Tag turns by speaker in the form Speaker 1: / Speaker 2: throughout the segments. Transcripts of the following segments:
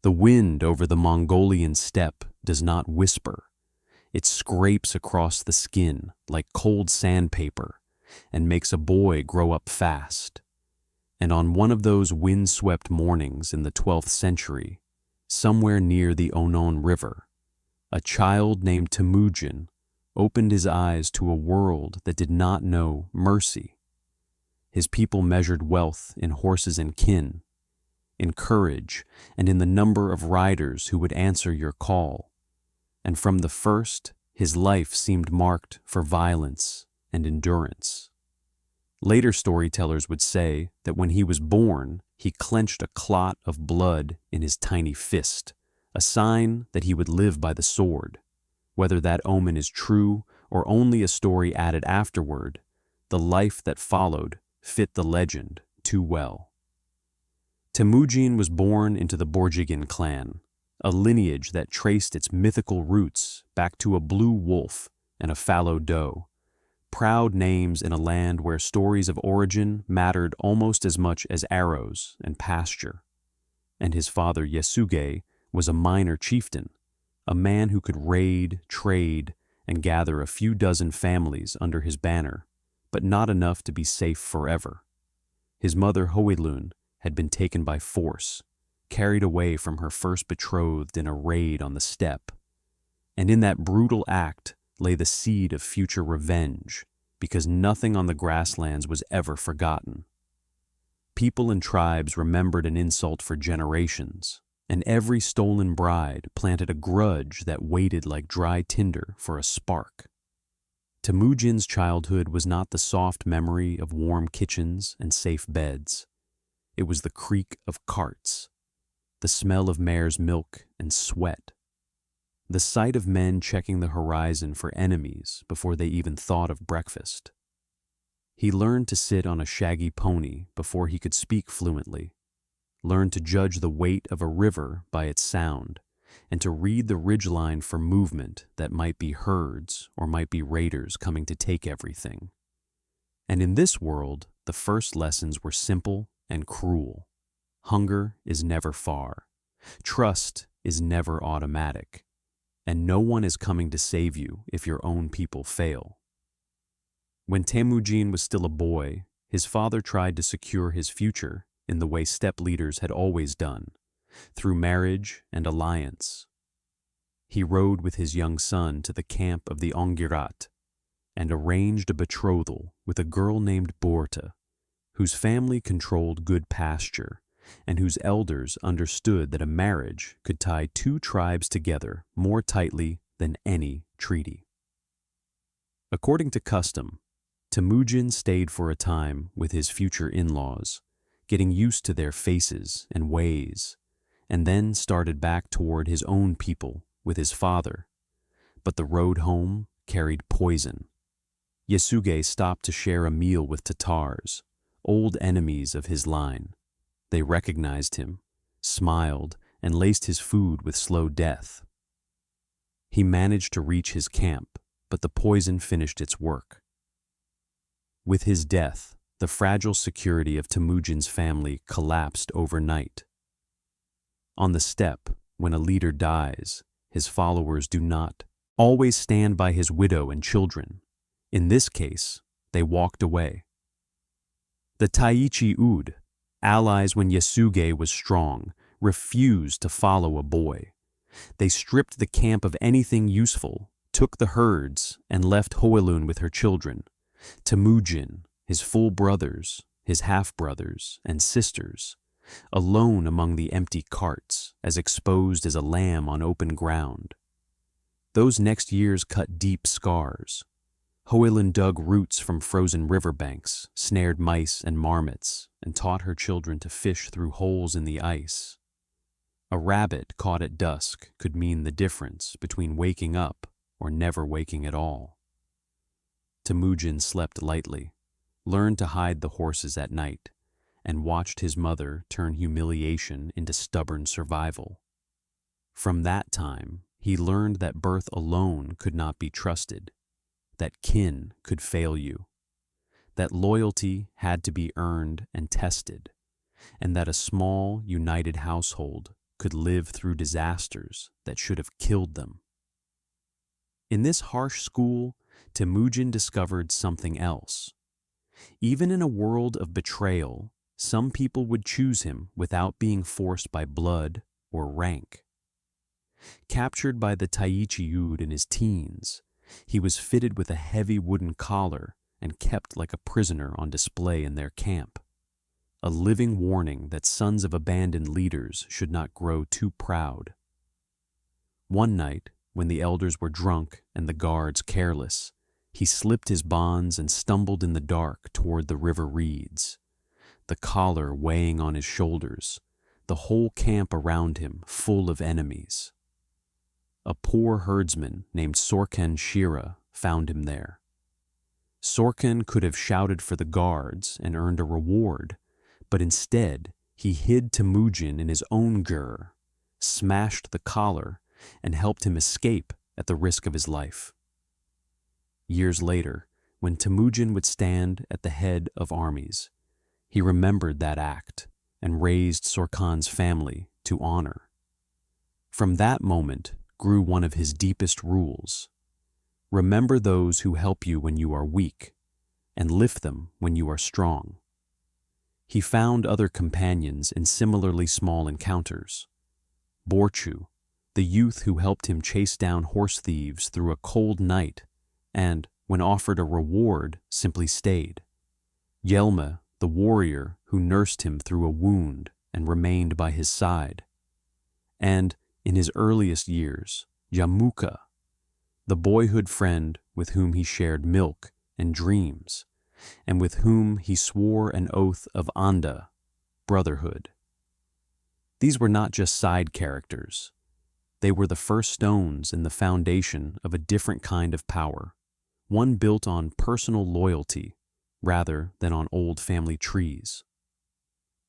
Speaker 1: The wind over the Mongolian steppe does not whisper. It scrapes across the skin like cold sandpaper and makes a boy grow up fast. And on one of those wind-swept mornings in the 12th century, somewhere near the Onon River, a child named Temujin opened his eyes to a world that did not know mercy. His people measured wealth in horses and kin, in courage, and in the number of riders who would answer your call. And from the first, his life seemed marked for violence and endurance. Later storytellers would say that when he was born, he clenched a clot of blood in his tiny fist, a sign that he would live by the sword. Whether that omen is true or only a story added afterward, the life that followed fit the legend too well. Temujin was born into the Borjigin clan, a lineage that traced its mythical roots back to a blue wolf and a fallow doe, proud names in a land where stories of origin mattered almost as much as arrows and pasture. And his father Yasuge was a minor chieftain, a man who could raid, trade, and gather a few dozen families under his banner, but not enough to be safe forever. His mother Hoilun had been taken by force, carried away from her first betrothed in a raid on the steppe. And in that brutal act lay the seed of future revenge, because nothing on the grasslands was ever forgotten. People and tribes remembered an insult for generations, and every stolen bride planted a grudge that waited like dry tinder for a spark. Temujin's childhood was not the soft memory of warm kitchens and safe beds. It was the creak of carts, the smell of mare's milk and sweat, the sight of men checking the horizon for enemies before they even thought of breakfast. He learned to sit on a shaggy pony before he could speak fluently, learned to judge the weight of a river by its sound, and to read the ridgeline for movement that might be herds or might be raiders coming to take everything. And in this world, the first lessons were simple and cruel. Hunger is never far. Trust is never automatic. And no one is coming to save you if your own people fail. When Temujin was still a boy, his father tried to secure his future in the way steppe leaders had always done, through marriage and alliance. He rode with his young son to the camp of the Ongirat and arranged a betrothal with a girl named Borta, whose family controlled good pasture and whose elders understood that a marriage could tie two tribes together more tightly than any treaty. According to custom, Temujin stayed for a time with his future in-laws, getting used to their faces and ways, and then started back toward his own people with his father. But the road home carried poison. Yasuge stopped to share a meal with Tatars, old enemies of his line. They recognized him, smiled, and laced his food with slow death. He managed to reach his camp, but the poison finished its work. With his death, the fragile security of Temujin's family collapsed overnight. On the steppe, when a leader dies, his followers do not always stand by his widow and children. In this case, they walked away. The Taichi Ud, allies when Yasuge was strong, refused to follow a boy. They stripped the camp of anything useful, took the herds, and left Hoilun with her children. Temujin, his full brothers, his half-brothers, and sisters, alone among the empty carts, as exposed as a lamb on open ground. Those next years cut deep scars. Hoilun dug roots from frozen riverbanks, snared mice and marmots, and taught her children to fish through holes in the ice. A rabbit caught at dusk could mean the difference between waking up or never waking at all. Temujin slept lightly, learned to hide the horses at night, and watched his mother turn humiliation into stubborn survival. From that time, he learned that birth alone could not be trusted, that kin could fail you, that loyalty had to be earned and tested, and that a small, united household could live through disasters that should have killed them. In this harsh school, Temujin discovered something else. Even in a world of betrayal, some people would choose him without being forced by blood or rank. Captured by the Taichi in his teens, he was fitted with a heavy wooden collar and kept like a prisoner on display in their camp, a living warning that sons of abandoned leaders should not grow too proud. One night, when the elders were drunk and the guards careless, he slipped his bonds and stumbled in the dark toward the river reeds, the collar weighing on his shoulders, the whole camp around him full of enemies. A poor herdsman named Sorken Shira found him there. Sorken could have shouted for the guards and earned a reward, but instead he hid Temujin in his own gur, smashed the collar, and helped him escape at the risk of his life. Years later, when Temujin would stand at the head of armies, he remembered that act and raised Sorken's family to honor. From that moment grew one of his deepest rules: remember those who help you when you are weak, and lift them when you are strong. He found other companions in similarly small encounters. Borchu, the youth who helped him chase down horse thieves through a cold night, and, when offered a reward, simply stayed. Yelma, the warrior who nursed him through a wound and remained by his side. And, in his earliest years, Yamuka, the boyhood friend with whom he shared milk and dreams, and with whom he swore an oath of Anda, brotherhood. These were not just side characters. They were the first stones in the foundation of a different kind of power, one built on personal loyalty rather than on old family trees.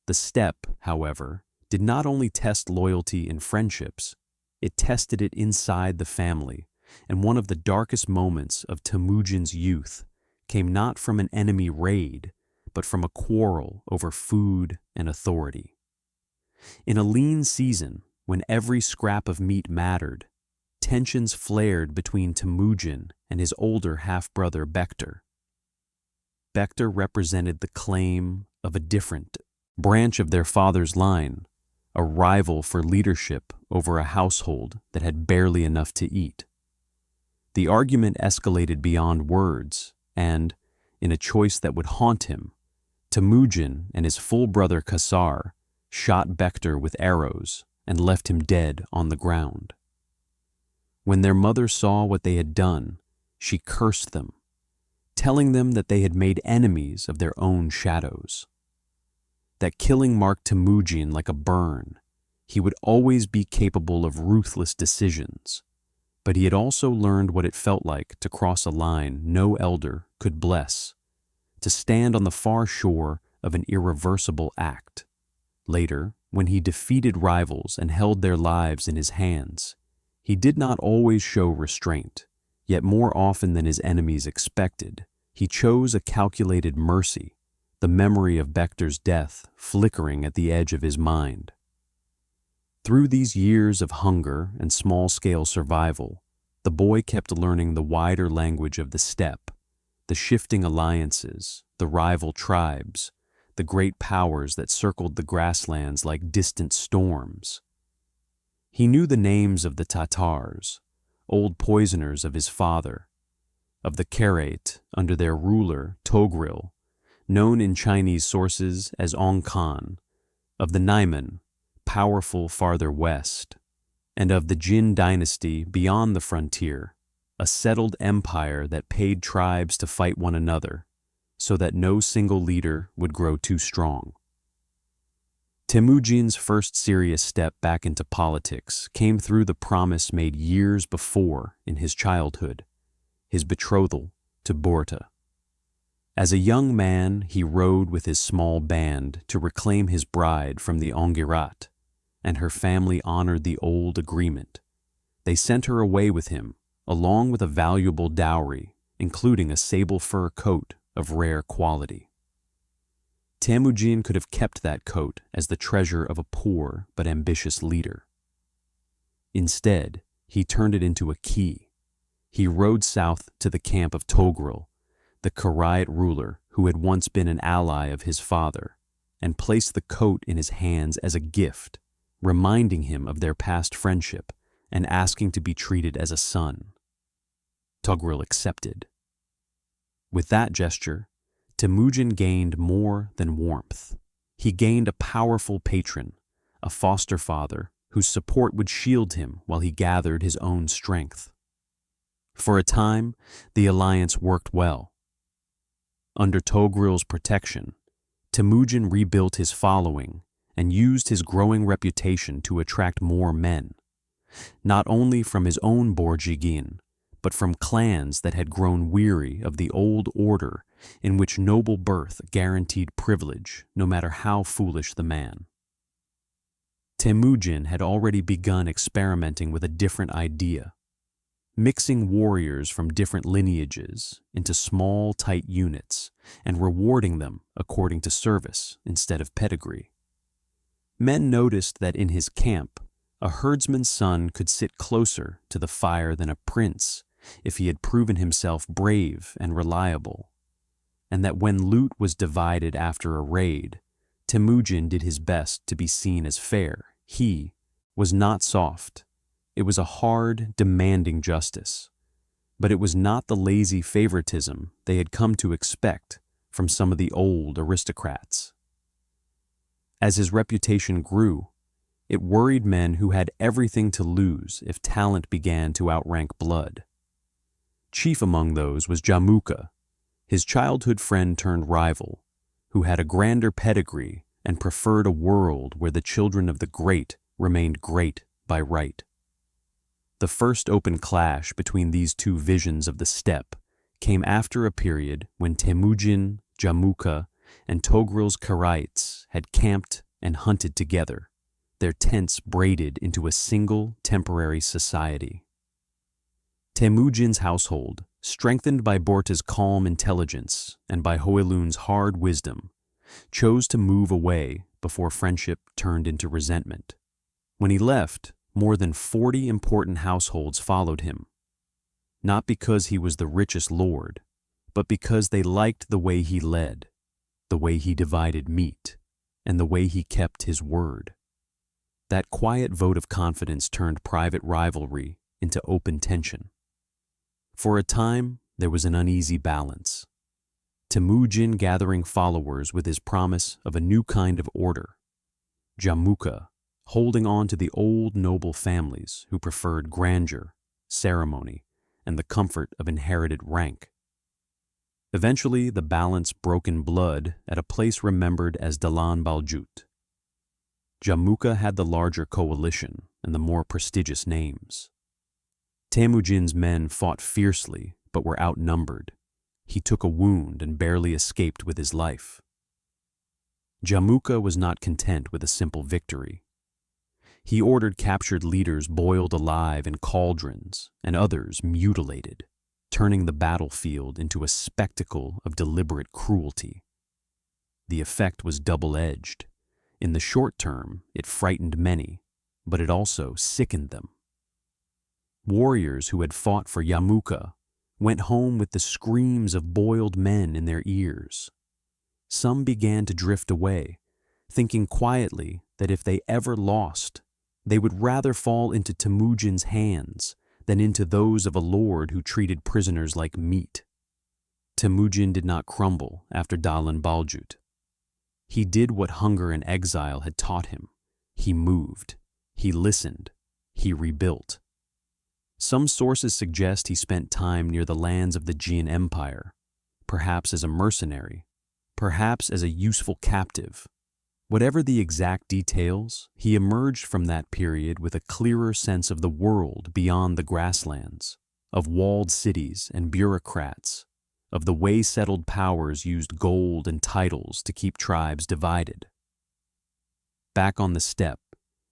Speaker 1: The steppe, however, did not only test loyalty in friendships, it tested it inside the family, and one of the darkest moments of Temujin's youth came not from an enemy raid, but from a quarrel over food and authority. In a lean season, when every scrap of meat mattered, tensions flared between Temujin and his older half-brother Bektar. Bektar represented the claim of a different branch of their father's line, a rival for leadership over a household that had barely enough to eat. The argument escalated beyond words, and, in a choice that would haunt him, Temujin and his full brother Kasar shot Bektar with arrows and left him dead on the ground. When their mother saw what they had done, she cursed them, telling them that they had made enemies of their own shadows. That killing marked Temujin like a burn. He would always be capable of ruthless decisions, but he had also learned what it felt like to cross a line no elder could bless, to stand on the far shore of an irreversible act. Later, when he defeated rivals and held their lives in his hands, he did not always show restraint, yet more often than his enemies expected, he chose a calculated mercy, the memory of Bektar's death flickering at the edge of his mind. Through these years of hunger and small-scale survival, the boy kept learning the wider language of the steppe, the shifting alliances, the rival tribes, the great powers that circled the grasslands like distant storms. He knew the names of the Tatars, old poisoners of his father, of the Karait under their ruler Togril, known in Chinese sources as Ong Khan, of the Naiman, powerful farther west, and of the Jin dynasty beyond the frontier, a settled empire that paid tribes to fight one another, so that no single leader would grow too strong. Temujin's first serious step back into politics came through the promise made years before in his childhood, his betrothal to Borta. As a young man, he rode with his small band to reclaim his bride from the Ongirat, and her family honored the old agreement. They sent her away with him, along with a valuable dowry, including a sable fur coat of rare quality. Temujin could have kept that coat as the treasure of a poor but ambitious leader. Instead, he turned it into a key. He rode south to the camp of Togrul, the Karaite ruler who had once been an ally of his father, and placed the coat in his hands as a gift, reminding him of their past friendship and asking to be treated as a son. Togrul accepted. With that gesture, Temujin gained more than warmth. He gained a powerful patron, a foster father whose support would shield him while he gathered his own strength. For a time, the alliance worked well. Under Togrul's protection, Temujin rebuilt his following and used his growing reputation to attract more men, not only from his own Borjigin, but from clans that had grown weary of the old order in which noble birth guaranteed privilege, no matter how foolish the man. Temujin had already begun experimenting with a different idea, mixing warriors from different lineages into small, tight units and rewarding them according to service instead of pedigree. Men noticed that in his camp, a herdsman's son could sit closer to the fire than a prince if he had proven himself brave and reliable, and that when loot was divided after a raid, Temujin did his best to be seen as fair. He was not soft. It was a hard, demanding justice, but it was not the lazy favoritism they had come to expect from some of the old aristocrats. As his reputation grew, it worried men who had everything to lose if talent began to outrank blood. Chief among those was Jamuka, his childhood friend turned rival, who had a grander pedigree and preferred a world where the children of the great remained great by right. The first open clash between these two visions of the steppe came after a period when Temujin, Jamuka, and Togrul's Karaites had camped and hunted together, their tents braided into a single temporary society. Temujin's household, strengthened by Borta's calm intelligence and by Hoelun's hard wisdom, chose to move away before friendship turned into resentment. When he left, more than 40 important households followed him, not because he was the richest lord, but because they liked the way he led, the way he divided meat, and the way he kept his word. That quiet vote of confidence turned private rivalry into open tension. For a time, there was an uneasy balance. Temujin gathering followers with his promise of a new kind of order. Jamuka holding on to the old noble families who preferred grandeur, ceremony, and the comfort of inherited rank. Eventually, the balance broke in blood at a place remembered as Dalan Baljut. Jamuka had the larger coalition and the more prestigious names. Temujin's men fought fiercely but were outnumbered. He took a wound and barely escaped with his life. Jamuka was not content with a simple victory. He ordered captured leaders boiled alive in cauldrons and others mutilated, turning the battlefield into a spectacle of deliberate cruelty. The effect was double-edged. In the short term, it frightened many, but it also sickened them. Warriors who had fought for Jamuka went home with the screams of boiled men in their ears. Some began to drift away, thinking quietly that if they ever lost, they would rather fall into Temujin's hands than into those of a lord who treated prisoners like meat. Temujin did not crumble after Dalan Baljut. He did what hunger and exile had taught him. He moved. He listened. He rebuilt. Some sources suggest he spent time near the lands of the Mongolian Empire, perhaps as a mercenary, perhaps as a useful captive. Whatever the exact details, he emerged from that period with a clearer sense of the world beyond the grasslands, of walled cities and bureaucrats, of the way settled powers used gold and titles to keep tribes divided. Back on the steppe,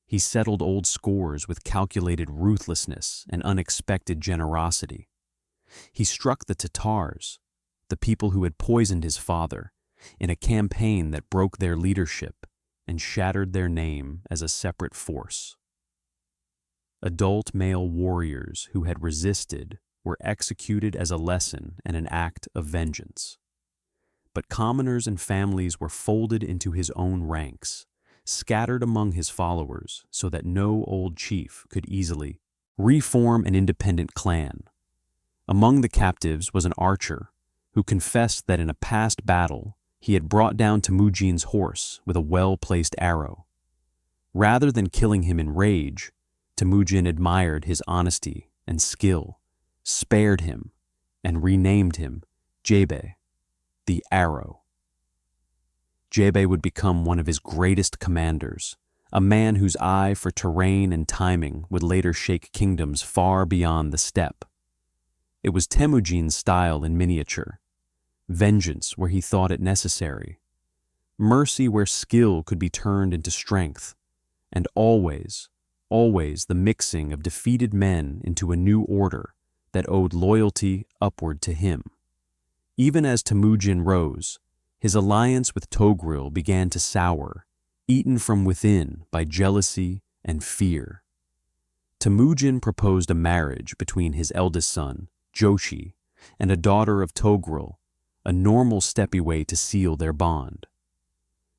Speaker 1: he settled old scores with calculated ruthlessness and unexpected generosity. He struck the Tatars, the people who had poisoned his father, in a campaign that broke their leadership and shattered their name as a separate force. Adult male warriors who had resisted were executed as a lesson and an act of vengeance. But commoners and families were folded into his own ranks, scattered among his followers so that no old chief could easily reform an independent clan. Among the captives was an archer who confessed that in a past battle he had brought down Temujin's horse with a well-placed arrow. Rather than killing him in rage, Temujin admired his honesty and skill, spared him, and renamed him Jebe, the Arrow. Jebe would become one of his greatest commanders, a man whose eye for terrain and timing would later shake kingdoms far beyond the steppe. It was Temujin's style in miniature: vengeance where he thought it necessary, mercy where skill could be turned into strength, and always the mixing of defeated men into a new order that owed loyalty upward to him. Even as Temujin rose, his alliance with Togrul began to sour, eaten from within by jealousy and fear. Temujin proposed a marriage between his eldest son, Joshi, and a daughter of Togrul, a normal steppe way to seal their bond.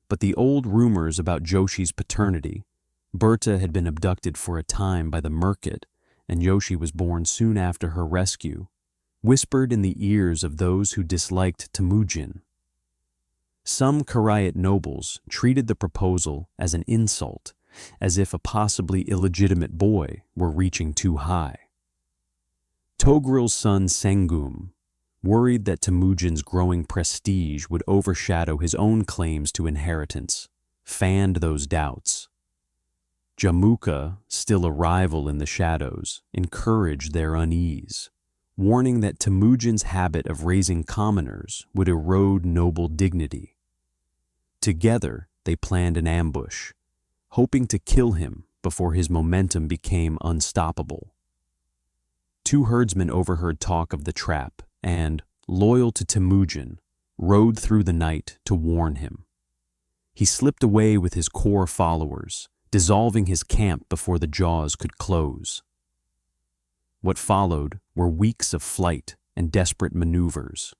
Speaker 1: But the old rumors about Joshi's paternity, Berta had been abducted for a time by the Merkit, and Joshi was born soon after her rescue, whispered in the ears of those who disliked Temujin. Some Karaite nobles treated the proposal as an insult, as if a possibly illegitimate boy were reaching too high. Togrul's son Sengum, worried that Temujin's growing prestige would overshadow his own claims to inheritance, fanned those doubts. Jamuka, still a rival in the shadows, encouraged their unease, warning that Temujin's habit of raising commoners would erode noble dignity. Together, they planned an ambush, hoping to kill him before his momentum became unstoppable. Two herdsmen overheard talk of the trap and, loyal to Temujin, rode through the night to warn him. He slipped away with his core followers, dissolving his camp before the jaws could close. What followed were weeks of flight and desperate maneuvers.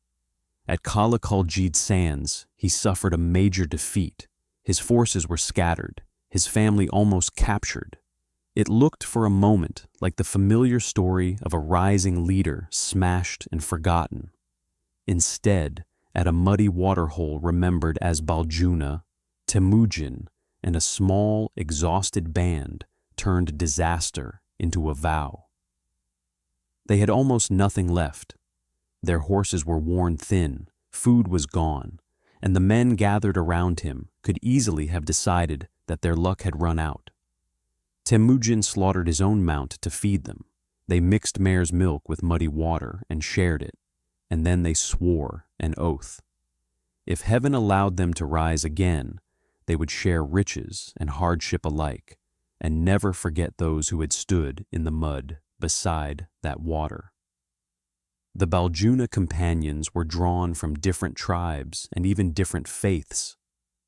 Speaker 1: At Kalakaljid Sands, he suffered a major defeat. His forces were scattered, his family almost captured. It looked for a moment like the familiar story of a rising leader smashed and forgotten. Instead, at a muddy waterhole remembered as Baljuna, Temujin and a small, exhausted band turned disaster into a vow. They had almost nothing left. Their horses were worn thin, food was gone, and the men gathered around him could easily have decided that their luck had run out. Temujin slaughtered his own mount to feed them. They mixed mare's milk with muddy water and shared it, and then they swore an oath. If heaven allowed them to rise again, they would share riches and hardship alike, and never forget those who had stood in the mud beside that water. The Baljuna companions were drawn from different tribes and even different faiths.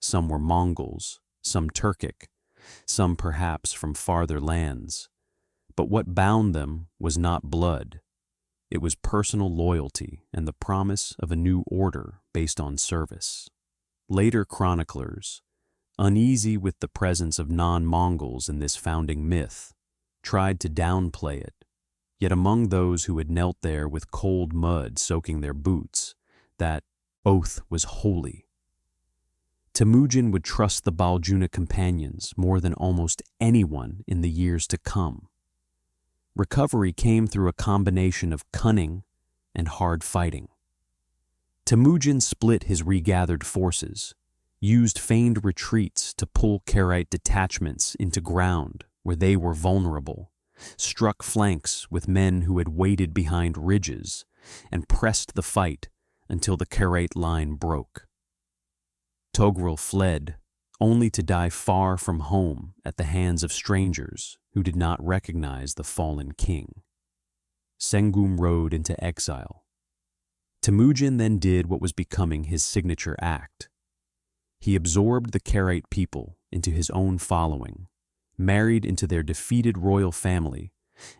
Speaker 1: Some were Mongols, some Turkic, some perhaps from farther lands. But what bound them was not blood. It was personal loyalty and the promise of a new order based on service. Later chroniclers, uneasy with the presence of non-Mongols in this founding myth, tried to downplay it. Yet among those who had knelt there with cold mud soaking their boots, that oath was holy. Temujin would trust the Baljuna companions more than almost anyone in the years to come. Recovery came through a combination of cunning and hard fighting. Temujin split his regathered forces, used feigned retreats to pull Karaite detachments into ground where they were vulnerable, struck flanks with men who had waited behind ridges, and pressed the fight until the Karaite line broke. Togrul fled, only to die far from home at the hands of strangers who did not recognize the fallen king. Sengum rode into exile. Temujin then did what was becoming his signature act. He absorbed the Karaite people into his own following, married into their defeated royal family,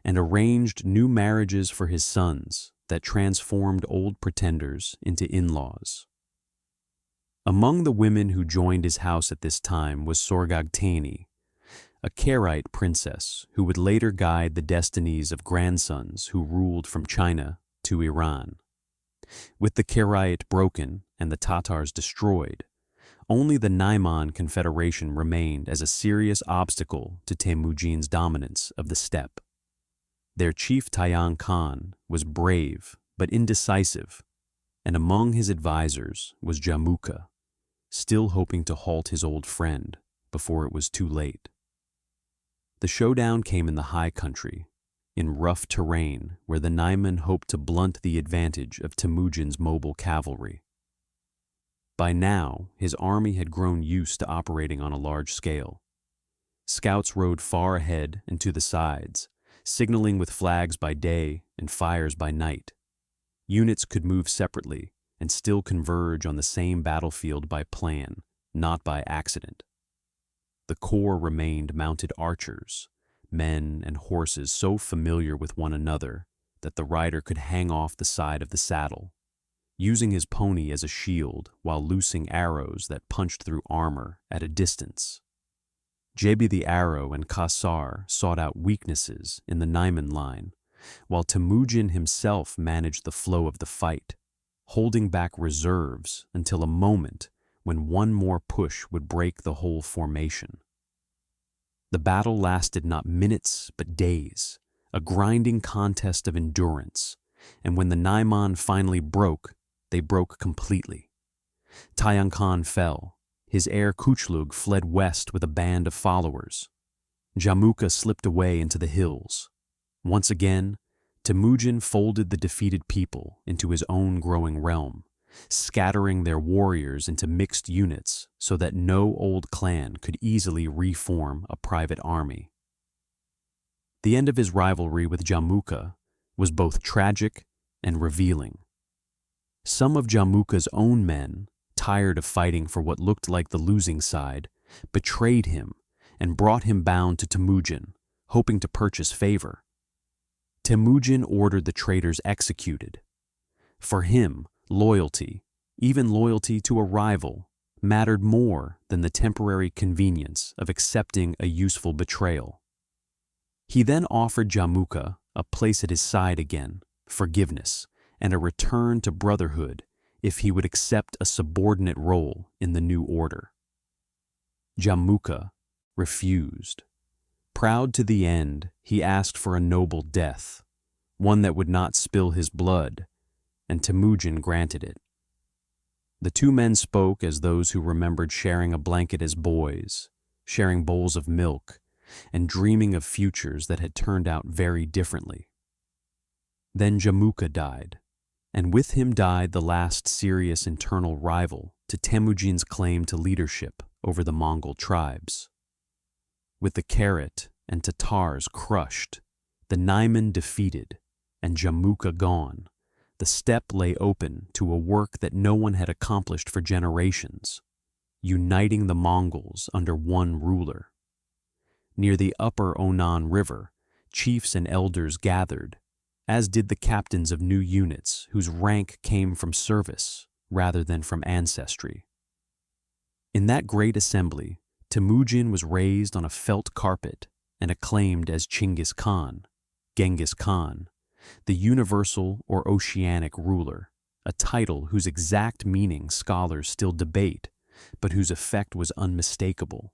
Speaker 1: and arranged new marriages for his sons that transformed old pretenders into in-laws. Among the women who joined his house at this time was Sorgagtani, a Karaite princess who would later guide the destinies of grandsons who ruled from China to Iran. With the Karaite broken and the Tatars destroyed, only the Naiman Confederation remained as a serious obstacle to Temujin's dominance of the steppe. Their chief Tayang Khan was brave but indecisive, and among his advisors was Jamuka, still hoping to halt his old friend before it was too late. The showdown came in the high country, in rough terrain where the Naiman hoped to blunt the advantage of Temujin's mobile cavalry. By now, his army had grown used to operating on a large scale. Scouts rode far ahead and to the sides, signaling with flags by day and fires by night. Units could move separately and still converge on the same battlefield by plan, not by accident. The corps remained mounted archers, men and horses so familiar with one another that the rider could hang off the side of the saddle, using his pony as a shield while loosing arrows that punched through armor at a distance. Jebi the Arrow and Kassar sought out weaknesses in the Naiman line, while Temujin himself managed the flow of the fight, holding back reserves until a moment when one more push would break the whole formation. The battle lasted not minutes but days, a grinding contest of endurance, and when the Naiman finally broke, they broke completely. Tayang Khan fell. His heir Kuchlug fled west with a band of followers. Jamuka slipped away into the hills. Once again, Temujin folded the defeated people into his own growing realm, scattering their warriors into mixed units so that no old clan could easily reform a private army. The end of his rivalry with Jamuka was both tragic and revealing. Some of Jamuka's own men, tired of fighting for what looked like the losing side, betrayed him and brought him bound to Temujin, hoping to purchase favor. Temujin ordered the traitors executed. For him, loyalty, even loyalty to a rival, mattered more than the temporary convenience of accepting a useful betrayal. He then offered Jamuka a place at his side again, forgiveness, and a return to brotherhood if he would accept a subordinate role in the new order. Jamuka refused. Proud to the end, he asked for a noble death, one that would not spill his blood, and Temujin granted it. The two men spoke as those who remembered sharing a blanket as boys, sharing bowls of milk, and dreaming of futures that had turned out very differently. Then Jamuka died, and with him died the last serious internal rival to Temujin's claim to leadership over the Mongol tribes. With the Karaite and Tatars crushed, the Naiman defeated, and Jamuka gone, the steppe lay open to a work that no one had accomplished for generations, uniting the Mongols under one ruler. Near the upper Onan River, chiefs and elders gathered, as did the captains of new units whose rank came from service rather than from ancestry. In that great assembly, Temujin was raised on a felt carpet and acclaimed as Genghis Khan, the universal or oceanic ruler, a title whose exact meaning scholars still debate, but whose effect was unmistakable.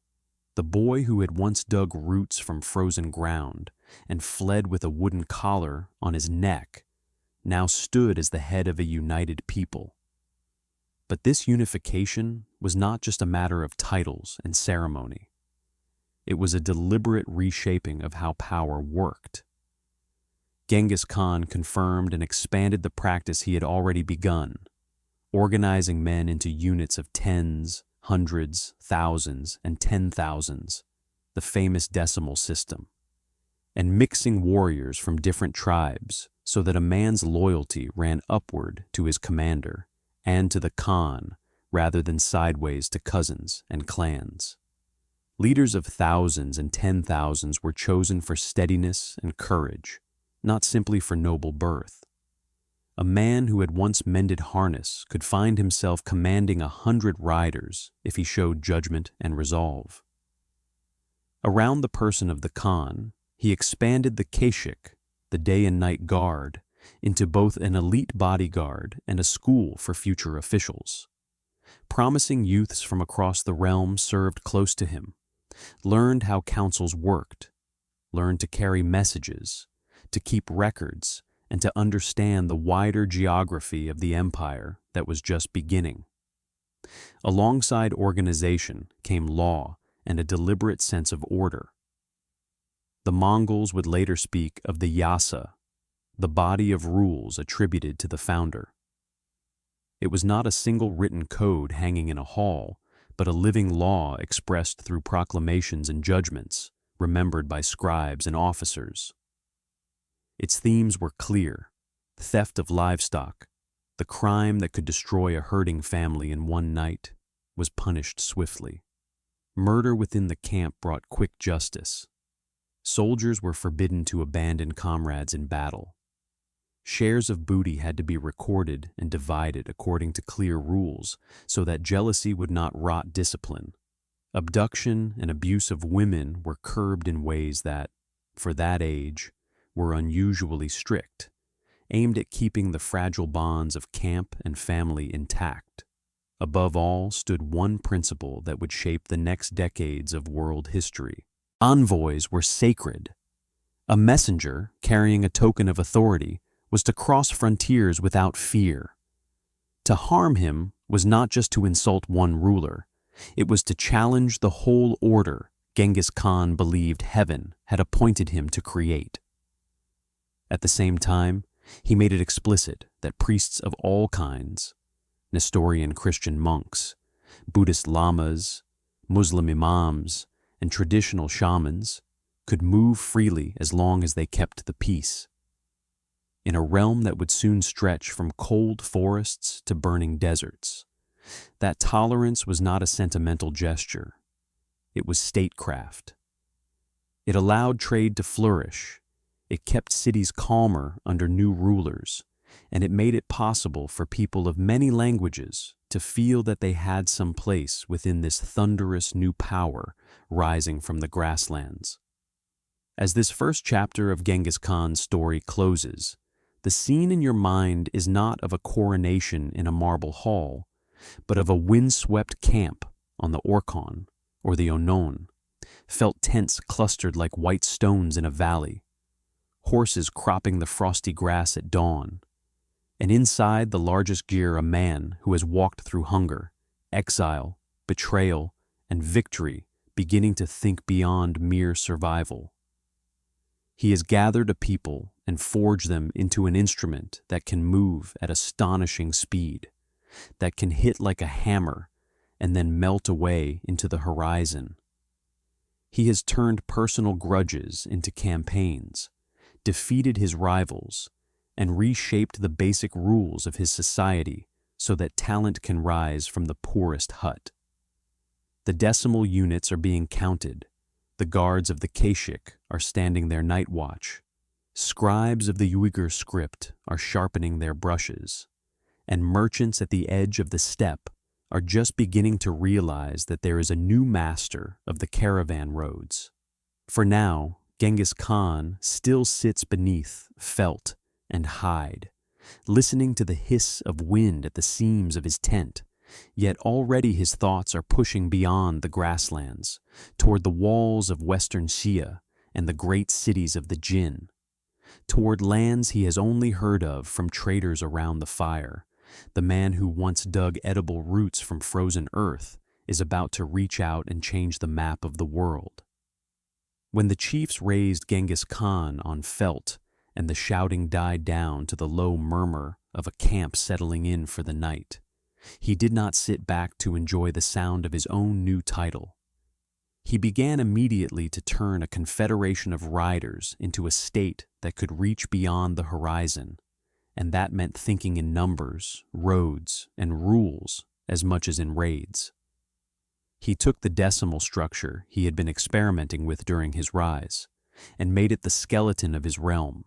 Speaker 1: The boy who had once dug roots from frozen ground and fled with a wooden collar on his neck now stood as the head of a united people. But this unification was not just a matter of titles and ceremony. It was a deliberate reshaping of how power worked. Genghis Khan confirmed and expanded the practice he had already begun, organizing men into units of tens, hundreds, thousands, and 10,000s, the famous decimal system, and mixing warriors from different tribes so that a man's loyalty ran upward to his commander and to the Khan rather than sideways to cousins and clans. Leaders of thousands and 10,000s were chosen for steadiness and courage, not simply for noble birth. A man who had once mended harness could find himself commanding 100 riders if he showed judgment and resolve. Around the person of the Khan, he expanded the Keshik, the day and night guard, into both an elite bodyguard and a school for future officials. Promising youths from across the realm served close to him, learned how councils worked, learned to carry messages, to keep records, and to understand the wider geography of the empire that was just beginning. Alongside organization came law and a deliberate sense of order. The Mongols would later speak of the yasa, the body of rules attributed to the founder. It was not a single written code hanging in a hall, but a living law expressed through proclamations and judgments, remembered by scribes and officers. Its themes were clear: theft of livestock, the crime that could destroy a herding family in one night, was punished swiftly. Murder within the camp brought quick justice. Soldiers were forbidden to abandon comrades in battle. Shares of booty had to be recorded and divided according to clear rules so that jealousy would not rot discipline. Abduction and abuse of women were curbed in ways that, for that age, were unusually strict, aimed at keeping the fragile bonds of camp and family intact. Above all stood one principle that would shape the next decades of world history. Envoys were sacred. A messenger, carrying a token of authority, was to cross frontiers without fear. To harm him was not just to insult one ruler, it was to challenge the whole order Genghis Khan believed heaven had appointed him to create. At the same time, he made it explicit that priests of all kinds, Nestorian Christian monks, Buddhist lamas, Muslim imams, and traditional shamans, could move freely as long as they kept the peace. In a realm that would soon stretch from cold forests to burning deserts, that tolerance was not a sentimental gesture. It was statecraft. It allowed trade to flourish. It kept cities calmer under new rulers, and it made it possible for people of many languages to feel that they had some place within this thunderous new power rising from the grasslands. As this first chapter of Genghis Khan's story closes, the scene in your mind is not of a coronation in a marble hall, but of a windswept camp on the Orkhon or the Onon, felt tents clustered like white stones in a valley, horses cropping the frosty grass at dawn, and inside the largest gear a man who has walked through hunger, exile, betrayal, and victory, beginning to think beyond mere survival. He has gathered a people and forged them into an instrument that can move at astonishing speed, that can hit like a hammer and then melt away into the horizon. He has turned personal grudges into campaigns, defeated his rivals, and reshaped the basic rules of his society so that talent can rise from the poorest hut. The decimal units are being counted. The guards of the Keshik are standing their night watch. Scribes of the Uyghur script are sharpening their brushes, and merchants at the edge of the steppe are just beginning to realize that there is a new master of the caravan roads. For now, Genghis Khan still sits beneath felt and hide, listening to the hiss of wind at the seams of his tent, yet already his thoughts are pushing beyond the grasslands, toward the walls of western Xia and the great cities of the Jin, toward lands he has only heard of from traders around the fire. The man who once dug edible roots from frozen earth is about to reach out and change the map of the world. When the chiefs raised Genghis Khan on felt and the shouting died down to the low murmur of a camp settling in for the night, he did not sit back to enjoy the sound of his own new title. He began immediately to turn a confederation of riders into a state that could reach beyond the horizon, and that meant thinking in numbers, roads, and rules as much as in raids. He took the decimal structure he had been experimenting with during his rise and made it the skeleton of his realm.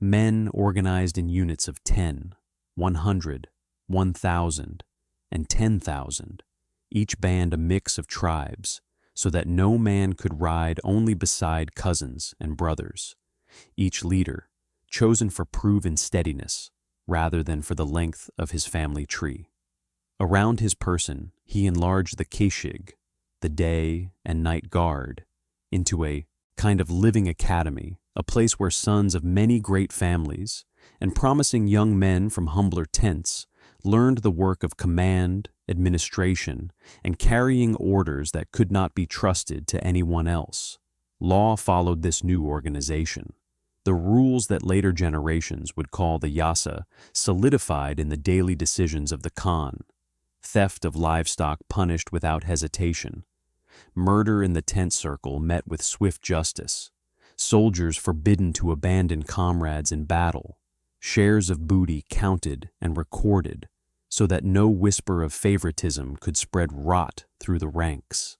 Speaker 1: Men organized in units of 10, 100, 1,000, and 10,000, each band a mix of tribes, so that no man could ride only beside cousins and brothers, each leader chosen for proven steadiness rather than for the length of his family tree. Around his person, he enlarged the keshig, the day and night guard, into a kind of living academy, a place where sons of many great families and promising young men from humbler tents learned the work of command, administration, and carrying orders that could not be trusted to anyone else. Law followed this new organization. The rules that later generations would call the yasa solidified in the daily decisions of the Khan. Theft of livestock punished without hesitation. Murder in the tent circle met with swift justice. Soldiers forbidden to abandon comrades in battle. Shares of booty counted and recorded so that no whisper of favoritism could spread rot through the ranks.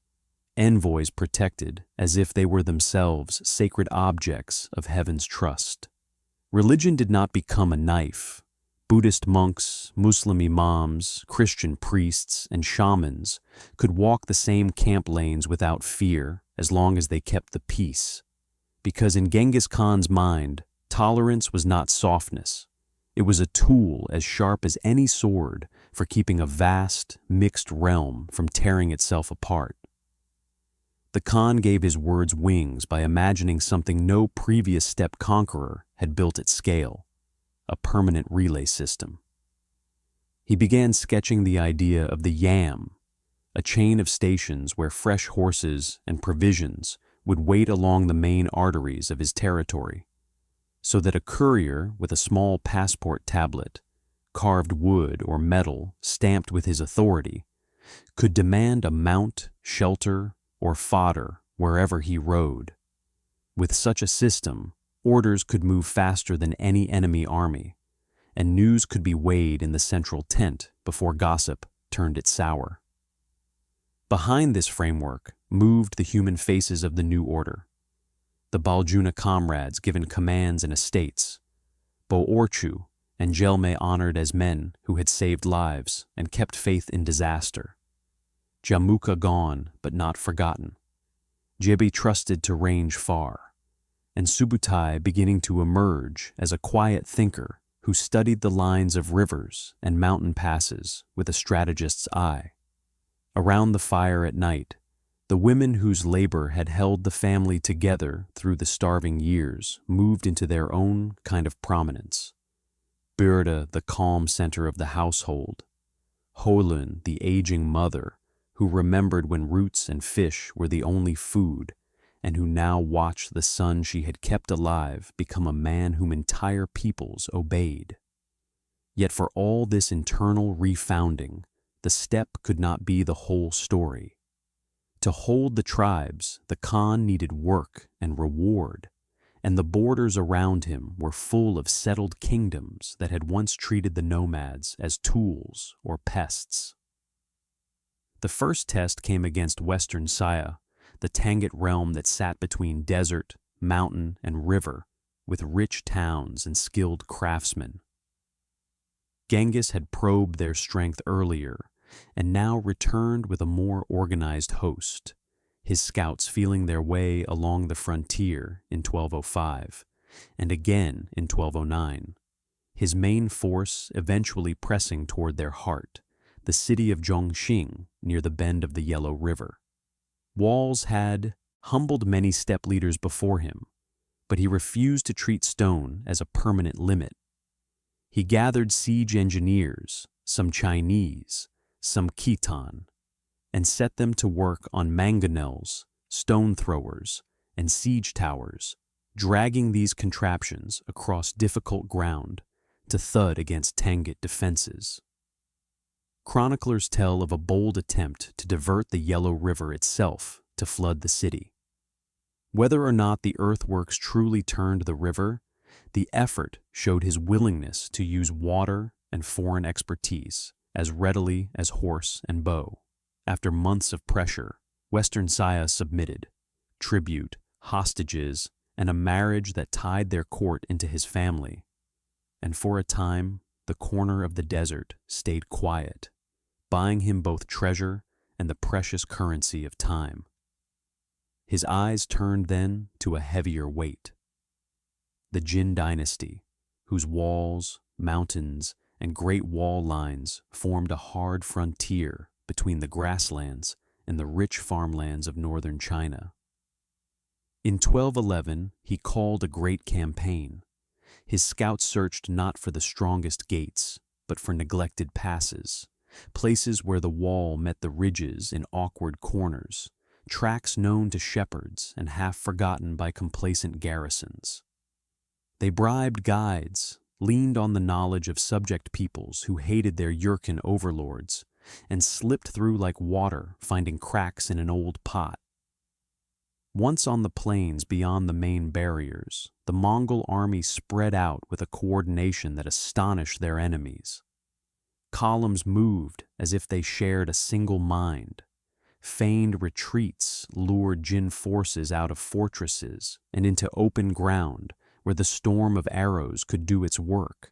Speaker 1: Envoys protected as if they were themselves sacred objects of heaven's trust. Religion did not become a knife. Buddhist monks, Muslim imams, Christian priests, and shamans could walk the same camp lanes without fear as long as they kept the peace. Because in Genghis Khan's mind, tolerance was not softness. It was a tool as sharp as any sword for keeping a vast, mixed realm from tearing itself apart. The Khan gave his words wings by imagining something no previous steppe conqueror had built at scale, a permanent relay system. He began sketching the idea of the yam, a chain of stations where fresh horses and provisions would wait along the main arteries of his territory, so that a courier with a small passport tablet, carved wood or metal stamped with his authority, could demand a mount, shelter, or fodder wherever he rode. With such a system, orders could move faster than any enemy army, and news could be weighed in the central tent before gossip turned it sour. Behind this framework moved the human faces of the new order. The Baljuna comrades given commands and estates, Bo-Orchu and Jelme honored as men who had saved lives and kept faith in disaster. Jamuka gone but not forgotten. Jebi trusted to range far, and Subutai beginning to emerge as a quiet thinker who studied the lines of rivers and mountain passes with a strategist's eye. Around the fire at night, the women whose labor had held the family together through the starving years moved into their own kind of prominence. Birda, the calm center of the household. Holun, the aging mother, who remembered when roots and fish were the only food, and who now watched the son she had kept alive become a man whom entire peoples obeyed. Yet for all this internal refounding, the steppe could not be the whole story. To hold the tribes, the Khan needed work and reward, and the borders around him were full of settled kingdoms that had once treated the nomads as tools or pests. The first test came against Western Saya, the Tangut realm that sat between desert, mountain, and river, with rich towns and skilled craftsmen. Genghis had probed their strength earlier, and now returned with a more organized host, his scouts feeling their way along the frontier in 1205, and again in 1209, his main force eventually pressing toward their heart, the city of Zhongxing near the bend of the Yellow River. Walls had humbled many steppe leaders before him, but he refused to treat stone as a permanent limit. He gathered siege engineers, some Chinese, some Khitan, and set them to work on mangonels, stone throwers, and siege towers, dragging these contraptions across difficult ground to thud against Tangut defenses. Chroniclers tell of a bold attempt to divert the Yellow River itself to flood the city. Whether or not the earthworks truly turned the river, the effort showed his willingness to use water and foreign expertise as readily as horse and bow. After months of pressure, Western Saya submitted, tribute, hostages, and a marriage that tied their court into his family. And for a time, the corner of the desert stayed quiet, buying him both treasure and the precious currency of time. His eyes turned then to a heavier weight. The Jin dynasty, whose walls, mountains, and great wall lines formed a hard frontier between the grasslands and the rich farmlands of northern China. In 1211, he called a great campaign. His scouts searched not for the strongest gates, but for neglected passes, places where the wall met the ridges in awkward corners, tracks known to shepherds and half forgotten by complacent garrisons. They bribed guides, leaned on the knowledge of subject peoples who hated their Yurkin overlords, and slipped through like water, finding cracks in an old pot. Once on the plains beyond the main barriers, the Mongol army spread out with a coordination that astonished their enemies. Columns moved as if they shared a single mind. Feigned retreats lured Jin forces out of fortresses and into open ground where the storm of arrows could do its work.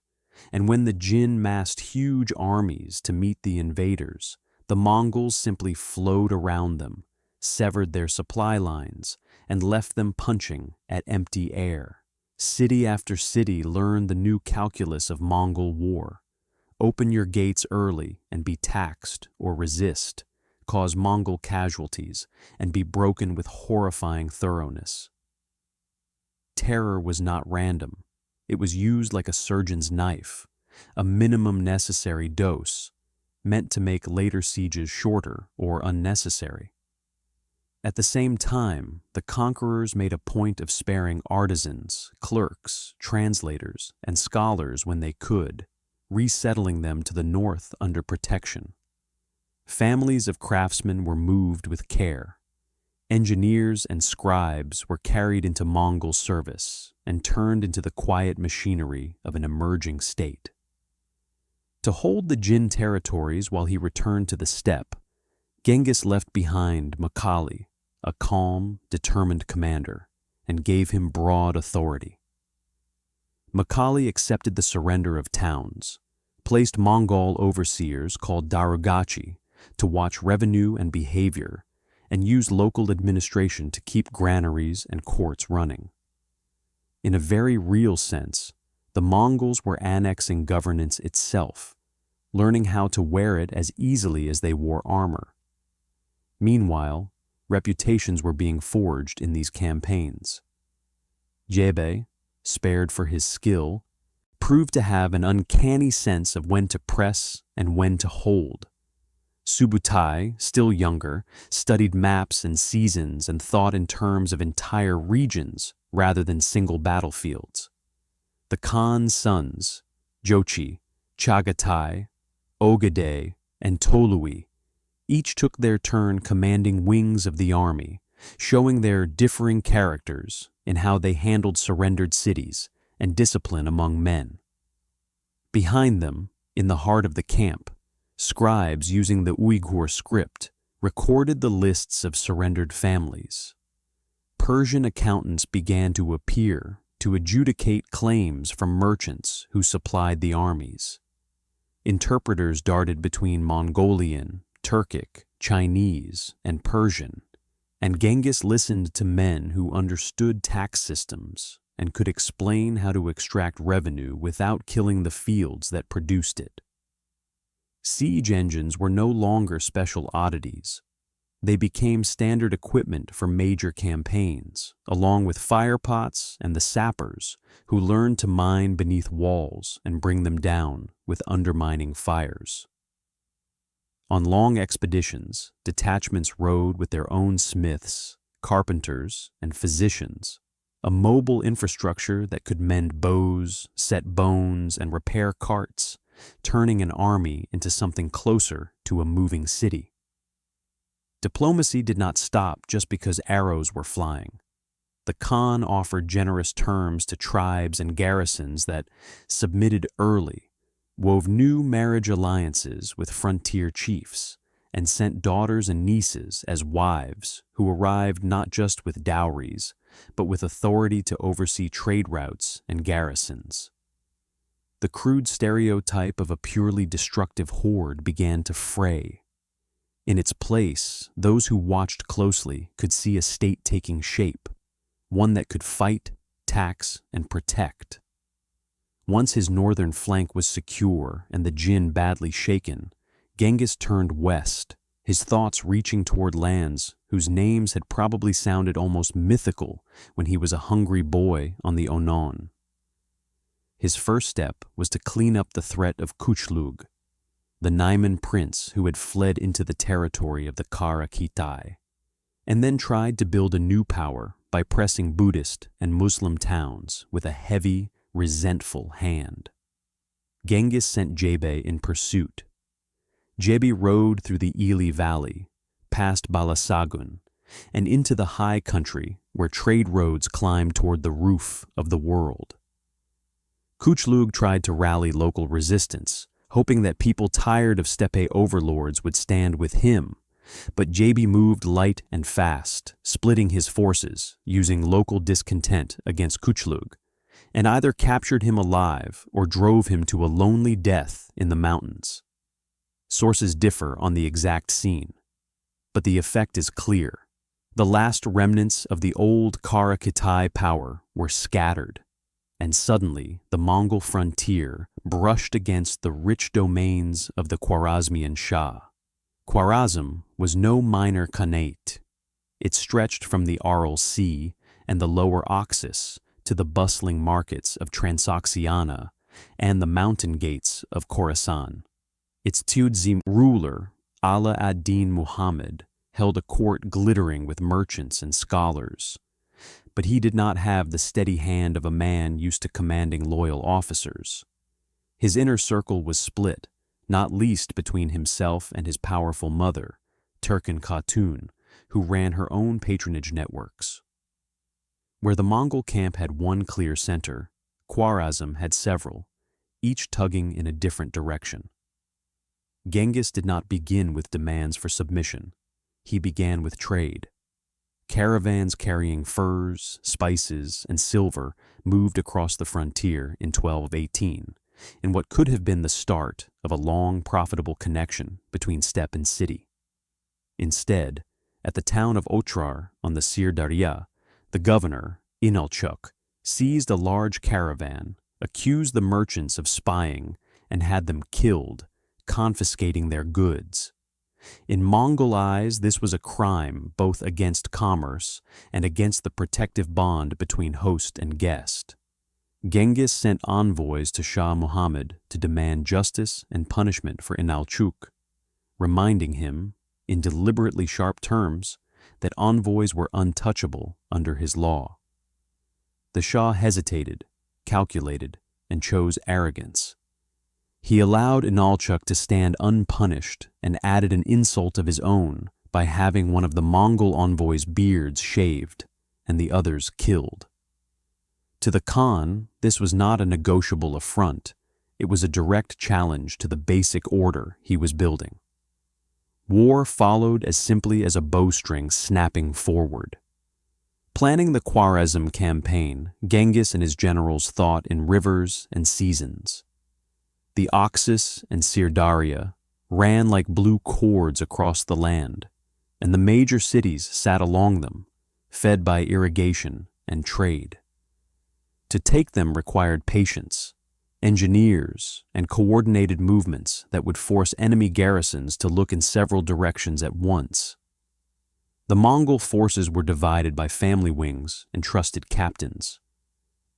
Speaker 1: And when the Jin massed huge armies to meet the invaders, the Mongols simply flowed around them, severed their supply lines, and left them punching at empty air. City after city learned the new calculus of Mongol war. Open your gates early and be taxed or resist, cause Mongol casualties, and be broken with horrifying thoroughness. Terror was not random. It was used like a surgeon's knife, a minimum necessary dose, meant to make later sieges shorter or unnecessary. At the same time, the conquerors made a point of sparing artisans, clerks, translators, and scholars when they could, resettling them to the north under protection. Families of craftsmen were moved with care. Engineers and scribes were carried into Mongol service and turned into the quiet machinery of an emerging state. To hold the Jin territories while he returned to the steppe, Genghis left behind Makali, a calm, determined commander, and gave him broad authority. Makali accepted the surrender of towns, placed Mongol overseers called darugachi to watch revenue and behavior, and used local administration to keep granaries and courts running. In a very real sense, the Mongols were annexing governance itself, learning how to wear it as easily as they wore armor. Meanwhile, reputations were being forged in these campaigns. Jebe, spared for his skill, proved to have an uncanny sense of when to press and when to hold. Subutai, still younger, studied maps and seasons and thought in terms of entire regions rather than single battlefields. The Khan's sons, Jochi, Chagatai, Ogedei, and Tolui, each took their turn commanding wings of the army, showing their differing characters in how they handled surrendered cities and discipline among men. Behind them, in the heart of the camp, scribes using the Uyghur script recorded the lists of surrendered families. Persian accountants began to appear to adjudicate claims from merchants who supplied the armies. Interpreters darted between Mongolian, Turkic, Chinese, and Persian, and Genghis listened to men who understood tax systems and could explain how to extract revenue without killing the fields that produced it. Siege engines were no longer special oddities. They became standard equipment for major campaigns, along with firepots and the sappers who learned to mine beneath walls and bring them down with undermining fires. On long expeditions, detachments rode with their own smiths, carpenters, and physicians, a mobile infrastructure that could mend bows, set bones, and repair carts, turning an army into something closer to a moving city. Diplomacy did not stop just because arrows were flying. The Khan offered generous terms to tribes and garrisons that submitted early, wove new marriage alliances with frontier chiefs, and sent daughters and nieces as wives who arrived not just with dowries, but with authority to oversee trade routes and garrisons. The crude stereotype of a purely destructive horde began to fray. In its place, those who watched closely could see a state taking shape, one that could fight, tax, and protect. Once his northern flank was secure and the Jin badly shaken, Genghis turned west, his thoughts reaching toward lands whose names had probably sounded almost mythical when he was a hungry boy on the Onon. His first step was to clean up the threat of Kuchlug, the Naiman prince who had fled into the territory of the Kara Kitai, and then tried to build a new power by pressing Buddhist and Muslim towns with a heavy, resentful hand. Genghis sent Jebe in pursuit. Jebe rode through the Ili Valley, past Balasagun, and into the high country where trade roads climbed toward the roof of the world. Kuchlug tried to rally local resistance, hoping that people tired of steppe overlords would stand with him, but Jebe moved light and fast, splitting his forces, using local discontent against Kuchlug, and either captured him alive or drove him to a lonely death in the mountains. Sources differ on the exact scene, but the effect is clear. The last remnants of the old Kara Kitai power were scattered, and suddenly the Mongol frontier brushed against the rich domains of the Khwarezmian Shah. Khwarezm was no minor khanate. It stretched from the Aral Sea and the lower Oxus to the bustling markets of Transoxiana and the mountain gates of Khorasan. Its Tudzim ruler, Ala ad-Din Muhammad, held a court glittering with merchants and scholars, but he did not have the steady hand of a man used to commanding loyal officers. His inner circle was split, not least between himself and his powerful mother, Turkan Khatun, who ran her own patronage networks. Where the Mongol camp had one clear center, Khwarezm had several, each tugging in a different direction. Genghis did not begin with demands for submission. He began with trade. Caravans carrying furs, spices, and silver moved across the frontier in 1218, in what could have been the start of a long, profitable connection between steppe and city. Instead, at the town of Otrar on the Sir Darya, the governor, Inalchuk, seized a large caravan, accused the merchants of spying, and had them killed, confiscating their goods. In Mongol eyes, this was a crime both against commerce and against the protective bond between host and guest. Genghis sent envoys to Shah Muhammad to demand justice and punishment for Inalchuk, reminding him, in deliberately sharp terms, that envoys were untouchable under his law. The Shah hesitated, calculated, and chose arrogance. He allowed Inalchuk to stand unpunished and added an insult of his own by having one of the Mongol envoys' beards shaved and the others killed. To the Khan, this was not a negotiable affront. It was a direct challenge to the basic order he was building. War followed as simply as a bowstring snapping forward. Planning the Khwarezm campaign, Genghis and his generals thought in rivers and seasons. The Oxus and Sir Darya ran like blue cords across the land, and the major cities sat along them, fed by irrigation and trade. To take them required patience, engineers, and coordinated movements that would force enemy garrisons to look in several directions at once. The Mongol forces were divided by family wings and trusted captains.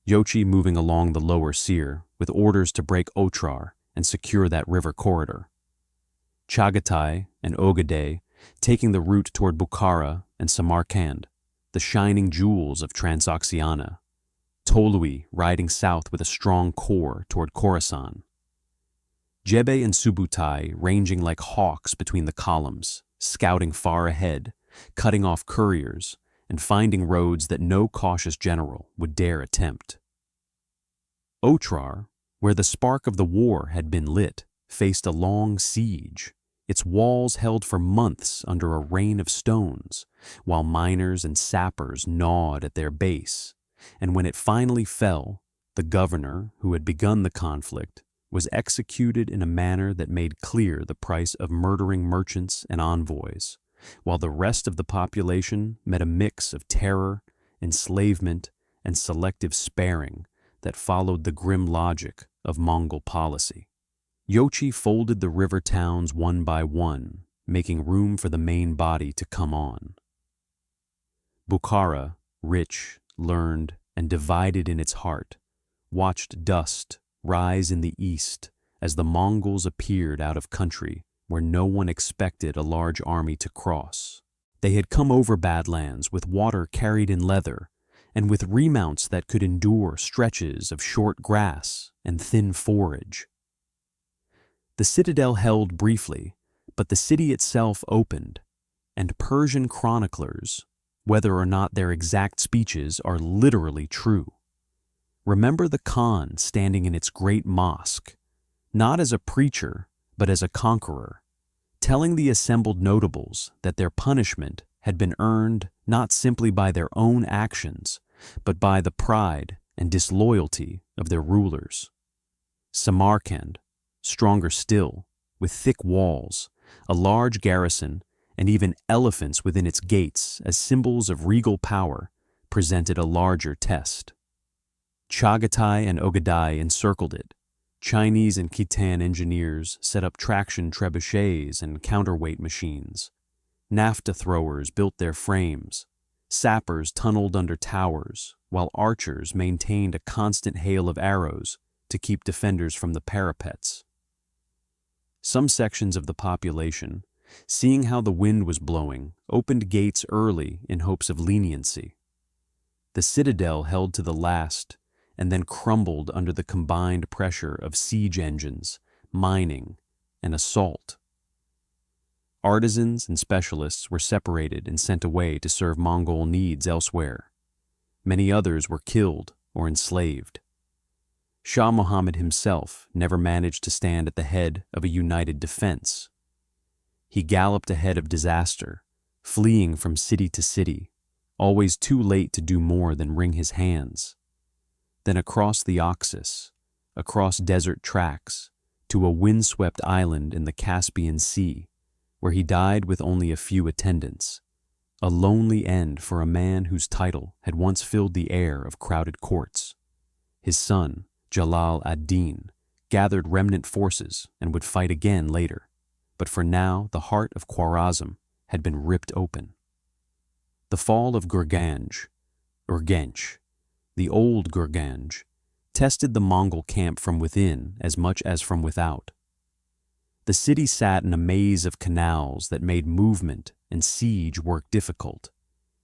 Speaker 1: Yochi moving along the lower Sir with orders to break Otrar and secure that river corridor. Chagatai and Ogadai taking the route toward Bukhara and Samarkand, the shining jewels of Transoxiana. Tolui riding south with a strong corps toward Khorasan. Jebe and Subutai ranging like hawks between the columns, scouting far ahead, cutting off couriers, and finding roads that no cautious general would dare attempt. Otrar, where the spark of the war had been lit, faced a long siege, its walls held for months under a rain of stones, while miners and sappers gnawed at their base, and when it finally fell, the governor, who had begun the conflict, was executed in a manner that made clear the price of murdering merchants and envoys, while the rest of the population met a mix of terror, enslavement, and selective sparing that followed the grim logic of Mongol policy. Yochi folded the river towns one by one, making room for the main body to come on. Bukhara, rich, learned, and divided in its heart, watched dust rise in the east as the Mongols appeared out of country where no one expected a large army to cross. They had come over Badlands with water carried in leather, and with remounts that could endure stretches of short grass and thin forage. The citadel held briefly, but the city itself opened, and Persian chroniclers, whether or not their exact speeches are literally true, remember the Khan standing in its great mosque, not as a preacher, but as a conqueror, telling the assembled notables that their punishment had been earned not simply by their own actions, but by the pride and disloyalty of their rulers. Samarkand, stronger still, with thick walls, a large garrison, and even elephants within its gates as symbols of regal power, presented a larger test. Chagatai and Ogadai encircled it. Chinese and Khitan engineers set up traction trebuchets and counterweight machines. Naphtha throwers built their frames. Sappers tunneled under towers, while archers maintained a constant hail of arrows to keep defenders from the parapets. Some sections of the population, seeing how the wind was blowing, opened gates early in hopes of leniency. The citadel held to the last, and then crumbled under the combined pressure of siege engines, mining, and assault. Artisans and specialists were separated and sent away to serve Mongol needs elsewhere. Many others were killed or enslaved. Shah Muhammad himself never managed to stand at the head of a united defense. He galloped ahead of disaster, fleeing from city to city, always too late to do more than wring his hands. Then across the Oxus, across desert tracks, to a windswept island in the Caspian Sea, where he died with only a few attendants, a lonely end for a man whose title had once filled the air of crowded courts. His son, Jalal ad-Din, gathered remnant forces and would fight again later, but for now the heart of Khwarazm had been ripped open. The fall of Gurganj, Urgench, the old Gurganj, tested the Mongol camp from within as much as from without. The city sat in a maze of canals that made movement and siege work difficult.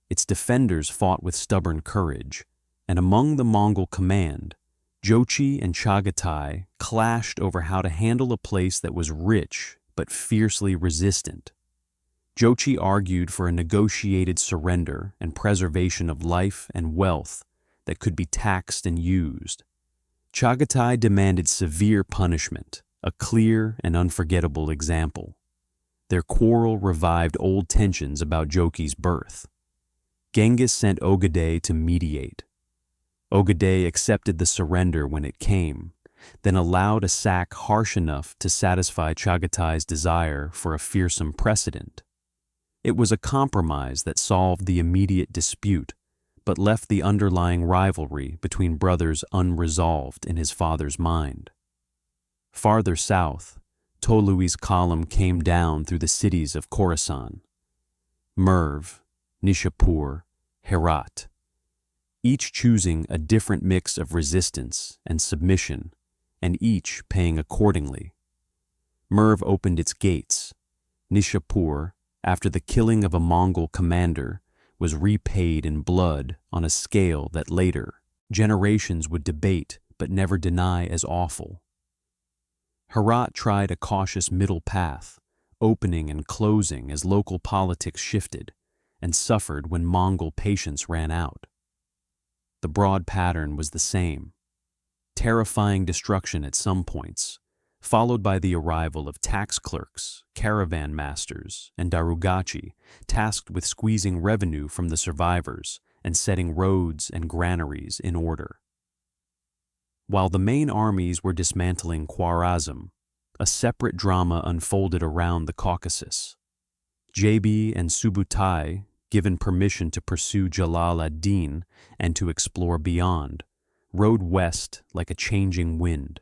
Speaker 1: Its defenders fought with stubborn courage, and among the Mongol command, Jochi and Chagatai clashed over how to handle a place that was rich but fiercely resistant. Jochi argued for a negotiated surrender and preservation of life and wealth that could be taxed and used. Chagatai demanded severe punishment, a clear and unforgettable example. Their quarrel revived old tensions about Jochi's birth. Genghis sent Ogadai to mediate. Ogadai accepted the surrender when it came, then allowed a sack harsh enough to satisfy Chagatai's desire for a fearsome precedent. It was a compromise that solved the immediate dispute, but left the underlying rivalry between brothers unresolved in his father's mind. Farther south, Tolui's column came down through the cities of Khorasan, Merv, Nishapur, Herat, each choosing a different mix of resistance and submission, and each paying accordingly. Merv opened its gates. Nishapur, after the killing of a Mongol commander, was repaid in blood on a scale that later generations would debate but never deny as awful. Herat tried a cautious middle path, opening and closing as local politics shifted, and suffered when Mongol patience ran out. The broad pattern was the same: terrifying destruction at some points, followed by the arrival of tax clerks, caravan masters, and darugachi tasked with squeezing revenue from the survivors and setting roads and granaries in order. While the main armies were dismantling Khwarazm, a separate drama unfolded around the Caucasus. Jaybi and Subutai, given permission to pursue Jalal ad-Din and to explore beyond, rode west like a changing wind.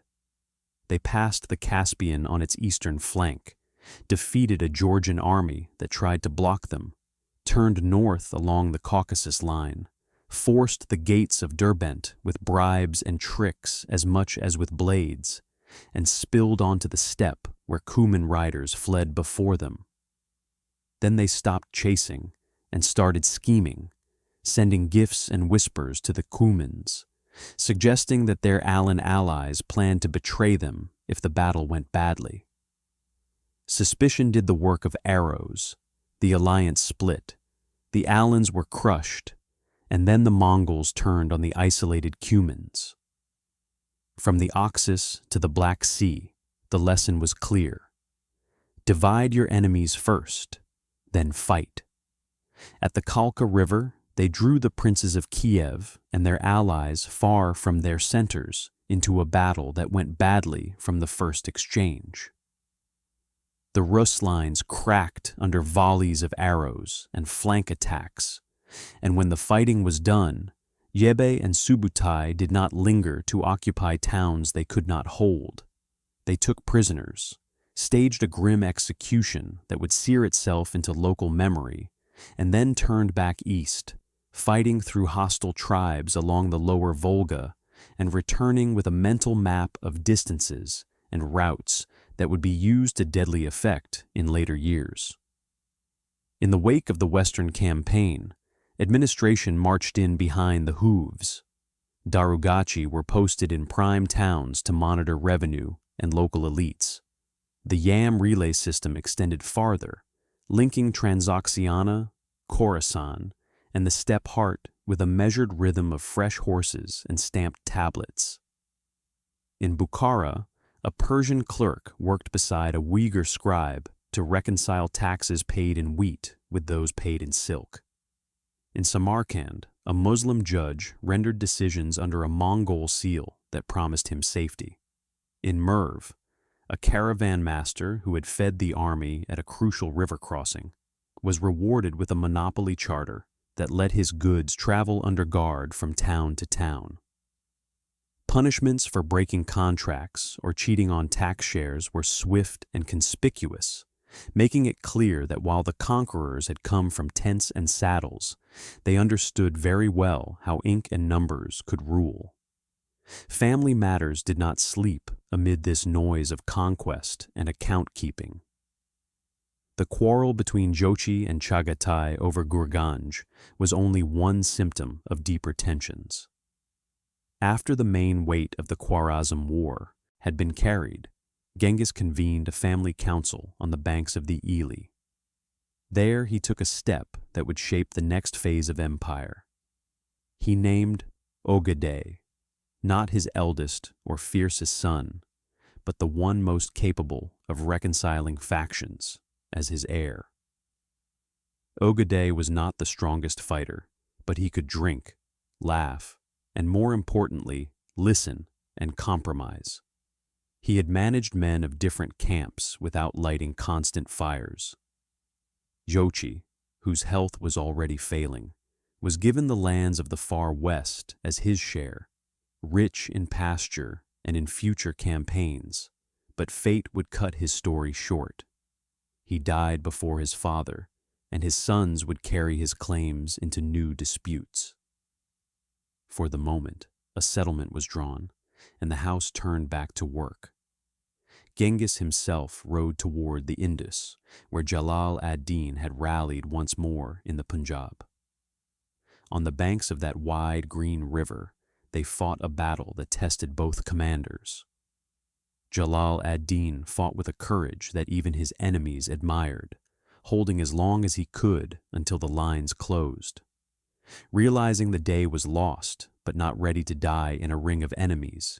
Speaker 1: They passed the Caspian on its eastern flank, defeated a Georgian army that tried to block them, turned north along the Caucasus line, forced the gates of Derbent with bribes and tricks as much as with blades, and spilled onto the steppe where Cuman riders fled before them. Then they stopped chasing and started scheming, sending gifts and whispers to the Cumans, suggesting that their Alan allies planned to betray them if the battle went badly. Suspicion did the work of arrows. The alliance split. The Alans were crushed, and then the Mongols turned on the isolated Cumans. From the Oxus to the Black Sea, the lesson was clear. Divide your enemies first, then fight. At the Kalka River, they drew the princes of Kiev and their allies far from their centers into a battle that went badly from the first exchange. The Rus lines cracked under volleys of arrows and flank attacks, and when the fighting was done, Yebe and Subutai did not linger to occupy towns they could not hold. They took prisoners, staged a grim execution that would sear itself into local memory, and then turned back east, fighting through hostile tribes along the lower Volga and returning with a mental map of distances and routes that would be used to deadly effect in later years. In the wake of the Western campaign, administration marched in behind the hooves. Darugachi were posted in prime towns to monitor revenue and local elites. The Yam relay system extended farther, linking Transoxiana, Khorasan, and the steppe heart with a measured rhythm of fresh horses and stamped tablets. In Bukhara, a Persian clerk worked beside a Uyghur scribe to reconcile taxes paid in wheat with those paid in silk. In Samarkand, a Muslim judge rendered decisions under a Mongol seal that promised him safety. In Merv, a caravan master who had fed the army at a crucial river crossing was rewarded with a monopoly charter that let his goods travel under guard from town to town. Punishments for breaking contracts or cheating on tax shares were swift and conspicuous, making it clear that while the conquerors had come from tents and saddles, they understood very well how ink and numbers could rule. Family matters did not sleep amid this noise of conquest and account-keeping. The quarrel between Jochi and Chagatai over Gurganj was only one symptom of deeper tensions. After the main weight of the Khwarazm War had been carried, Genghis convened a family council on the banks of the Ili. There he took a step that would shape the next phase of empire. He named Ogedei, not his eldest or fiercest son, but the one most capable of reconciling factions, as his heir. Ogedei was not the strongest fighter, but he could drink, laugh, and more importantly, listen and compromise. He had managed men of different camps without lighting constant fires. Jochi, whose health was already failing, was given the lands of the far west as his share, rich in pasture and in future campaigns, but fate would cut his story short. He died before his father, and his sons would carry his claims into new disputes. For the moment, a settlement was drawn, and the house turned back to work. Genghis himself rode toward the Indus, where Jalal ad-Din had rallied once more in the Punjab. On the banks of that wide green river, they fought a battle that tested both commanders. Jalal ad-Din fought with a courage that even his enemies admired, holding as long as he could until the lines closed. Realizing the day was lost, but not ready to die in a ring of enemies,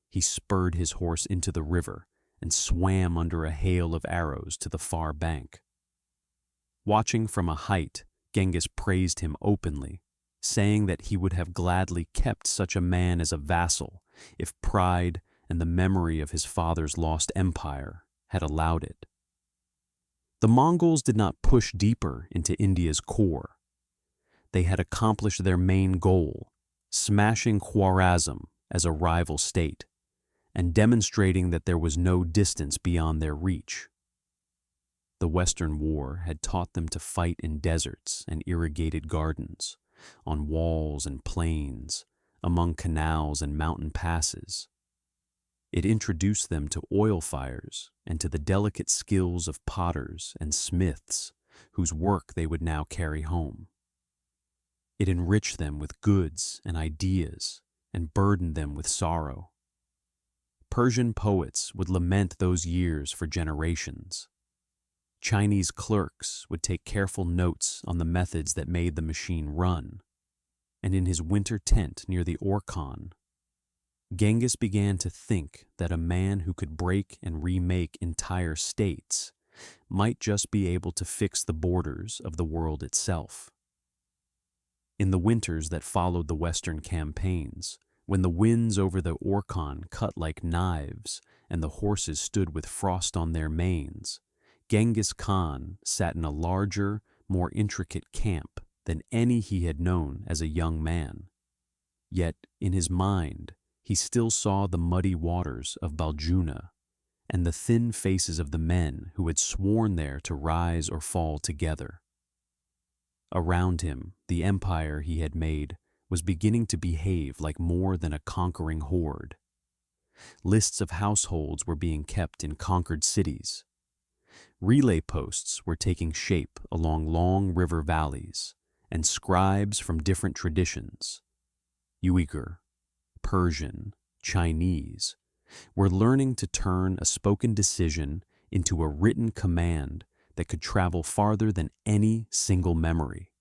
Speaker 1: he spurred his horse into the river and swam under a hail of arrows to the far bank. Watching from a height, Genghis praised him openly, saying that he would have gladly kept such a man as a vassal if pride and the memory of his father's lost empire had allowed it. The Mongols did not push deeper into India's core. They had accomplished their main goal, smashing Khwarezm as a rival state, and demonstrating that there was no distance beyond their reach. The Western War had taught them to fight in deserts and irrigated gardens, on walls and plains, among canals and mountain passes. It introduced them to oil fires and to the delicate skills of potters and smiths, whose work they would now carry home. It enriched them with goods and ideas and burdened them with sorrow. Persian poets would lament those years for generations. Chinese clerks would take careful notes on the methods that made the machine run. And in his winter tent near the Orkhon, Genghis began to think that a man who could break and remake entire states might just be able to fix the borders of the world itself. In the winters that followed the Western campaigns, when the winds over the Orkhon cut like knives and the horses stood with frost on their manes, Genghis Khan sat in a larger, more intricate camp than any he had known as a young man. Yet, in his mind, he still saw the muddy waters of Baljuna and the thin faces of the men who had sworn there to rise or fall together. Around him, the empire he had made was beginning to behave like more than a conquering horde. Lists of households were being kept in conquered cities. Relay posts were taking shape along long river valleys, and scribes from different traditions, Uyghur, Persian, Chinese, were learning to turn a spoken decision into a written command that could travel farther than any single memory.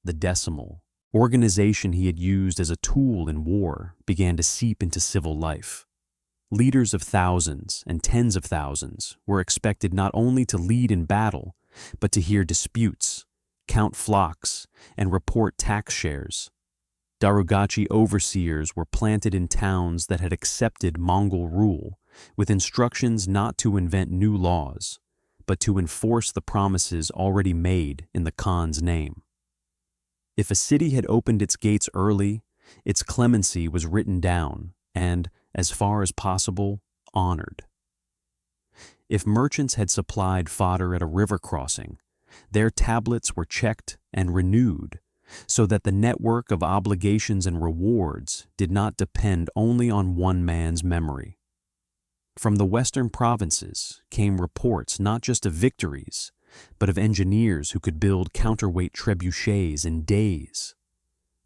Speaker 1: The decimal, organization he had used as a tool in war, began to seep into civil life. Leaders of thousands and tens of thousands were expected not only to lead in battle, but to hear disputes, count flocks, and report tax shares. Darugachi overseers were planted in towns that had accepted Mongol rule, with instructions not to invent new laws, but to enforce the promises already made in the Khan's name. If a city had opened its gates early, its clemency was written down and, as far as possible, honored. If merchants had supplied fodder at a river crossing, their tablets were checked and renewed so that the network of obligations and rewards did not depend only on one man's memory. From the western provinces came reports not just of victories, but of engineers who could build counterweight trebuchets in days,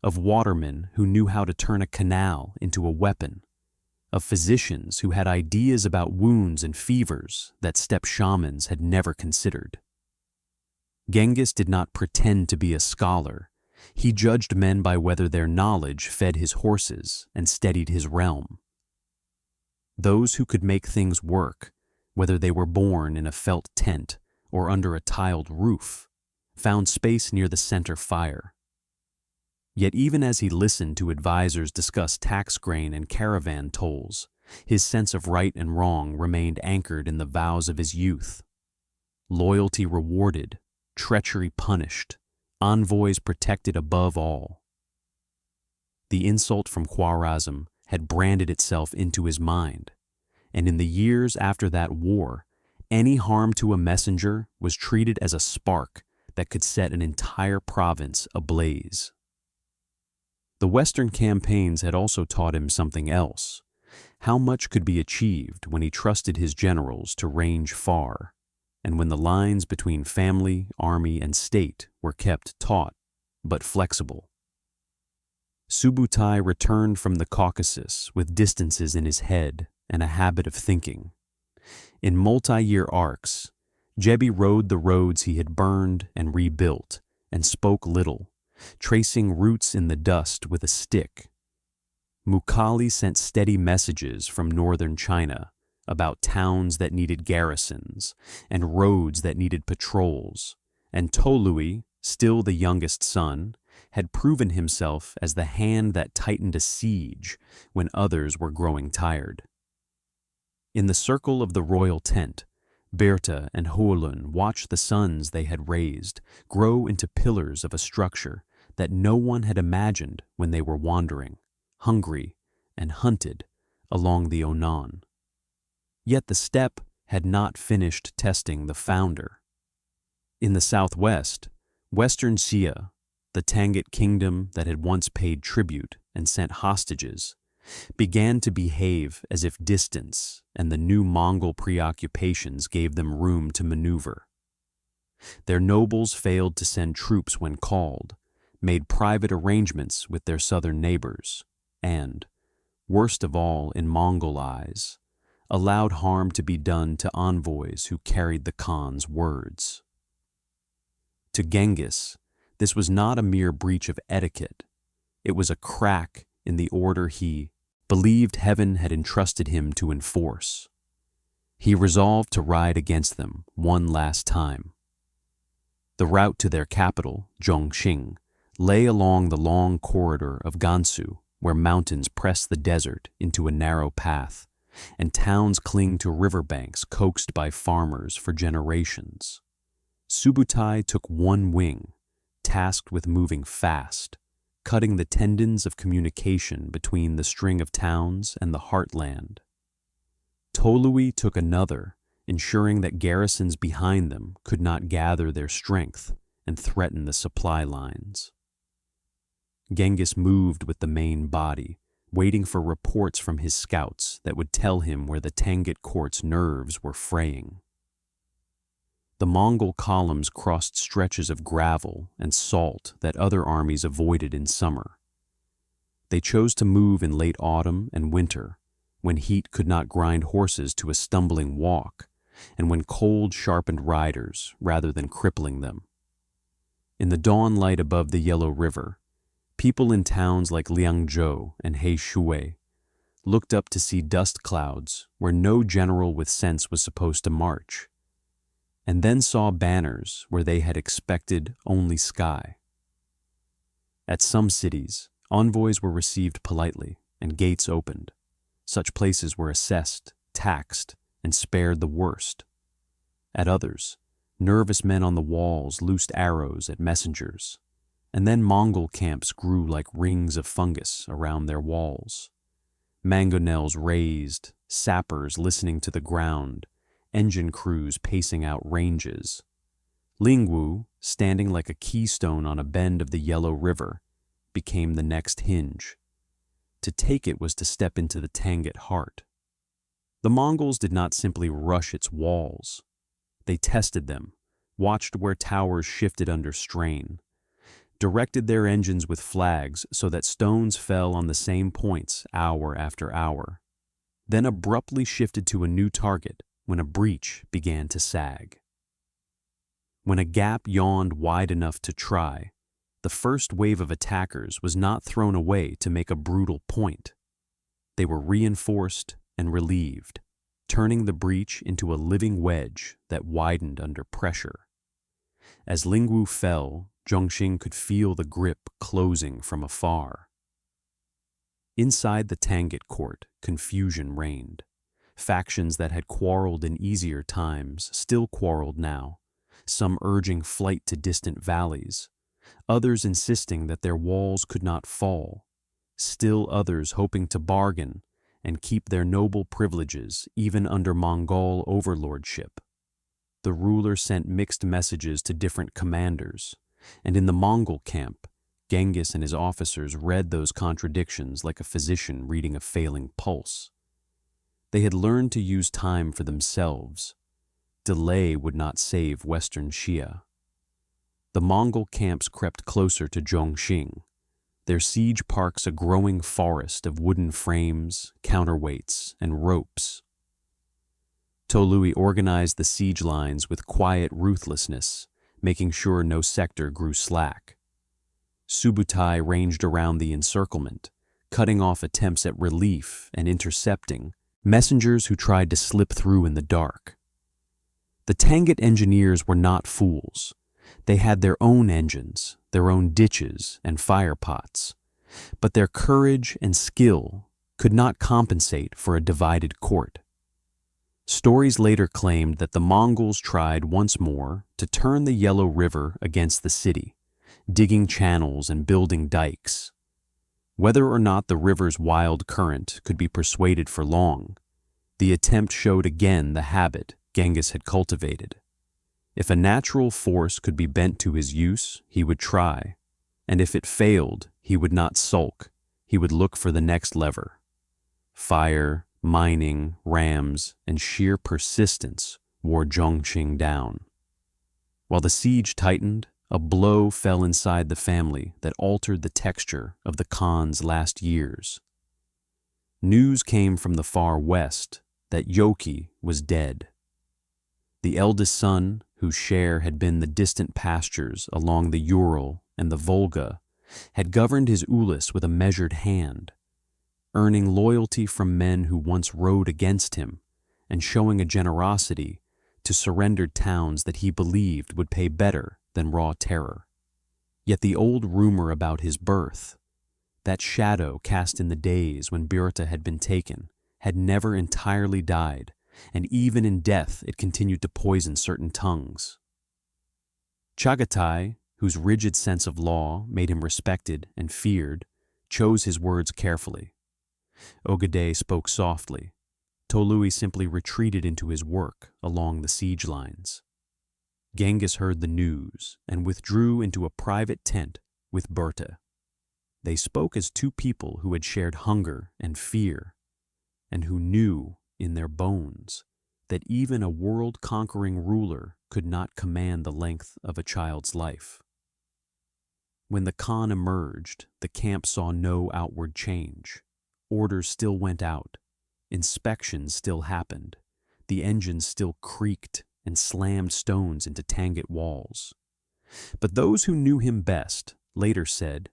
Speaker 1: of watermen who knew how to turn a canal into a weapon, of physicians who had ideas about wounds and fevers that steppe shamans had never considered. Genghis did not pretend to be a scholar. He judged men by whether their knowledge fed his horses and steadied his realm. Those who could make things work, whether they were born in a felt tent or under a tiled roof, found space near the center fire. Yet even as he listened to advisors discuss tax grain and caravan tolls, his sense of right and wrong remained anchored in the vows of his youth. Loyalty rewarded, treachery punished, envoys protected above all. The insult from Khwarezm had branded itself into his mind, and in the years after that war, any harm to a messenger was treated as a spark that could set an entire province ablaze. The Western campaigns had also taught him something else: how much could be achieved when he trusted his generals to range far, and when the lines between family, army, and state were kept taut but flexible. Subutai returned from the Caucasus with distances in his head and a habit of thinking. In multi-year arcs, Jebi rode the roads he had burned and rebuilt, and spoke little, tracing routes in the dust with a stick. Mukhali sent steady messages from northern China about towns that needed garrisons and roads that needed patrols, and Tolui, still the youngest son, had proven himself as the hand that tightened a siege when others were growing tired. In the circle of the royal tent, Berta and Huolun watched the sons they had raised grow into pillars of a structure that no one had imagined when they were wandering, hungry, and hunted along the Onan. Yet the steppe had not finished testing the founder. In the southwest, Western Xia, the Tangut kingdom that had once paid tribute and sent hostages, began to behave as if distance and the new Mongol preoccupations gave them room to maneuver. Their nobles failed to send troops when called, made private arrangements with their southern neighbors, and, worst of all in Mongol eyes, allowed harm to be done to envoys who carried the Khan's words. To Genghis, this was not a mere breach of etiquette. It was a crack in the order he believed heaven had entrusted him to enforce. He resolved to ride against them one last time. The route to their capital, Zhongxing, lay along the long corridor of Gansu, where mountains press the desert into a narrow path, and towns cling to riverbanks coaxed by farmers for generations. Subutai took one wing, tasked with moving fast, cutting the tendons of communication between the string of towns and the heartland. Tolui took another, ensuring that garrisons behind them could not gather their strength and threaten the supply lines. Genghis moved with the main body, waiting for reports from his scouts that would tell him where the Tangut court's nerves were fraying. The Mongol columns crossed stretches of gravel and salt that other armies avoided in summer. They chose to move in late autumn and winter, when heat could not grind horses to a stumbling walk, and when cold sharpened riders rather than crippling them. In the dawn light above the Yellow River, people in towns like Liangzhou and Heishui looked up to see dust clouds where no general with sense was supposed to march, and then saw banners where they had expected only sky. At some cities, envoys were received politely and gates opened. Such places were assessed, taxed, and spared the worst. At others, nervous men on the walls loosed arrows at messengers, and then Mongol camps grew like rings of fungus around their walls. Mangonels raised, sappers listening to the ground, engine crews pacing out ranges. Lingwu, standing like a keystone on a bend of the Yellow River, became the next hinge. To take it was to step into the Tangut heart. The Mongols did not simply rush its walls. They tested them, watched where towers shifted under strain, directed their engines with flags so that stones fell on the same points hour after hour, then abruptly shifted to a new target when a breach began to sag. When a gap yawned wide enough to try, the first wave of attackers was not thrown away to make a brutal point. They were reinforced and relieved, turning the breach into a living wedge that widened under pressure. As Lingwu fell, Zhongxing could feel the grip closing from afar. Inside the Tangut court, confusion reigned. Factions that had quarreled in easier times still quarreled now, some urging flight to distant valleys, others insisting that their walls could not fall, still others hoping to bargain and keep their noble privileges even under Mongol overlordship. The ruler sent mixed messages to different commanders, and in the Mongol camp, Genghis and his officers read those contradictions like a physician reading a failing pulse. They had learned to use time for themselves. Delay would not save Western Xia. The Mongol camps crept closer to Zhongxing, their siege parks a growing forest of wooden frames, counterweights, and ropes. Tolui organized the siege lines with quiet ruthlessness, making sure no sector grew slack. Subutai ranged around the encirclement, cutting off attempts at relief and intercepting messengers who tried to slip through in the dark. The Tangut engineers were not fools. They had their own engines, their own ditches and fire pots, but their courage and skill could not compensate for a divided court. Stories later claimed that the Mongols tried once more to turn the Yellow River against the city, digging channels and building dikes. Whether or not the river's wild current could be persuaded for long, the attempt showed again the habit Genghis had cultivated. If a natural force could be bent to his use, he would try, and if it failed, he would not sulk, he would look for the next lever. Fire, mining, rams, and sheer persistence wore Zhongqing down. While the siege tightened, a blow fell inside the family that altered the texture of the Khan's last years. News came from the far west that Yoki was dead. The eldest son, whose share had been the distant pastures along the Ural and the Volga, had governed his Ulis with a measured hand, earning loyalty from men who once rode against him and showing a generosity to surrendered towns that he believed would pay better than raw terror. Yet the old rumor about his birth, that shadow cast in the days when Birta had been taken, had never entirely died, and even in death it continued to poison certain tongues. Chagatai, whose rigid sense of law made him respected and feared, chose his words carefully. Ogedei spoke softly. Tolui simply retreated into his work along the siege lines. Genghis heard the news and withdrew into a private tent with Berta. They spoke as two people who had shared hunger and fear, and who knew in their bones that even a world-conquering ruler could not command the length of a child's life. When the Khan emerged, the camp saw no outward change. Orders still went out. Inspections still happened. The engines still creaked and slammed stones into Tangut walls. But those who knew him best later said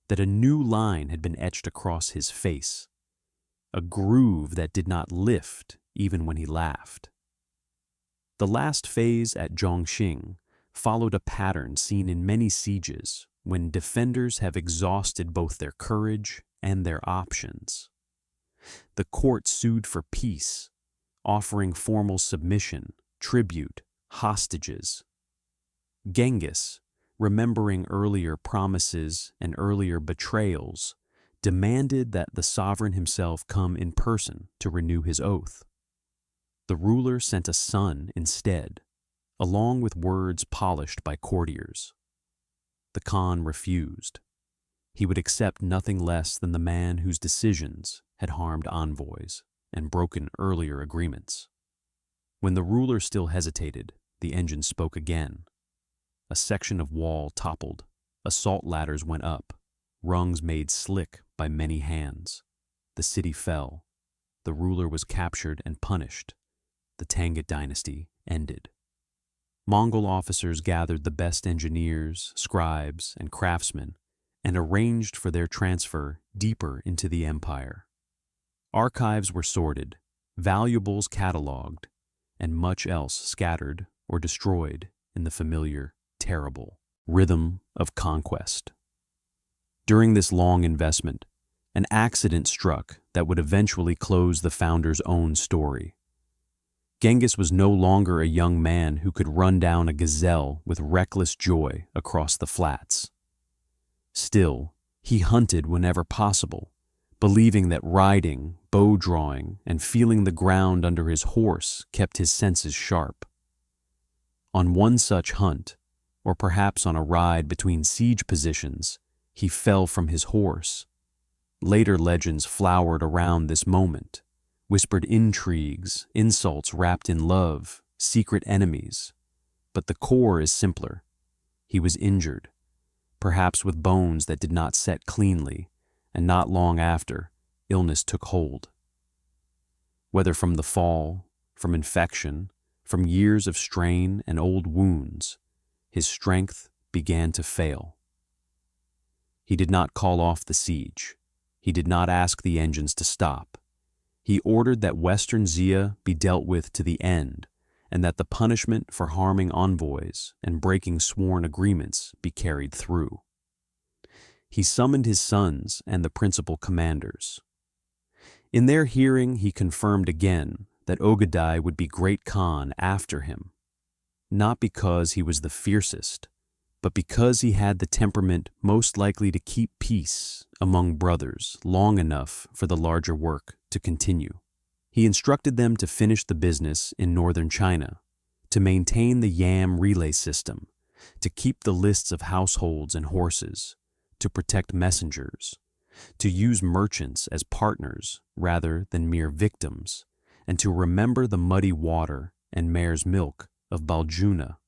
Speaker 1: that a new line had been etched across his face, a groove that did not lift even when he laughed. The last phase at Zhongqing followed a pattern seen in many sieges when defenders have exhausted both their courage and their options. The court sued for peace, offering formal submission, tribute, hostages. Genghis, remembering earlier promises and earlier betrayals, demanded that the sovereign himself come in person to renew his oath. The ruler sent a son instead, along with words polished by courtiers. The Khan refused. He would accept nothing less than the man whose decisions had harmed envoys and broken earlier agreements. When the ruler still hesitated, the engine spoke again. A section of wall toppled, assault ladders went up, rungs made slick by many hands. The city fell. The ruler was captured and punished. The Tangut dynasty ended. Mongol officers gathered the best engineers, scribes, and craftsmen and arranged for their transfer deeper into the empire. Archives were sorted, valuables catalogued, and much else scattered or destroyed in the familiar, terrible rhythm of conquest. During this long investment, an accident struck that would eventually close the founder's own story. Genghis was no longer a young man who could run down a gazelle with reckless joy across the flats. Still, he hunted whenever possible, believing that riding, bow drawing, and feeling the ground under his horse kept his senses sharp. On one such hunt, or perhaps on a ride between siege positions, he fell from his horse. Later legends flowered around this moment, whispered intrigues, insults wrapped in love, secret enemies. But the core is simpler. He was injured. perhaps with bones that did not set cleanly, and not long after, illness took hold. Whether from the fall, from infection, from years of strain and old wounds, his strength began to fail. He did not call off the siege. He did not ask the engines to stop. He ordered that Western Xia be dealt with to the end, and that the punishment for harming envoys and breaking sworn agreements be carried through. He summoned his sons and the principal commanders. In their hearing, he confirmed again that Ogadai would be great Khan after him, not because he was the fiercest, but because he had the temperament most likely to keep peace among brothers long enough for the larger work to continue. He instructed them to finish the business in northern China, to maintain the yam relay system, to keep the lists of households and horses, to protect messengers, to use merchants as partners rather than mere victims, and to remember the muddy water and mare's milk of Baljuna,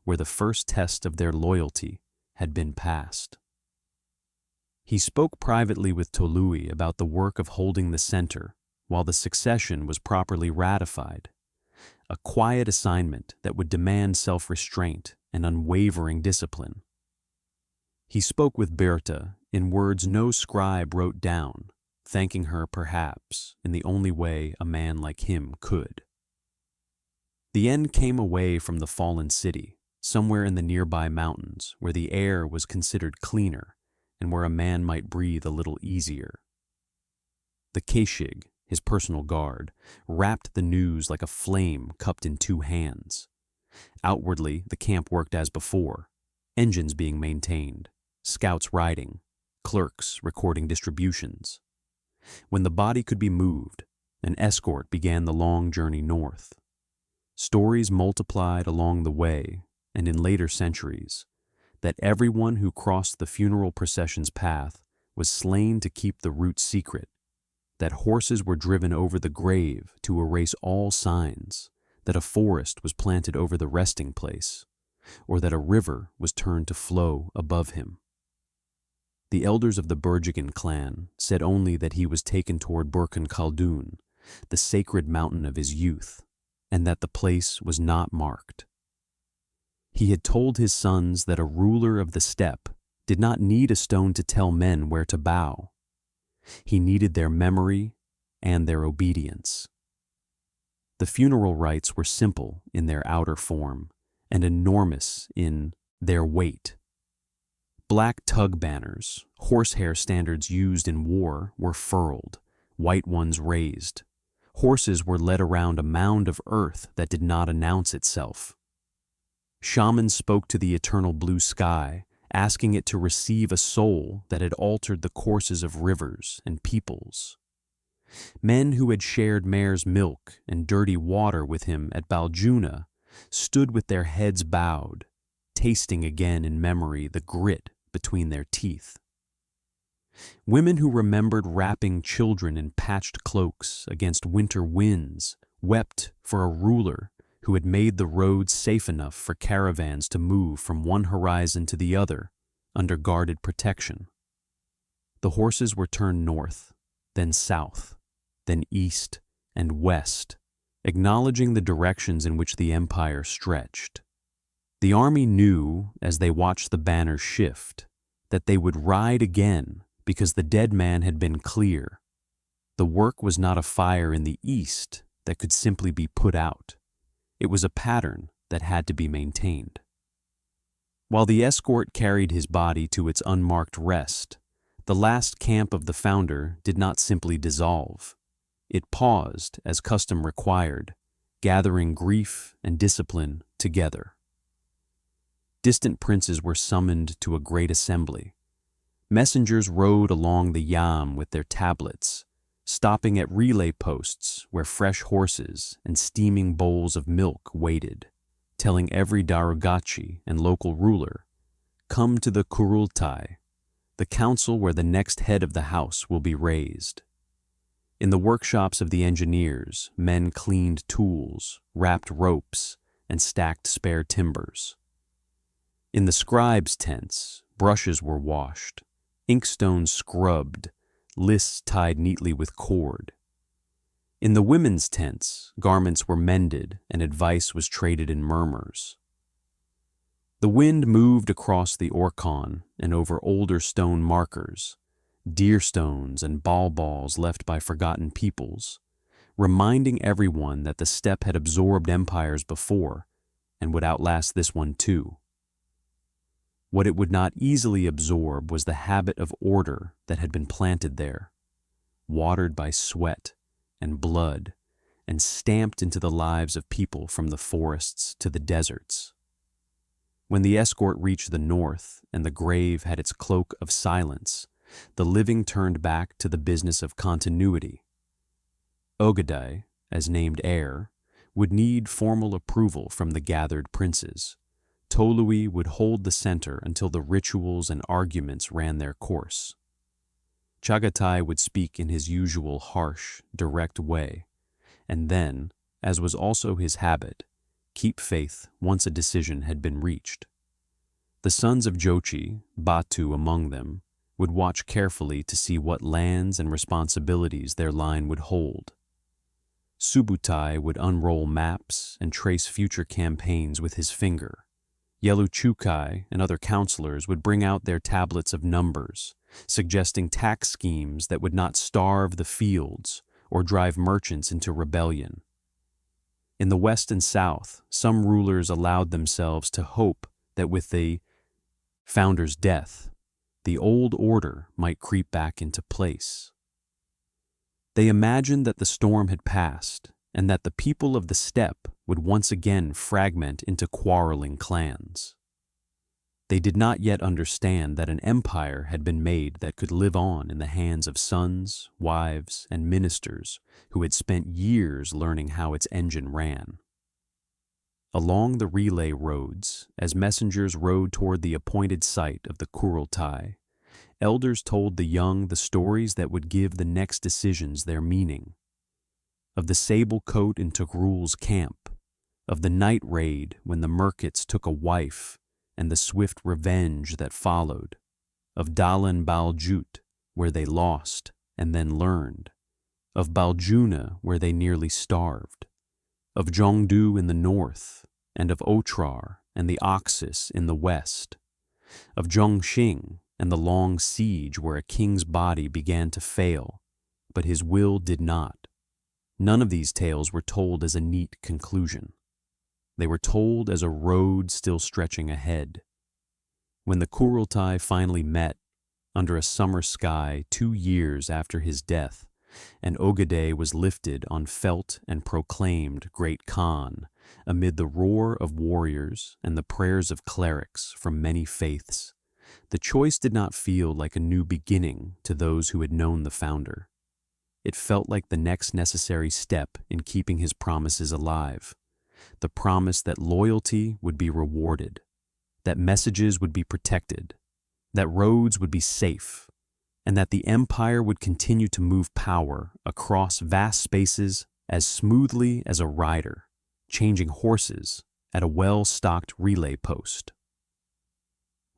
Speaker 1: where the first test of their loyalty had been passed. He spoke privately with Tolui about the work of holding the center while the succession was properly ratified, a quiet assignment that would demand self-restraint and unwavering discipline. He spoke with Berta in words no scribe wrote down, thanking her perhaps in the only way a man like him could. The end came away from the fallen city, somewhere in the nearby mountains where the air was considered cleaner and where a man might breathe a little easier. The Keshig, his personal guard, wrapped the news like a flame cupped in two hands. Outwardly, the camp worked as before, engines being maintained, scouts riding, clerks recording distributions. When the body could be moved, an escort began the long journey north. Stories multiplied along the way, and in later centuries, that everyone who crossed the funeral procession's path was slain to keep the route secret, that horses were driven over the grave to erase all signs, that a forest was planted over the resting place, or that a river was turned to flow above him. The elders of the Burjagan clan said only that he was taken toward Burkhan Khaldun, the sacred mountain of his youth, and that the place was not marked. He had told his sons that a ruler of the steppe did not need a stone to tell men where to bow. He needed their memory and their obedience. The funeral rites were simple in their outer form and enormous in their weight. Black tug banners, horsehair standards used in war, were furled, white ones raised. Horses were led around a mound of earth that did not announce itself. Shamans spoke to the eternal blue sky, asking it to receive a soul that had altered the courses of rivers and peoples. Men who had shared mare's milk and dirty water with him at Baljuna stood with their heads bowed, tasting again in memory the grit between their teeth. Women who remembered wrapping children in patched cloaks against winter winds wept for a ruler who had made the roads safe enough for caravans to move from one horizon to the other under guarded protection. The horses were turned north, then south, then east and west, acknowledging the directions in which the empire stretched. The army knew, as they watched the banners shift, that they would ride again because the dead man had been clear. The work was not a fire in the east that could simply be put out. It was a pattern that had to be maintained. While the escort carried his body to its unmarked rest, the last camp of the founder did not simply dissolve. It paused as custom required, gathering grief and discipline together. Distant princes were summoned to a great assembly. Messengers rode along the yam with their tablets, stopping at relay posts where fresh horses and steaming bowls of milk waited, telling every darugachi and local ruler, "Come to the Kurultai, the council where the next head of the house will be raised." In the workshops of the engineers, men cleaned tools, wrapped ropes, and stacked spare timbers. In the scribes' tents, Brushes were washed, inkstones scrubbed, lists tied neatly with cord. In the women's tents, garments were mended and advice was traded in murmurs. The wind moved across the Orkhon and over older stone markers, deer stones and balls left by forgotten peoples, reminding everyone that the steppe had absorbed empires before and would outlast this one too. What it would not easily absorb was the habit of order that had been planted there, watered by sweat and blood, and stamped into the lives of people from the forests to the deserts. When the escort reached the north and the grave had its cloak of silence, the living turned back to the business of continuity. Ogadai, as named heir, would need formal approval from the gathered princes. Tolui would hold the center until the rituals and arguments ran their course. Chagatai would speak in his usual harsh, direct way, and then, as was also his habit, keep faith once a decision had been reached. The sons of Jochi, Batu among them, would watch carefully to see what lands and responsibilities their line would hold. Subutai would unroll maps and trace future campaigns with his finger. Yeluchukai and other counselors would bring out their tablets of numbers, suggesting tax schemes that would not starve the fields or drive merchants into rebellion. In the west and south, some rulers allowed themselves to hope that with the founder's death, the old order might creep back into place. They imagined that the storm had passed and that the people of the steppe would once again fragment into quarreling clans. They did not yet understand that an empire had been made that could live on in the hands of sons, wives, and ministers who had spent years learning how its engine ran. Along the relay roads, as messengers rode toward the appointed site of the Kurultai, elders told the young the stories that would give the next decisions their meaning. Of the sable coat in Togrul's camp, of the night raid when the Merkits took a wife and the swift revenge that followed, of Dalan Baljut, where they lost and then learned, of Baljuna, where they nearly starved, of Zhongdu in the north, and of Otrar and the Oxus in the west, of Zhongxing and the long siege where a king's body began to fail, but his will did not. None of these tales were told as a neat conclusion. They were told as a road still stretching ahead. When the Kurultai finally met, under a summer sky 2 years after his death, and Ogadai was lifted on felt and proclaimed Great Khan, amid the roar of warriors and the prayers of clerics from many faiths, the choice did not feel like a new beginning to those who had known the founder. It felt like the next necessary step in keeping his promises alive, the promise that loyalty would be rewarded, that messages would be protected, that roads would be safe, and that the empire would continue to move power across vast spaces as smoothly as a rider, changing horses at a well-stocked relay post.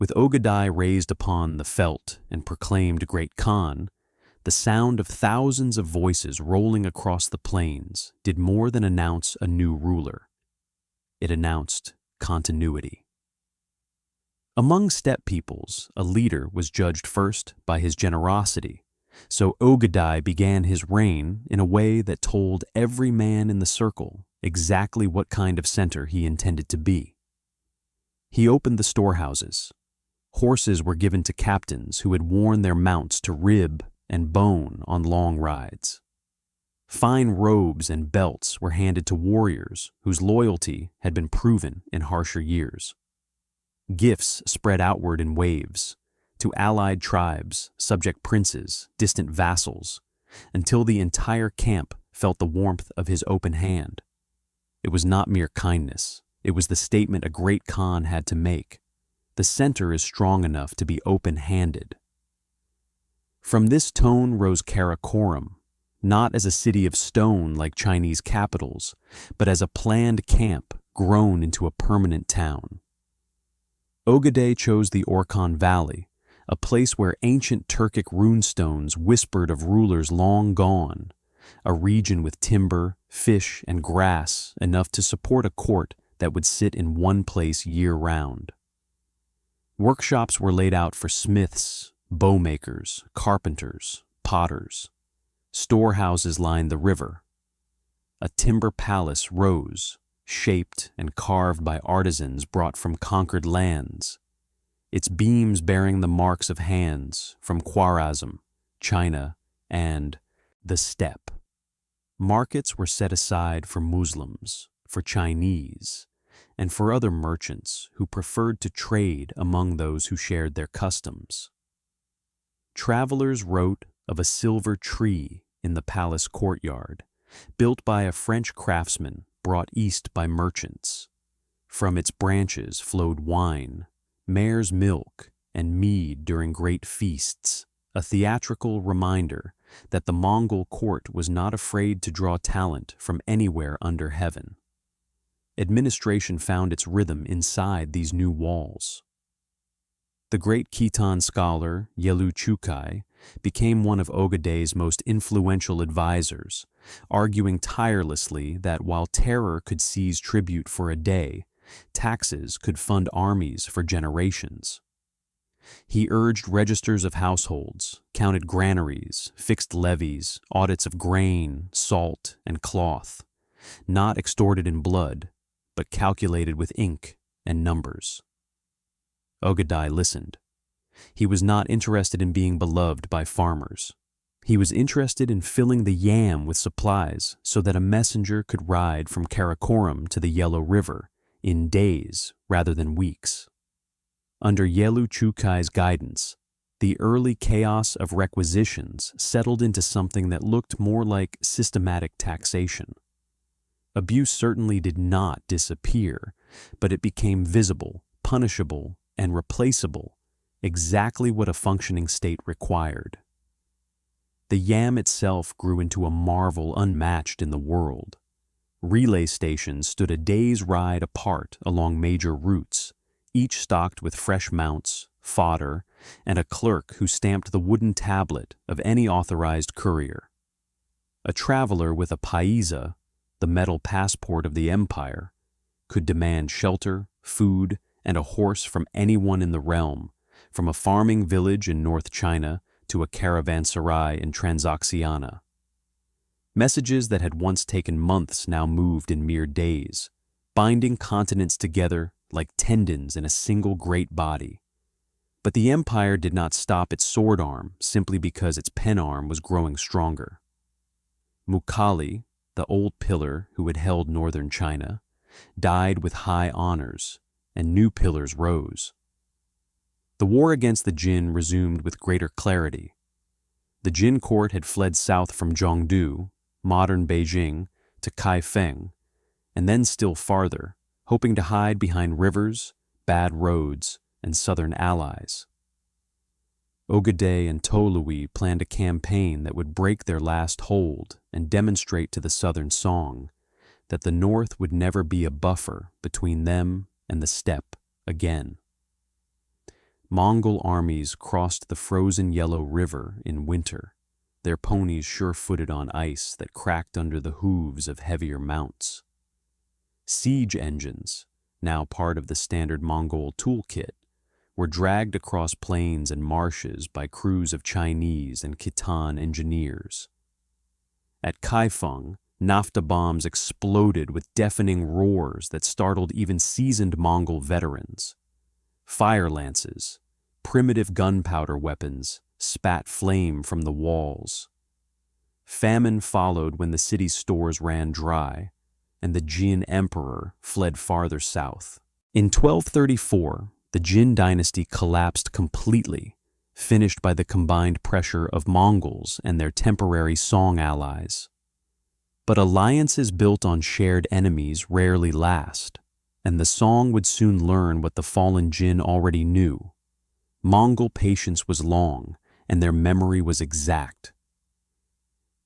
Speaker 1: With Ogadai raised upon the felt and proclaimed Great Khan, the sound of thousands of voices rolling across the plains did more than announce a new ruler. It announced continuity. Among steppe peoples, a leader was judged first by his generosity, so Ogadai began his reign in a way that told every man in the circle exactly what kind of center he intended to be. He opened the storehouses. Horses were given to captains who had worn their mounts to rib and bone on long rides. Fine robes and belts were handed to warriors whose loyalty had been proven in harsher years. Gifts spread outward in waves, to allied tribes, subject princes, distant vassals, until the entire camp felt the warmth of his open hand. It was not mere kindness, it was the statement a great Khan had to make. The center is strong enough to be open-handed. From this tone rose Karakoram, not as a city of stone like Chinese capitals, but as a planned camp grown into a permanent town. Ogedei chose the Orkhon Valley, a place where ancient Turkic runestones whispered of rulers long gone, a region with timber, fish, and grass enough to support a court that would sit in one place year-round. Workshops were laid out for smiths, bowmakers, carpenters, potters. Storehouses lined the river. A timber palace rose, shaped and carved by artisans brought from conquered lands, its beams bearing the marks of hands from Khwarezm, China, and the steppe. Markets were set aside for Muslims, for Chinese, and for other merchants who preferred to trade among those who shared their customs. Travelers wrote of a silver tree in the palace courtyard, built by a French craftsman brought east by merchants. From its branches flowed wine, mare's milk, and mead during great feasts, a theatrical reminder that the Mongol court was not afraid to draw talent from anywhere under heaven. Administration found its rhythm inside these new walls. The great Khitan scholar Yelu Chukai became one of Ogedei's most influential advisors, arguing tirelessly that while terror could seize tribute for a day, taxes could fund armies for generations. He urged registers of households, counted granaries, fixed levies, audits of grain, salt, and cloth, not extorted in blood, but calculated with ink and numbers. Ogedei listened. He was not interested in being beloved by farmers. He was interested in filling the yam with supplies so that a messenger could ride from Karakoram to the Yellow River in days rather than weeks. Under Yelu Chukai's guidance, the early chaos of requisitions settled into something that looked more like systematic taxation. Abuse certainly did not disappear, but it became visible, punishable, and replaceable, exactly what a functioning state required. The yam itself grew into a marvel unmatched in the world. Relay stations stood a day's ride apart along major routes, each stocked with fresh mounts, fodder, and a clerk who stamped the wooden tablet of any authorized courier. A traveler with a paisa, the metal passport of the empire, could demand shelter, food, and a horse from anyone in the realm, from a farming village in North China to a caravanserai in Transoxiana. Messages that had once taken months now moved in mere days, binding continents together like tendons in a single great body. But the empire did not stop its sword arm simply because its pen arm was growing stronger. Mukhali, the old pillar who had held northern China, died with high honors, and new pillars rose. The war against the Jin resumed with greater clarity. The Jin court had fled south from Zhongdu, modern Beijing, to Kaifeng, and then still farther, hoping to hide behind rivers, bad roads, and southern allies. Ogedei and Tolui planned a campaign that would break their last hold and demonstrate to the southern Song that the north would never be a buffer between them and the steppe again. Mongol armies crossed the frozen Yellow River in winter, their ponies sure-footed on ice that cracked under the hooves of heavier mounts. Siege engines, now part of the standard Mongol toolkit, were dragged across plains and marshes by crews of Chinese and Khitan engineers. At Kaifeng, naphtha bombs exploded with deafening roars that startled even seasoned Mongol veterans. Fire lances, primitive gunpowder weapons, spat flame from the walls. Famine followed when the city's stores ran dry, and the Jin emperor fled farther south. In 1234, the Jin dynasty collapsed completely, finished by the combined pressure of Mongols and their temporary Song allies. But alliances built on shared enemies rarely last, and the Song would soon learn what the fallen Jin already knew. Mongol patience was long, and their memory was exact.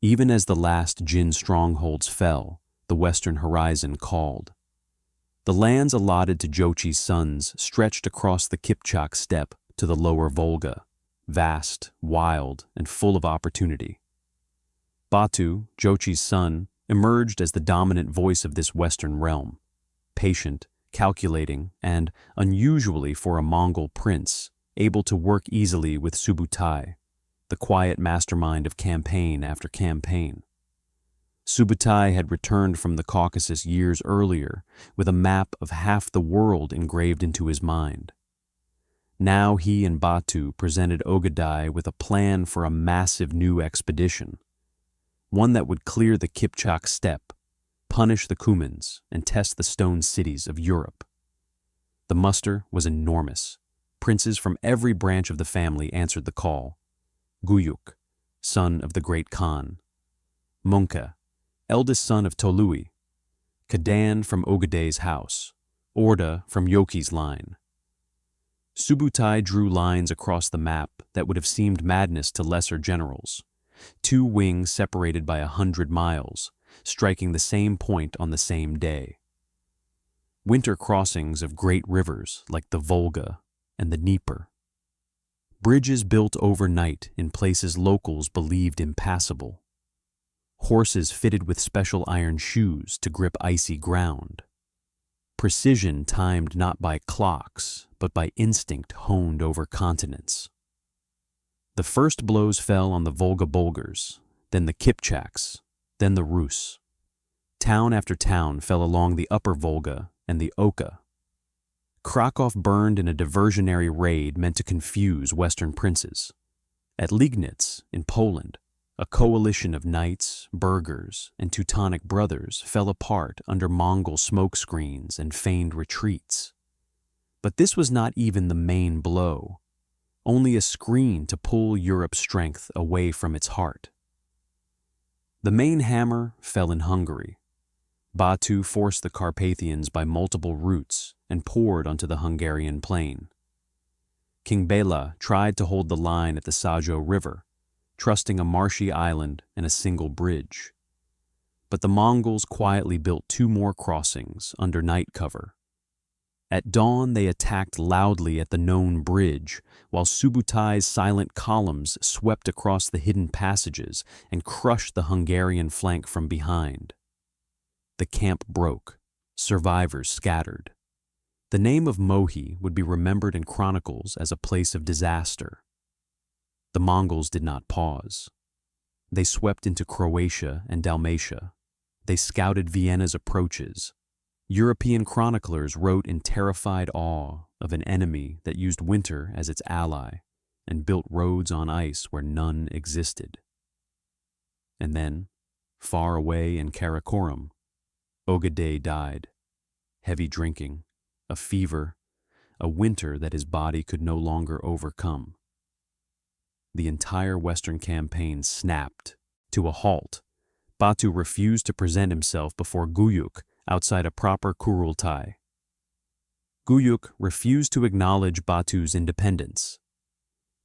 Speaker 1: Even as the last Jin strongholds fell, the western horizon called. The lands allotted to Jochi's sons stretched across the Kipchak steppe to the lower Volga, vast, wild, and full of opportunity. Batu, Jochi's son, emerged as the dominant voice of this western realm, patient, calculating, and, unusually for a Mongol prince, able to work easily with Subutai, the quiet mastermind of campaign after campaign. Subutai had returned from the Caucasus years earlier with a map of half the world engraved into his mind. Now he and Batu presented Ogadai with a plan for a massive new expedition, one that would clear the Kipchak steppe, punish the Cumans, and test the stone cities of Europe. The muster was enormous. Princes from every branch of the family answered the call. Guyuk, son of the great Khan. Munka, eldest son of Tolui. Kadan from Ogaday's house. Orda from Yoki's line. Subutai drew lines across the map that would have seemed madness to lesser generals. 2 wings separated by 100 miles, striking the same point on the same day. Winter crossings of great rivers like the Volga and the Dnieper. Bridges built overnight in places locals believed impassable. Horses fitted with special iron shoes to grip icy ground. Precision timed not by clocks, but by instinct honed over continents. The first blows fell on the Volga Bulgars, then the Kipchaks, then the Rus. Town after town fell along the upper Volga and the Oka. Krakow burned in a diversionary raid meant to confuse Western princes. At Liegnitz, in Poland, a coalition of knights, burghers, and Teutonic brothers fell apart under Mongol smokescreens and feigned retreats. But this was not even the main blow, only a screen to pull Europe's strength away from its heart. The main hammer fell in Hungary. Batu forced the Carpathians by multiple routes and poured onto the Hungarian plain. King Bela tried to hold the line at the Sajo River, trusting a marshy island and a single bridge. But the Mongols quietly built 2 more crossings under night cover. At dawn they attacked loudly at the known bridge, while Subutai's silent columns swept across the hidden passages and crushed the Hungarian flank from behind. The camp broke, survivors scattered. The name of Mohi would be remembered in chronicles as a place of disaster. The Mongols did not pause. They swept into Croatia and Dalmatia. They scouted Vienna's approaches. European chroniclers wrote in terrified awe of an enemy that used winter as its ally and built roads on ice where none existed. And then, far away in Karakorum, Ogaday died. Heavy drinking, a fever, a winter that his body could no longer overcome. The entire Western campaign snapped to a halt. Batu refused to present himself before Guyuk outside a proper Kurultai. Guyuk refused to acknowledge Batu's independence.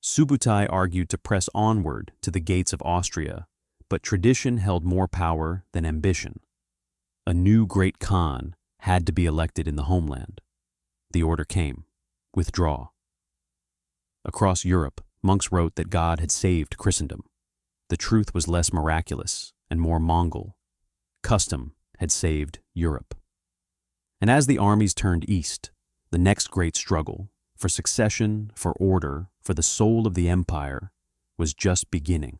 Speaker 1: Subutai argued to press onward to the gates of Austria, but tradition held more power than ambition. A new great Khan had to be elected in the homeland. The order came: withdraw. Across Europe, monks wrote that God had saved Christendom. The truth was less miraculous and more Mongol. Custom had saved Europe. And as the armies turned east, the next great struggle, for succession, for order, for the soul of the empire, was just beginning.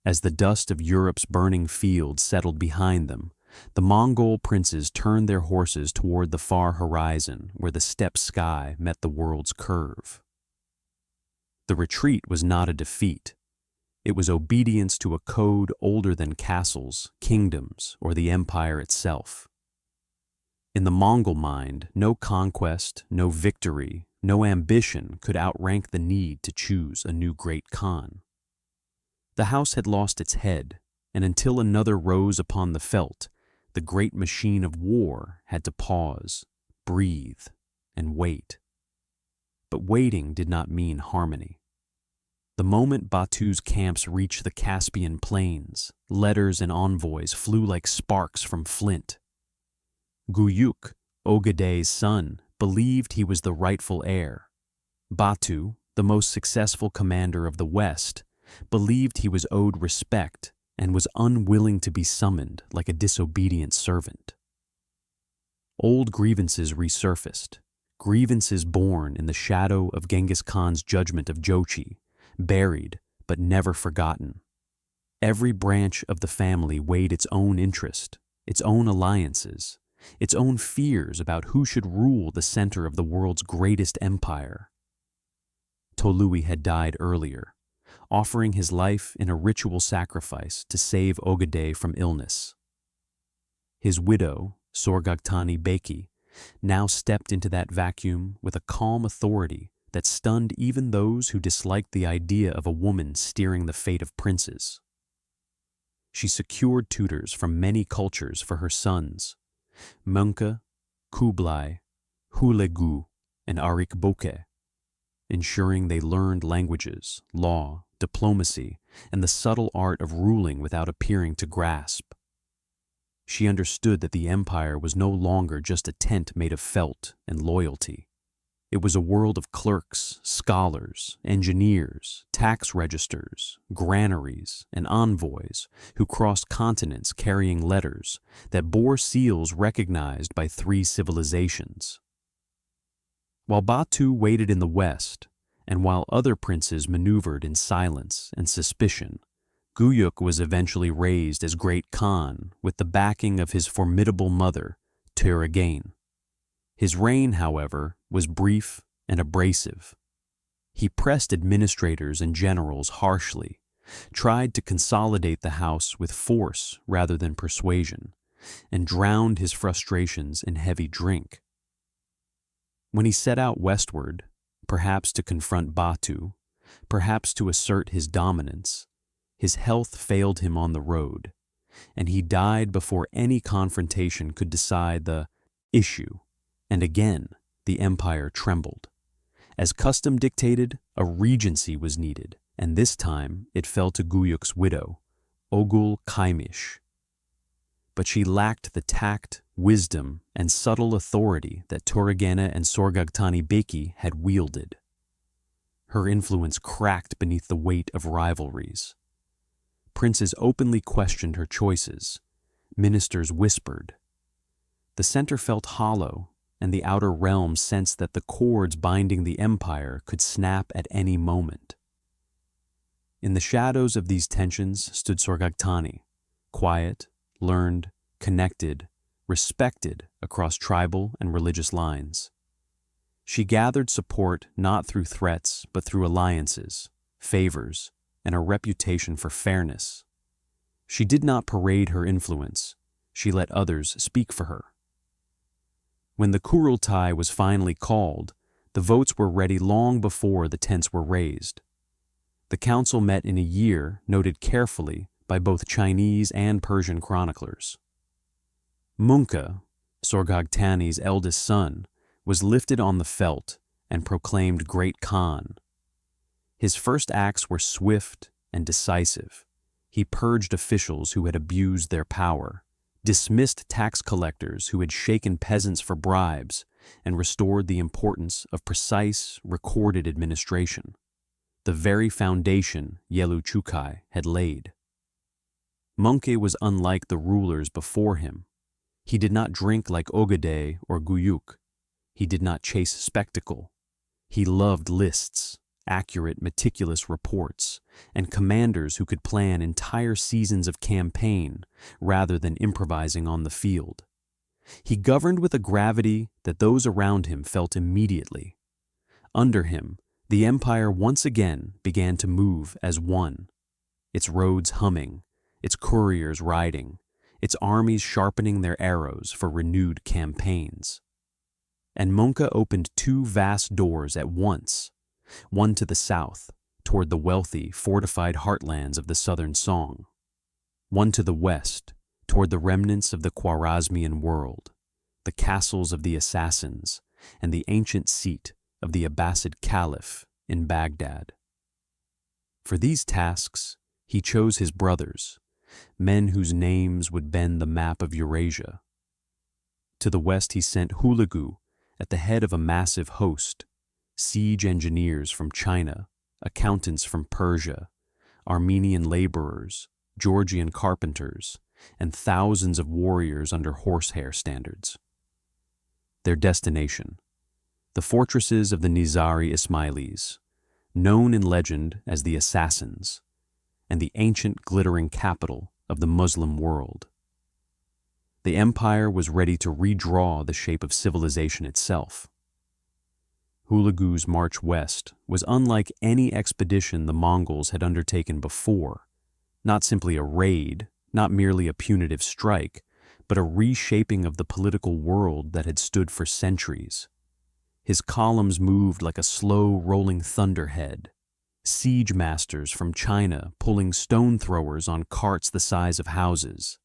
Speaker 1: As the dust of Europe's burning fields settled behind them, the Mongol princes turned their horses toward the far horizon where the steppe sky met the world's curve. The retreat was not a defeat. It was obedience to a code older than castles, kingdoms, or the empire itself. In the Mongol mind, no conquest, no victory, no ambition could outrank the need to choose a new great Khan. The house had lost its head, and until another rose upon the veldt, the great machine of war had to pause, breathe, and wait. But waiting did not mean harmony. The moment Batu's camps reached the Caspian plains, letters and envoys flew like sparks from flint. Guyuk, Ogeday's son, believed he was the rightful heir. Batu, the most successful commander of the West, believed he was owed respect and was unwilling to be summoned like a disobedient servant. Old grievances resurfaced, grievances born in the shadow of Genghis Khan's judgment of Jochi, buried but never forgotten. Every branch of the family weighed its own interest, its own alliances, its own fears about who should rule the center of the world's greatest empire. Tolui had died earlier, offering his life in a ritual sacrifice to save Ogeday from illness. His widow, Sorgagtani Beki, now stepped into that vacuum with a calm authority that stunned even those who disliked the idea of a woman steering the fate of princes. She secured tutors from many cultures for her sons, Mönke, Kublai, Hulegu, and Arikboke, ensuring they learned languages, law, diplomacy, and the subtle art of ruling without appearing to grasp. She understood that the empire was no longer just a tent made of felt and loyalty. It was a world of clerks, scholars, engineers, tax registers, granaries, and envoys who crossed continents carrying letters that bore seals recognized by 3 civilizations. While Batu waited in the West, and while other princes maneuvered in silence and suspicion, Guyuk was eventually raised as Great Khan with the backing of his formidable mother, Turagain. His reign, however, was brief and abrasive. He pressed administrators and generals harshly, tried to consolidate the house with force rather than persuasion, and drowned his frustrations in heavy drink. When he set out westward, perhaps to confront Batu, perhaps to assert his dominance, his health failed him on the road, and he died before any confrontation could decide the issue, and again the empire trembled. As custom dictated, a regency was needed, and this time it fell to Guyuk's widow, Ogul Kaimish. But she lacked the tact, wisdom, and subtle authority that Turagena and Sorgagtani Beki had wielded. Her influence cracked beneath the weight of rivalries. Princes openly questioned her choices. Ministers whispered. The center felt hollow, and the outer realm sensed that the cords binding the empire could snap at any moment. In the shadows of these tensions stood Sorgagtani, quiet, learned, connected, respected across tribal and religious lines. She gathered support not through threats but through alliances, favors, and a reputation for fairness. She did not parade her influence, she let others speak for her. When the Kurultai was finally called, the votes were ready long before the tents were raised. The council met in a year noted carefully by both Chinese and Persian chroniclers. Mönke, Sorgagtani's eldest son, was lifted on the felt and proclaimed Great Khan. His first acts were swift and decisive. He purged officials who had abused their power, dismissed tax collectors who had shaken peasants for bribes, and restored the importance of precise, recorded administration, the very foundation Yelu Chukai had laid. Mönke was unlike the rulers before him. He did not drink like Ogeday or Guyuk. He did not chase spectacle. He loved lists, accurate, meticulous reports, and commanders who could plan entire seasons of campaign rather than improvising on the field. He governed with a gravity that those around him felt immediately. Under him, the empire once again began to move as one, its roads humming, its couriers riding, its armies sharpening their arrows for renewed campaigns. And Mönke opened 2 vast doors at once, one to the south, toward the wealthy, fortified heartlands of the southern Song, one to the west, toward the remnants of the Khwarezmian world, the castles of the assassins, and the ancient seat of the Abbasid Caliph in Baghdad. For these tasks, he chose his brothers, men whose names would bend the map of Eurasia. To the west he sent Hulagu at the head of a massive host, siege engineers from China, accountants from Persia, Armenian laborers, Georgian carpenters, and thousands of warriors under horsehair standards. Their destination: the fortresses of the Nizari Ismailis, known in legend as the Assassins, and the ancient glittering capital of the Muslim world. The empire was ready to redraw the shape of civilization itself. Hulagu's march west was unlike any expedition the Mongols had undertaken before, not simply a raid, not merely a punitive strike, but a reshaping of the political world that had stood for centuries. His columns moved like a slow rolling thunderhead, siege masters from China pulling stone throwers on carts the size of houses,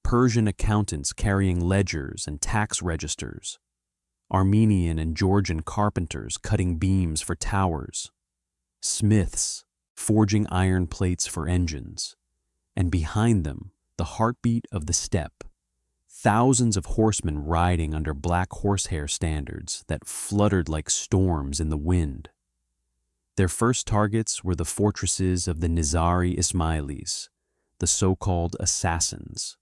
Speaker 1: Persian accountants carrying ledgers and tax registers, Armenian and Georgian carpenters cutting beams for towers, smiths forging iron plates for engines, and behind them the heartbeat of the steppe, thousands of horsemen riding under black horsehair standards that fluttered like storms in the wind. Their first targets were the fortresses of the Nizari Ismailis, the so-called assassins.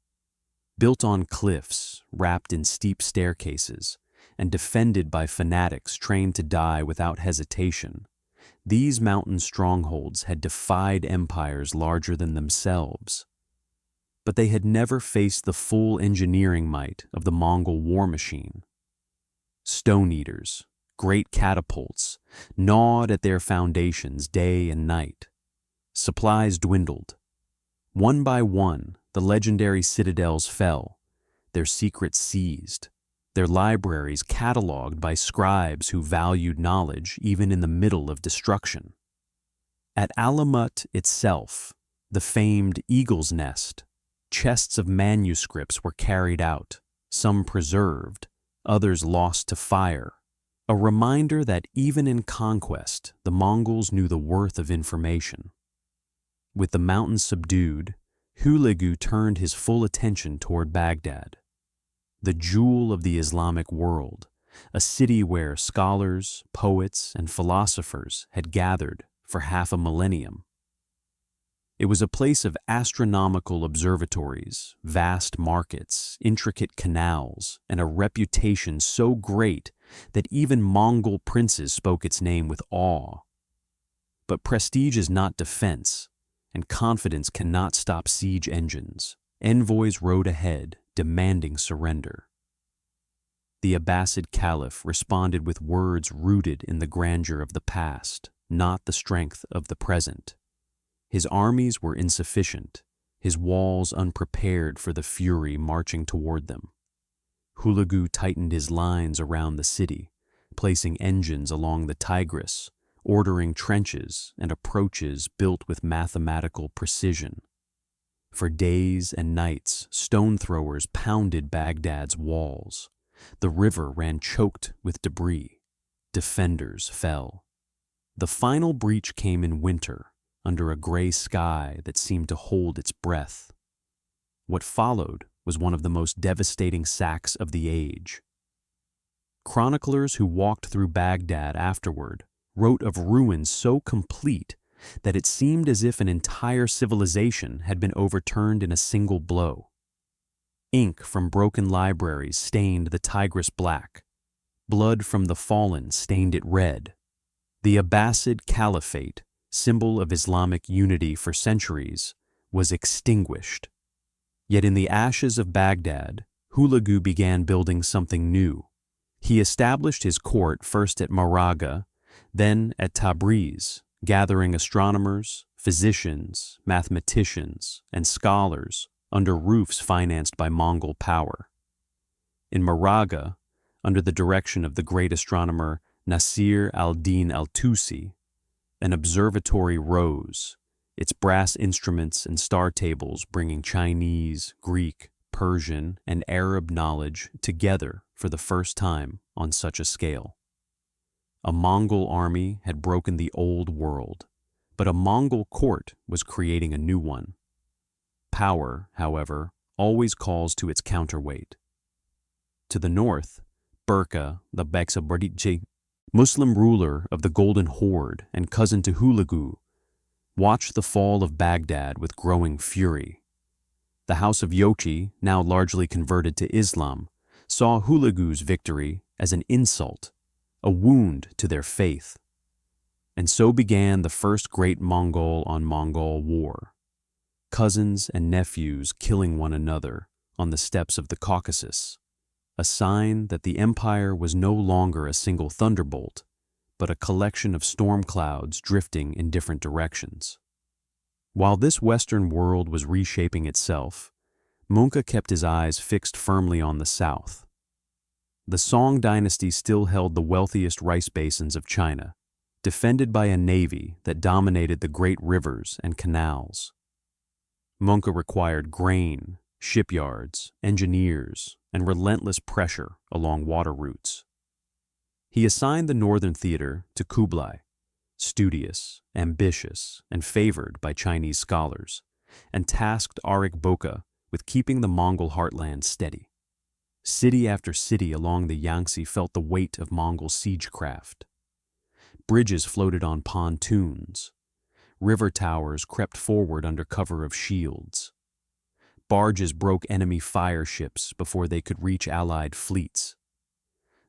Speaker 1: Built on cliffs, wrapped in steep staircases, and defended by fanatics trained to die without hesitation, these mountain strongholds had defied empires larger than themselves. But they had never faced the full engineering might of the Mongol war machine. Stone eaters, great catapults, gnawed at their foundations day and night. Supplies dwindled. One by one, the legendary citadels fell, their secrets seized, their libraries catalogued by scribes who valued knowledge even in the middle of destruction. At Alamut itself, the famed Eagle's Nest, chests of manuscripts were carried out, some preserved, others lost to fire, a reminder that even in conquest, the Mongols knew the worth of information. With the mountains subdued, Hulagu turned his full attention toward Baghdad, the jewel of the Islamic world, a city where scholars, poets, and philosophers had gathered for half a millennium. It was a place of astronomical observatories, vast markets, intricate canals, and a reputation so great that even Mongol princes spoke its name with awe. But prestige is not defense, and confidence cannot stop siege engines. Envoys rode ahead, demanding surrender. The Abbasid Caliph responded with words rooted in the grandeur of the past, not the strength of the present. His armies were insufficient, his walls unprepared for the fury marching toward them. Hulagu tightened his lines around the city, placing engines along the Tigris, ordering trenches and approaches built with mathematical precision. For days and nights, stone throwers pounded Baghdad's walls. The river ran choked with debris. Defenders fell. The final breach came in winter, under a gray sky that seemed to hold its breath. What followed was one of the most devastating sacks of the age. Chroniclers who walked through Baghdad afterward wrote of ruins so complete that it seemed as if an entire civilization had been overturned in a single blow. Ink from broken libraries stained the Tigris black. Blood from the fallen stained it red. The Abbasid Caliphate, symbol of Islamic unity for centuries, was extinguished. Yet in the ashes of Baghdad, Hulagu began building something new. He established his court first at Maraga, then at Tabriz, gathering astronomers, physicians, mathematicians, and scholars under roofs financed by Mongol power. In Maraga, under the direction of the great astronomer Nasir al-Din al-Tusi, an observatory rose, its brass instruments and star tables bringing Chinese, Greek, Persian, and Arab knowledge together for the first time on such a scale. A Mongol army had broken the old world, but a Mongol court was creating a new one. Power, however, always calls to its counterweight. To the north, Berka, the Beksa Muslim ruler of the Golden Horde and cousin to Hulagu, watched the fall of Baghdad with growing fury. The House of Yochi, now largely converted to Islam, saw Hulagu's victory as an insult, a wound to their faith. And so began the first great Mongol on Mongol war, cousins and nephews killing one another on the steppes of the Caucasus, a sign that the empire was no longer a single thunderbolt, but a collection of storm clouds drifting in different directions. While this Western world was reshaping itself, Mongol kept his eyes fixed firmly on the south. The Song dynasty still held the wealthiest rice basins of China, defended by a navy that dominated the great rivers and canals. Mongol required grain, shipyards, engineers, and relentless pressure along water routes. He assigned the northern theater to Kublai, studious, ambitious, and favored by Chinese scholars, and tasked Arik Boka with keeping the Mongol heartland steady. City after city along the Yangtze felt the weight of Mongol siegecraft. Bridges floated on pontoons. River towers crept forward under cover of shields. Barges broke enemy fire ships before they could reach Allied fleets.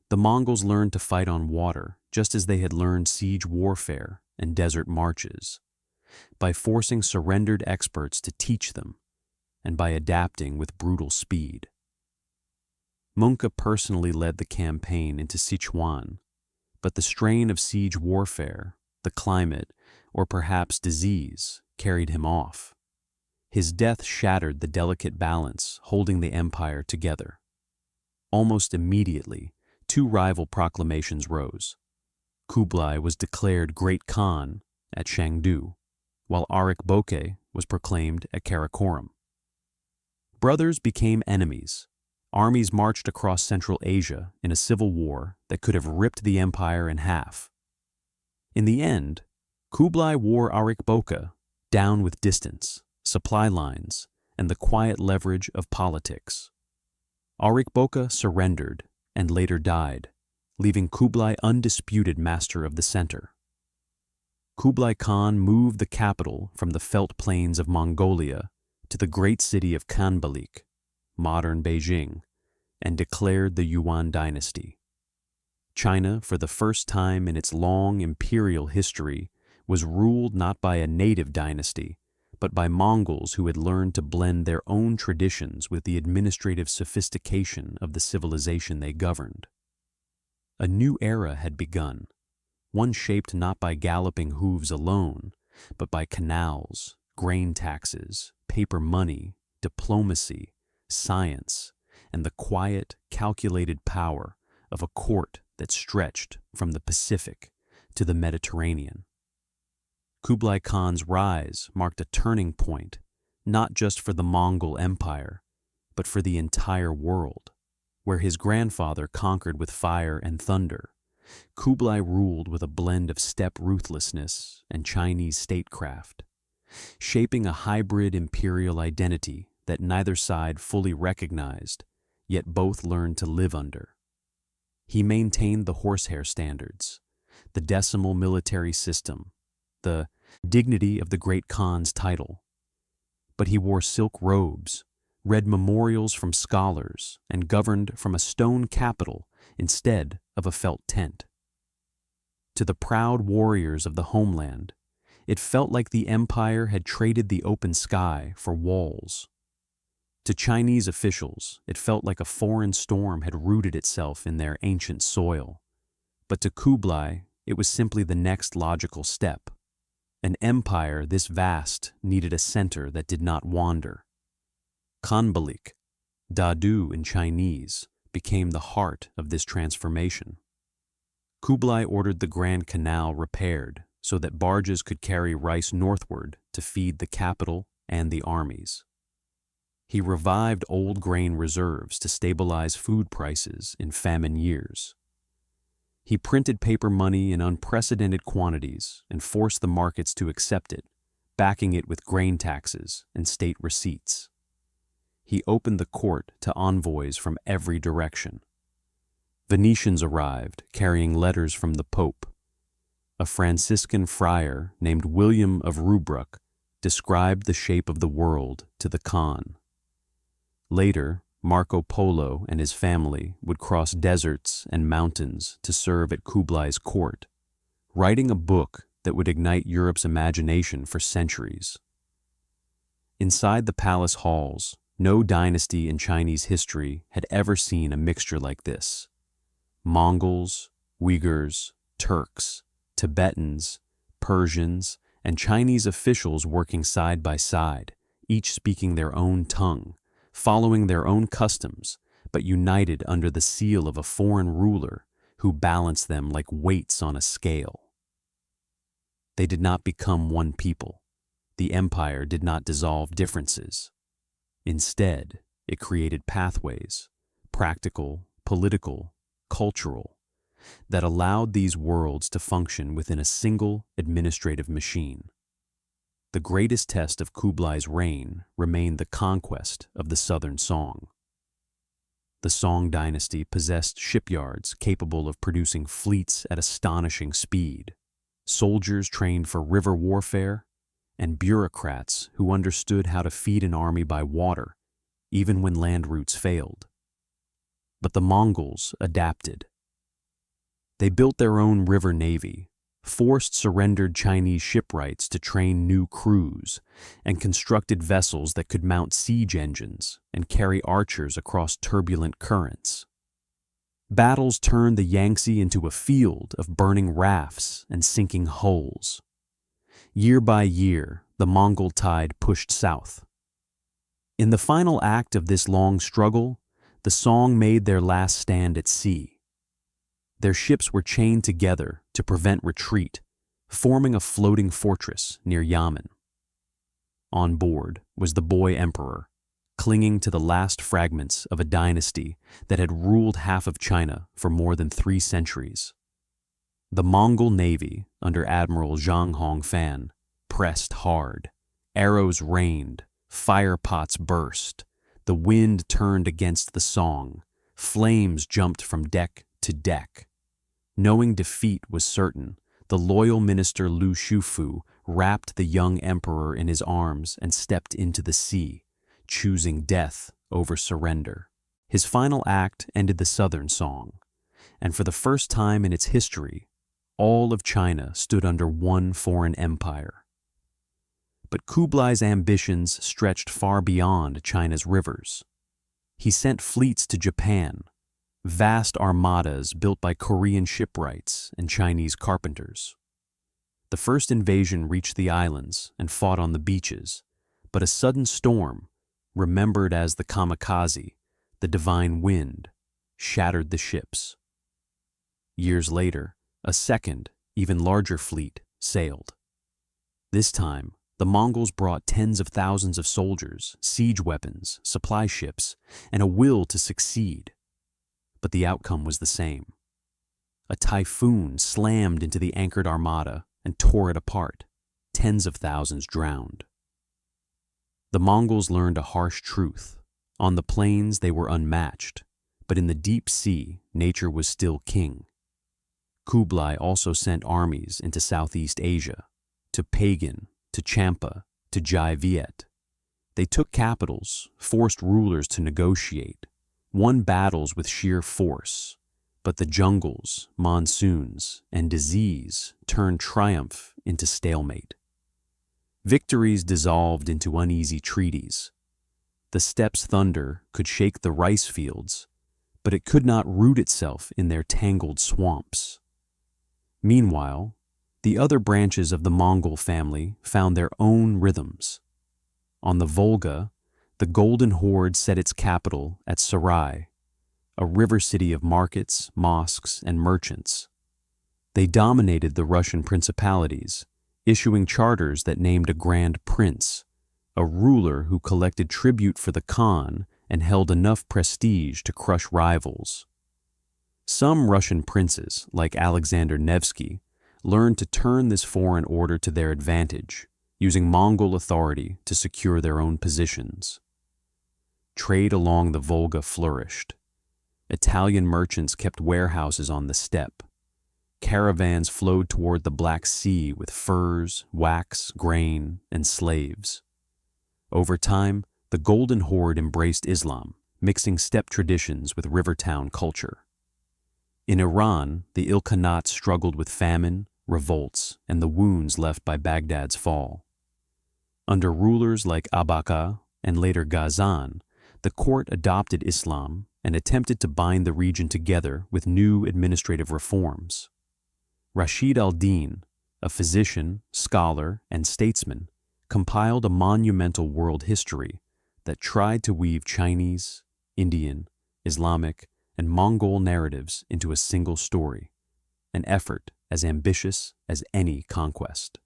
Speaker 1: The Mongols learned to fight on water just as they had learned siege warfare and desert marches, by forcing surrendered experts to teach them, and by adapting with brutal speed. Mongol personally led the campaign into Sichuan, but the strain of siege warfare, the climate, or perhaps disease carried him off. His death shattered the delicate balance holding the empire together. Almost immediately, two rival proclamations rose. Kublai was declared Great Khan at Chengdu, while Arik Boke was proclaimed at Karakoram. Brothers became enemies. Armies marched across Central Asia in a civil war that could have ripped the empire in half. In the end, Kublai wore Arik Boka down with distance, supply lines, and the quiet leverage of politics. Arik Boka surrendered and later died, leaving Kublai undisputed master of the center. Kublai Khan moved the capital from the felt plains of Mongolia to the great city of Khanbalik, modern Beijing, and declared the Yuan dynasty. China, for the first time in its long imperial history, was ruled not by a native dynasty, but by Mongols who had learned to blend their own traditions with the administrative sophistication of the civilization they governed. A new era had begun, one shaped not by galloping hooves alone, but by canals, grain taxes, paper money, diplomacy, science, and the quiet, calculated power of a court that stretched from the Pacific to the Mediterranean. Kublai Khan's rise marked a turning point, not just for the Mongol Empire, but for the entire world. Where his grandfather conquered with fire and thunder, Kublai ruled with a blend of steppe ruthlessness and Chinese statecraft, shaping a hybrid imperial identity that neither side fully recognized, yet both learned to live under. He maintained the horsehair standards, the decimal military system, the dignity of the Great Khan's title. But he wore silk robes, read memorials from scholars, and governed from a stone capital instead of a felt tent. To the proud warriors of the homeland, it felt like the empire had traded the open sky for walls. To Chinese officials, it felt like a foreign storm had rooted itself in their ancient soil. But to Kublai, it was simply the next logical step. An empire this vast needed a center that did not wander. Khanbalik, Dadu in Chinese, became the heart of this transformation. Kublai ordered the Grand Canal repaired so that barges could carry rice northward to feed the capital and the armies. He revived old grain reserves to stabilize food prices in famine years. He printed paper money in unprecedented quantities and forced the markets to accept it, backing it with grain taxes and state receipts. He opened the court to envoys from every direction, Venetians arrived, carrying letters from the Pope. A Franciscan friar named William of Rubruck described the shape of the world to the Khan. Later, Marco Polo and his family would cross deserts and mountains to serve at Kublai's court, writing a book that would ignite Europe's imagination for centuries. Inside the palace halls, no dynasty in Chinese history had ever seen a mixture like this. Mongols, Uyghurs, Turks, Tibetans, Persians, and Chinese officials working side by side, each speaking their own tongue, following their own customs, but united under the seal of a foreign ruler who balanced them like weights on a scale. They did not become one people. The empire did not dissolve differences. Instead, it created pathways, practical, political, cultural, that allowed these worlds to function within a single administrative machine. The greatest test of Kublai's reign remained the conquest of the southern Song. The Song dynasty possessed shipyards capable of producing fleets at astonishing speed, soldiers trained for river warfare, and bureaucrats who understood how to feed an army by water, even when land routes failed. But the Mongols adapted. They built their own river navy, forced surrendered Chinese shipwrights to train new crews, and constructed vessels that could mount siege engines and carry archers across turbulent currents. Battles turned the Yangtze into a field of burning rafts and sinking hulls. Year by year, the Mongol tide pushed south. In the final act of this long struggle, the Song made their last stand at sea. Their ships were chained together to prevent retreat, forming a floating fortress near Yamen. On board was the boy emperor, clinging to the last fragments of a dynasty that had ruled half of China for more than 3 centuries. The Mongol navy, under Admiral Zhang Hongfan, pressed hard. Arrows rained, fire pots burst, the wind turned against the Song, flames jumped from deck to deck. Knowing defeat was certain, the loyal minister Lu Shufu wrapped the young emperor in his arms and stepped into the sea, choosing death over surrender. His final act ended the Southern Song, and for the first time in its history, all of China stood under one foreign empire. But Kublai's ambitions stretched far beyond China's rivers. He sent fleets to Japan, vast armadas built by Korean shipwrights and Chinese carpenters. The first invasion reached the islands and fought on the beaches, but a sudden storm, remembered as the kamikaze, the divine wind, shattered the ships. Years later, a second, even larger fleet sailed. This time, the Mongols brought tens of thousands of soldiers, siege weapons, supply ships, and a will to succeed. But the outcome was the same. A typhoon slammed into the anchored armada and tore it apart. Tens of thousands drowned. The Mongols learned a harsh truth. On the plains they were unmatched, but in the deep sea, nature was still king. Kublai also sent armies into Southeast Asia, to Pagan, to Champa, to Jai Viet. They took capitals, forced rulers to negotiate, won battles with sheer force, but the jungles, monsoons, and disease turned triumph into stalemate. Victories dissolved into uneasy treaties. The steppe's thunder could shake the rice fields, but it could not root itself in their tangled swamps. Meanwhile, the other branches of the Mongol family found their own rhythms. On the Volga, the Golden Horde set its capital at Sarai, a river city of markets, mosques, and merchants. They dominated the Russian principalities, issuing charters that named a grand prince, a ruler who collected tribute for the Khan and held enough prestige to crush rivals. Some Russian princes, like Alexander Nevsky, learned to turn this foreign order to their advantage, using Mongol authority to secure their own positions. Trade along the Volga flourished. Italian merchants kept warehouses on the steppe. Caravans flowed toward the Black Sea with furs, wax, grain, and slaves. Over time, the Golden Horde embraced Islam, mixing steppe traditions with river town culture. In Iran, the Ilkhanate struggled with famine, revolts, and the wounds left by Baghdad's fall. Under rulers like Abaqa and later Ghazan, the court adopted Islam and attempted to bind the region together with new administrative reforms. Rashid al-Din, a physician, scholar, and statesman, compiled a monumental world history that tried to weave Chinese, Indian, Islamic, and Mongol narratives into a single story, an effort as ambitious as any conquest.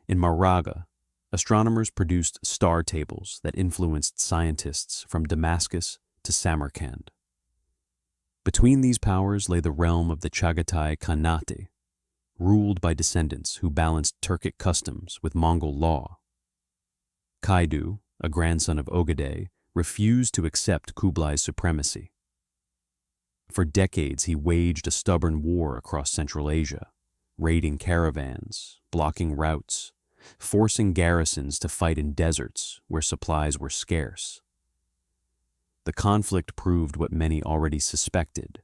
Speaker 1: In Maraga, astronomers produced star tables that influenced scientists from Damascus to Samarkand. Between these powers lay the realm of the Chagatai Khanate, ruled by descendants who balanced Turkic customs with Mongol law. Kaidu, a grandson of Ogadei, refused to accept Kublai's supremacy. For decades he waged a stubborn war across Central Asia, raiding caravans, blocking routes, forcing garrisons to fight in deserts where supplies were scarce. The conflict proved what many already suspected.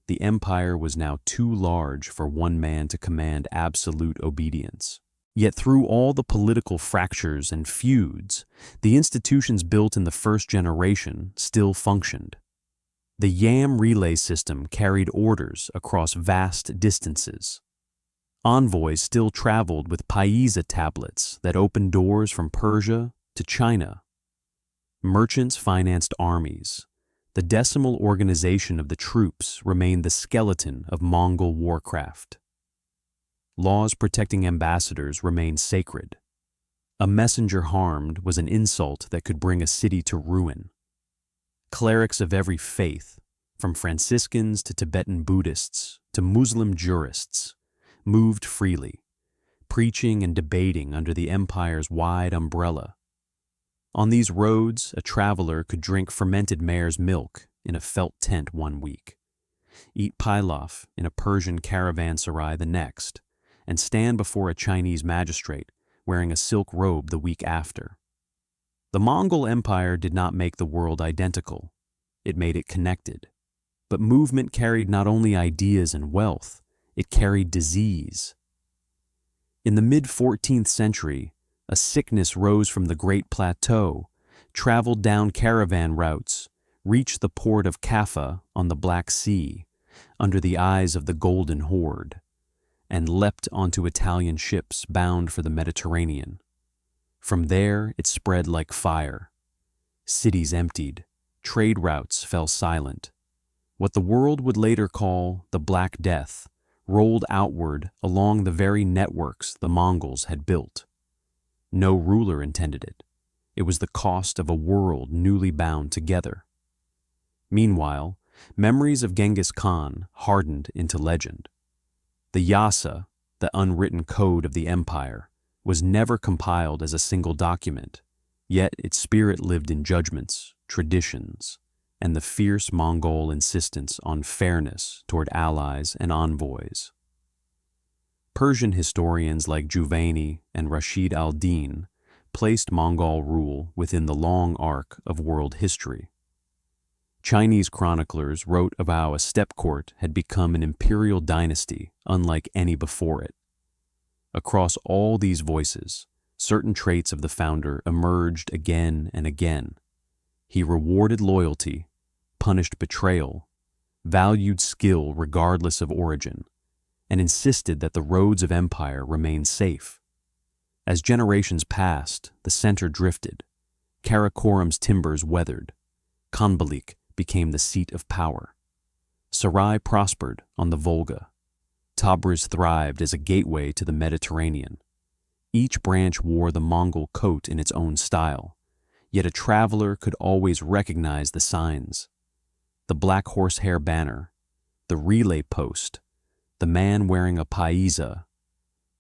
Speaker 1: The empire was now too large for one man to command absolute obedience. Yet through all the political fractures and feuds, the institutions built in the first generation still functioned. The Yam relay system carried orders across vast distances. Envoys still traveled with paisa tablets that opened doors from Persia to China. Merchants financed armies. The decimal organization of the troops remained the skeleton of Mongol warcraft. Laws protecting ambassadors remained sacred. A messenger harmed was an insult that could bring a city to ruin. Clerics of every faith, from Franciscans to Tibetan Buddhists to Muslim jurists, moved freely, preaching and debating under the empire's wide umbrella. On these roads, a traveler could drink fermented mare's milk in a felt tent one week, eat pilaf in a Persian caravanserai the next, and stand before a Chinese magistrate wearing a silk robe the week after. The Mongol Empire did not make the world identical. It made it connected. But movement carried not only ideas and wealth, it carried disease. In the mid-14th century, a sickness rose from the Great Plateau, traveled down caravan routes, reached the port of Kaffa on the Black Sea, under the eyes of the Golden Horde, and leapt onto Italian ships bound for the Mediterranean. From there, it spread like fire. Cities emptied, trade routes fell silent. What the world would later call the Black Death rolled outward along the very networks the Mongols had built. No ruler intended it. It was the cost of a world newly bound together. Meanwhile, memories of Genghis Khan hardened into legend. The Yasa, the unwritten code of the empire, was never compiled as a single document, yet its spirit lived in judgments, traditions, and the fierce Mongol insistence on fairness toward allies and envoys. Persian historians like Juvaini and Rashid al-Din placed Mongol rule within the long arc of world history. Chinese chroniclers wrote of how a steppe court had become an imperial dynasty unlike any before it. Across all these voices, certain traits of the founder emerged again and again. He rewarded loyalty, punished betrayal, valued skill regardless of origin, and insisted that the roads of empire remain safe. As generations passed, the center drifted. Karakoram's timbers weathered. Khanbalik became the seat of power. Sarai prospered on the Volga. Tabriz thrived as a gateway to the Mediterranean. Each branch wore the Mongol coat in its own style, yet a traveler could always recognize the signs. The black horsehair banner, the relay post, the man wearing a paisa,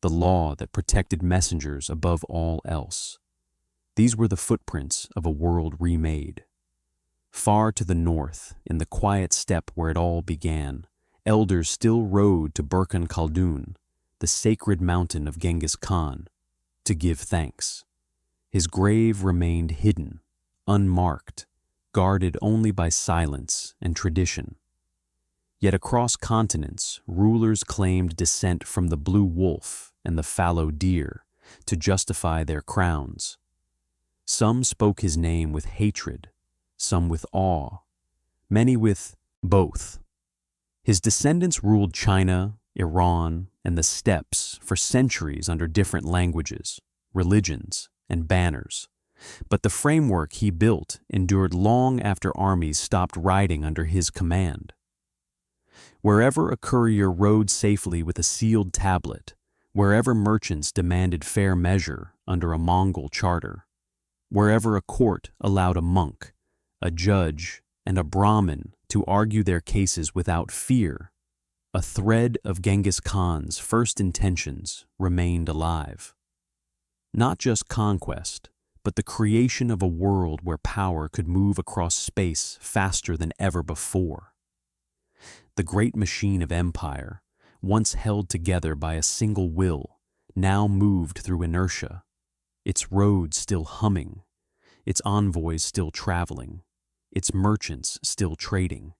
Speaker 1: the law that protected messengers above all else. These were the footprints of a world remade. Far to the north, in the quiet steppe where it all began, elders still rode to Burkhan Khaldun, the sacred mountain of Genghis Khan, to give thanks. His grave remained hidden, unmarked, guarded only by silence and tradition. Yet across continents, rulers claimed descent from the blue wolf and the fallow deer to justify their crowns. Some spoke his name with hatred, some with awe, many with both. His descendants ruled China, Iran, and the steppes for centuries under different languages, religions, and banners. But the framework he built endured long after armies stopped riding under his command. Wherever a courier rode safely with a sealed tablet, wherever merchants demanded fair measure under a Mongol charter, wherever a court allowed a monk, a judge, and a Brahmin to argue their cases without fear, a thread of Genghis Khan's first intentions remained alive. Not just conquest, but the creation of a world where power could move across space faster than ever before. The great machine of empire, once held together by a single will, now moved through inertia, its roads still humming, its envoys still traveling, its merchants still trading.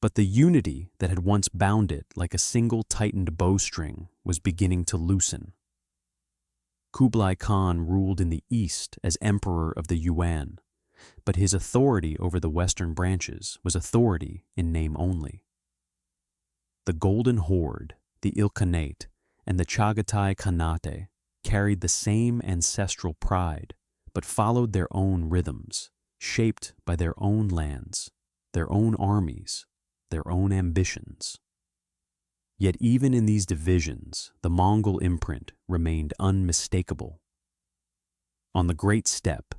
Speaker 1: But the unity that had once bound it like a single tightened bowstring was beginning to loosen. Kublai Khan ruled in the east as emperor of the Yuan, but his authority over the western branches was authority in name only. The Golden Horde, the Ilkhanate, and the Chagatai Khanate carried the same ancestral pride, but followed their own rhythms, shaped by their own lands, their own armies, their own ambitions. Yet even in these divisions, the Mongol imprint remained unmistakable. On the Great Steppe,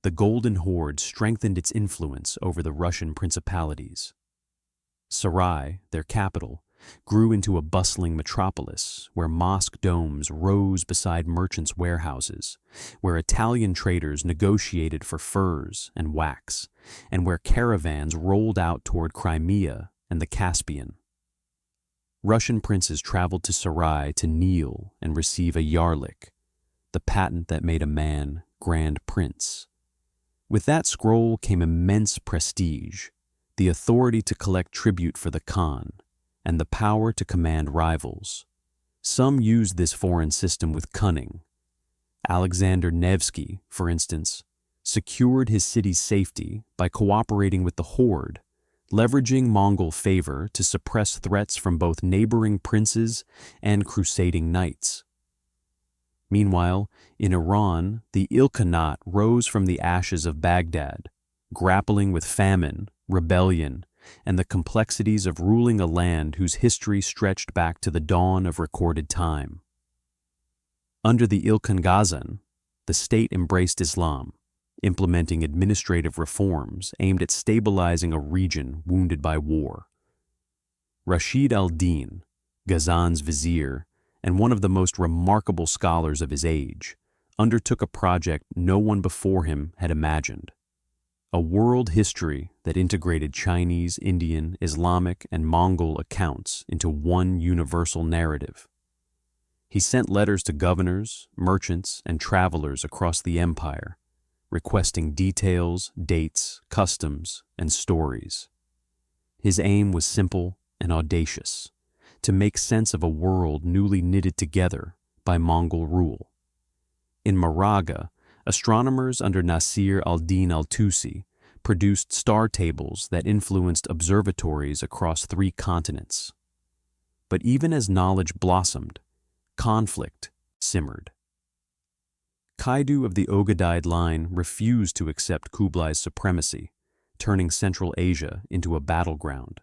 Speaker 1: the Golden Horde strengthened its influence over the Russian principalities. Sarai, their capital, grew into a bustling metropolis where mosque domes rose beside merchants' warehouses, where Italian traders negotiated for furs and wax, and where caravans rolled out toward Crimea and the Caspian. Russian princes traveled to Sarai to kneel and receive a yarlik, the patent that made a man grand prince. With that scroll came immense prestige, the authority to collect tribute for the Khan, and the power to command rivals. Some used this foreign system with cunning. Alexander Nevsky, for instance, secured his city's safety by cooperating with the Horde, leveraging Mongol favor to suppress threats from both neighboring princes and crusading knights. Meanwhile, in Iran, the Ilkhanate rose from the ashes of Baghdad, grappling with famine, rebellion, and the complexities of ruling a land whose history stretched back to the dawn of recorded time. Under the Ilkhan Ghazan, the state embraced Islam, implementing administrative reforms aimed at stabilizing a region wounded by war. Rashid al-Din, Ghazan's vizier and one of the most remarkable scholars of his age, undertook a project no one before him had imagined. A world history that integrated Chinese, Indian, Islamic, and Mongol accounts into one universal narrative. He sent letters to governors, merchants, and travelers across the empire, requesting details, dates, customs, and stories. His aim was simple and audacious, to make sense of a world newly knitted together by Mongol rule. In Moraga, astronomers under Nasir al-Din al-Tusi produced star tables that influenced observatories across 3 continents. But even as knowledge blossomed, conflict simmered. Kaidu of the Ogadide line refused to accept Kublai's supremacy, turning Central Asia into a battleground.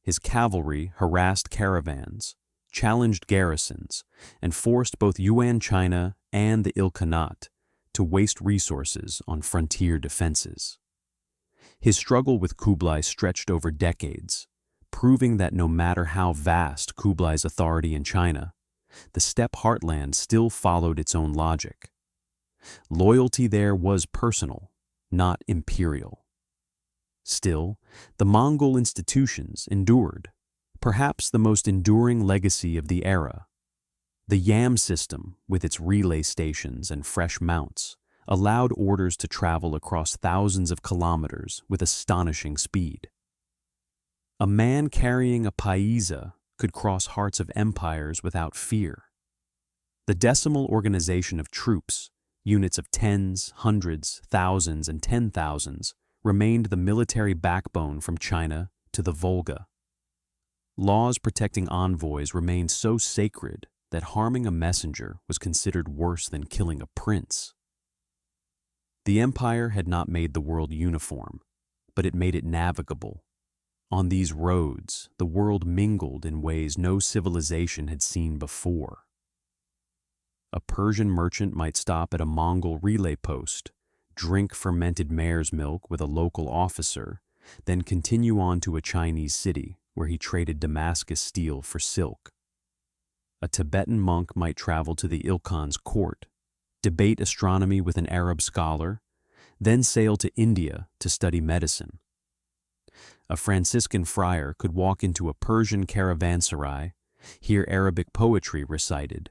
Speaker 1: His cavalry harassed caravans, challenged garrisons, and forced both Yuan China and the Ilkhanate to waste resources on frontier defenses. His struggle with Kublai stretched over decades, proving that no matter how vast Kublai's authority in China, the steppe heartland still followed its own logic. Loyalty there was personal, not imperial. Still, the Mongol institutions endured, perhaps the most enduring legacy of the era. The yam system, with its relay stations and fresh mounts, allowed orders to travel across thousands of kilometers with astonishing speed. A man carrying a paisa could cross hearts of empires without fear. The decimal organization of troops, units of tens, hundreds, thousands, and 10,000s, remained the military backbone from China to the Volga. Laws protecting envoys remained so sacred that harming a messenger was considered worse than killing a prince. The empire had not made the world uniform, but it made it navigable. On these roads, the world mingled in ways no civilization had seen before. A Persian merchant might stop at a Mongol relay post, drink fermented mare's milk with a local officer, then continue on to a Chinese city where he traded Damascus steel for silk. A Tibetan monk might travel to the Ilkhan's court, debate astronomy with an Arab scholar, then sail to India to study medicine. A Franciscan friar could walk into a Persian caravanserai, hear Arabic poetry recited,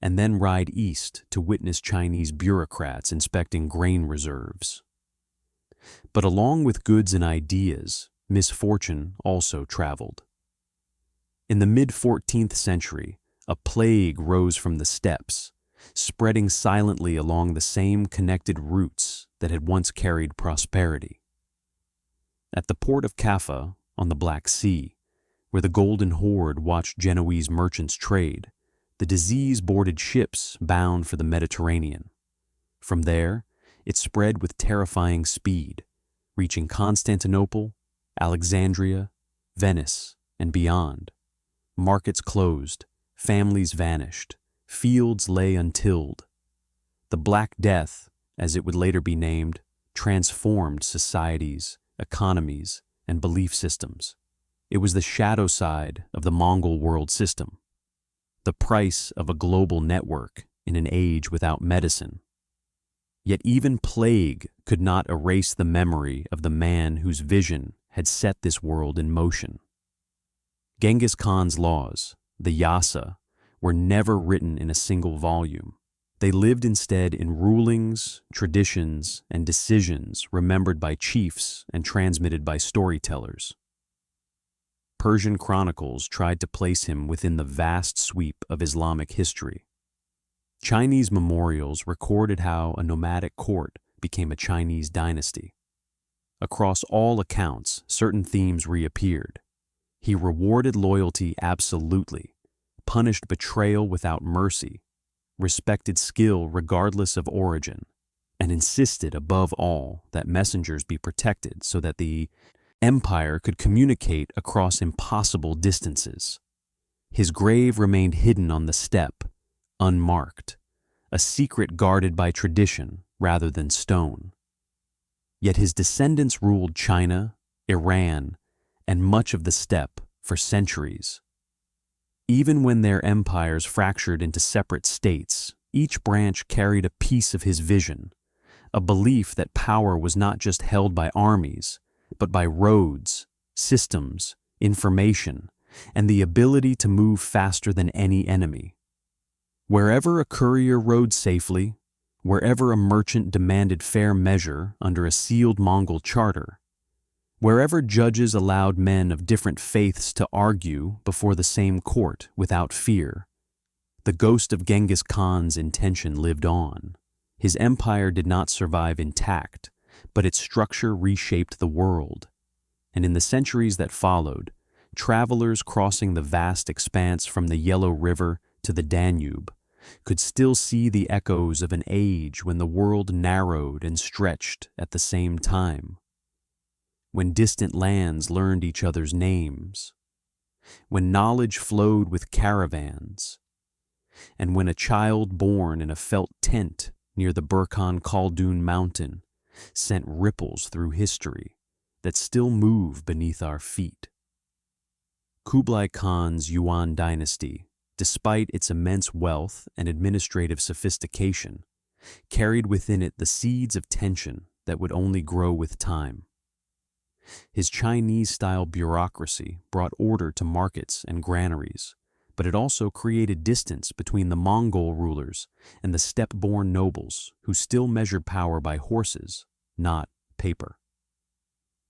Speaker 1: and then ride east to witness Chinese bureaucrats inspecting grain reserves. But along with goods and ideas, misfortune also traveled. In the mid-14th century, a plague rose from the steppes, spreading silently along the same connected routes that had once carried prosperity. At the port of Kaffa, on the Black Sea, where the Golden Horde watched Genoese merchants trade, the disease boarded ships bound for the Mediterranean. From there, it spread with terrifying speed, reaching Constantinople, Alexandria, Venice, and beyond. Markets closed, families vanished, fields lay untilled. The Black Death, as it would later be named, transformed societies, economies, and belief systems. It was the shadow side of the Mongol world system, the price of a global network in an age without medicine. Yet even plague could not erase the memory of the man whose vision had set this world in motion. Genghis Khan's laws, the Yasa, were never written in a single volume. They lived instead in rulings, traditions, and decisions remembered by chiefs and transmitted by storytellers. Persian chronicles tried to place him within the vast sweep of Islamic history. Chinese memorials recorded how a nomadic court became a Chinese dynasty. Across all accounts, certain themes reappeared. He rewarded loyalty absolutely, punished betrayal without mercy, respected skill regardless of origin, and insisted above all that messengers be protected so that the empire could communicate across impossible distances. His grave remained hidden on the steppe, unmarked, a secret guarded by tradition rather than stone. Yet his descendants ruled China, Iran, and much of the steppe for centuries. Even when their empires fractured into separate states, each branch carried a piece of his vision, a belief that power was not just held by armies, but by roads, systems, information, and the ability to move faster than any enemy. Wherever a courier rode safely, wherever a merchant demanded fair measure under a sealed Mongol charter, wherever judges allowed men of different faiths to argue before the same court without fear, the ghost of Genghis Khan's intention lived on. His empire did not survive intact, but its structure reshaped the world. And in the centuries that followed, travelers crossing the vast expanse from the Yellow River to the Danube could still see the echoes of an age when the world narrowed and stretched at the same time. When distant lands learned each other's names, when knowledge flowed with caravans, and when a child born in a felt tent near the Burkhan Khaldun mountain sent ripples through history that still move beneath our feet. Kublai Khan's Yuan dynasty, despite its immense wealth and administrative sophistication, carried within it the seeds of tension that would only grow with time. His Chinese-style bureaucracy brought order to markets and granaries, but it also created distance between the Mongol rulers and the steppe-born nobles who still measured power by horses, not paper.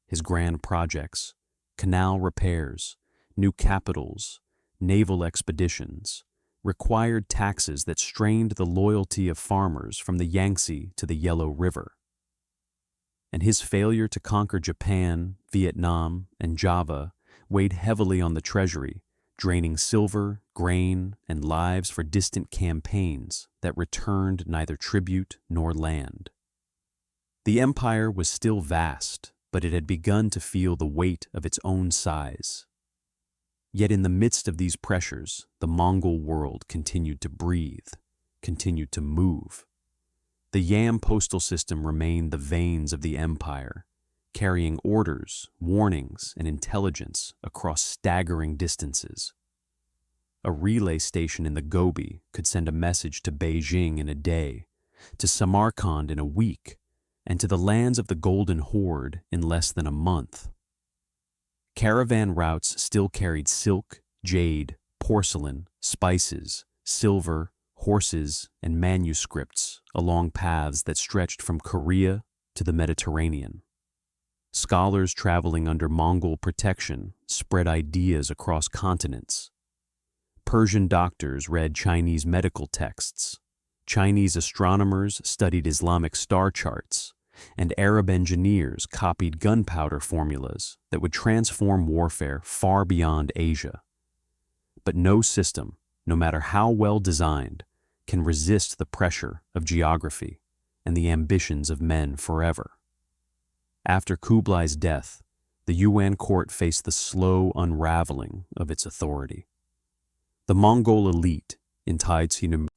Speaker 1: His grand projects, canal repairs, new capitals, naval expeditions, required taxes that strained the loyalty of farmers from the Yangtze to the Yellow River. And his failure to conquer Japan, Vietnam, and Java weighed heavily on the treasury, draining silver, grain, and lives for distant campaigns that returned neither tribute nor land. The empire was still vast, but it had begun to feel the weight of its own size. Yet in the midst of these pressures, the Mongol world continued to breathe, continued to move. The Yam postal system remained the veins of the empire, carrying orders, warnings, and intelligence across staggering distances. A relay station in the Gobi could send a message to Beijing in a day, to Samarkand in a week, and to the lands of the Golden Horde in less than a month. Caravan routes still carried silk, jade, porcelain, spices, silver, horses, and manuscripts along paths that stretched from Korea to the Mediterranean. Scholars traveling under Mongol protection spread ideas across continents. Persian doctors read Chinese medical texts. Chinese astronomers studied Islamic star charts, and Arab engineers copied gunpowder formulas that would transform warfare far beyond Asia. But no system, no matter how well designed, can resist the pressure of geography and the ambitions of men forever. After Kublai's death, the Yuan court faced the slow unraveling of its authority. The Mongol elite, in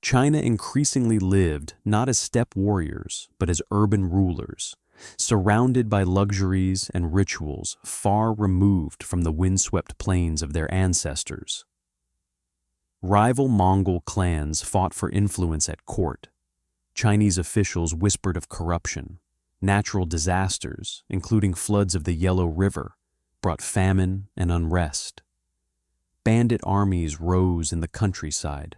Speaker 1: China increasingly lived not as steppe warriors, but as urban rulers, surrounded by luxuries and rituals far removed from the windswept plains of their ancestors. Rival Mongol clans fought for influence at court. Chinese officials whispered of corruption. Natural disasters, including floods of the Yellow River, brought famine and unrest. Bandit armies rose in the countryside.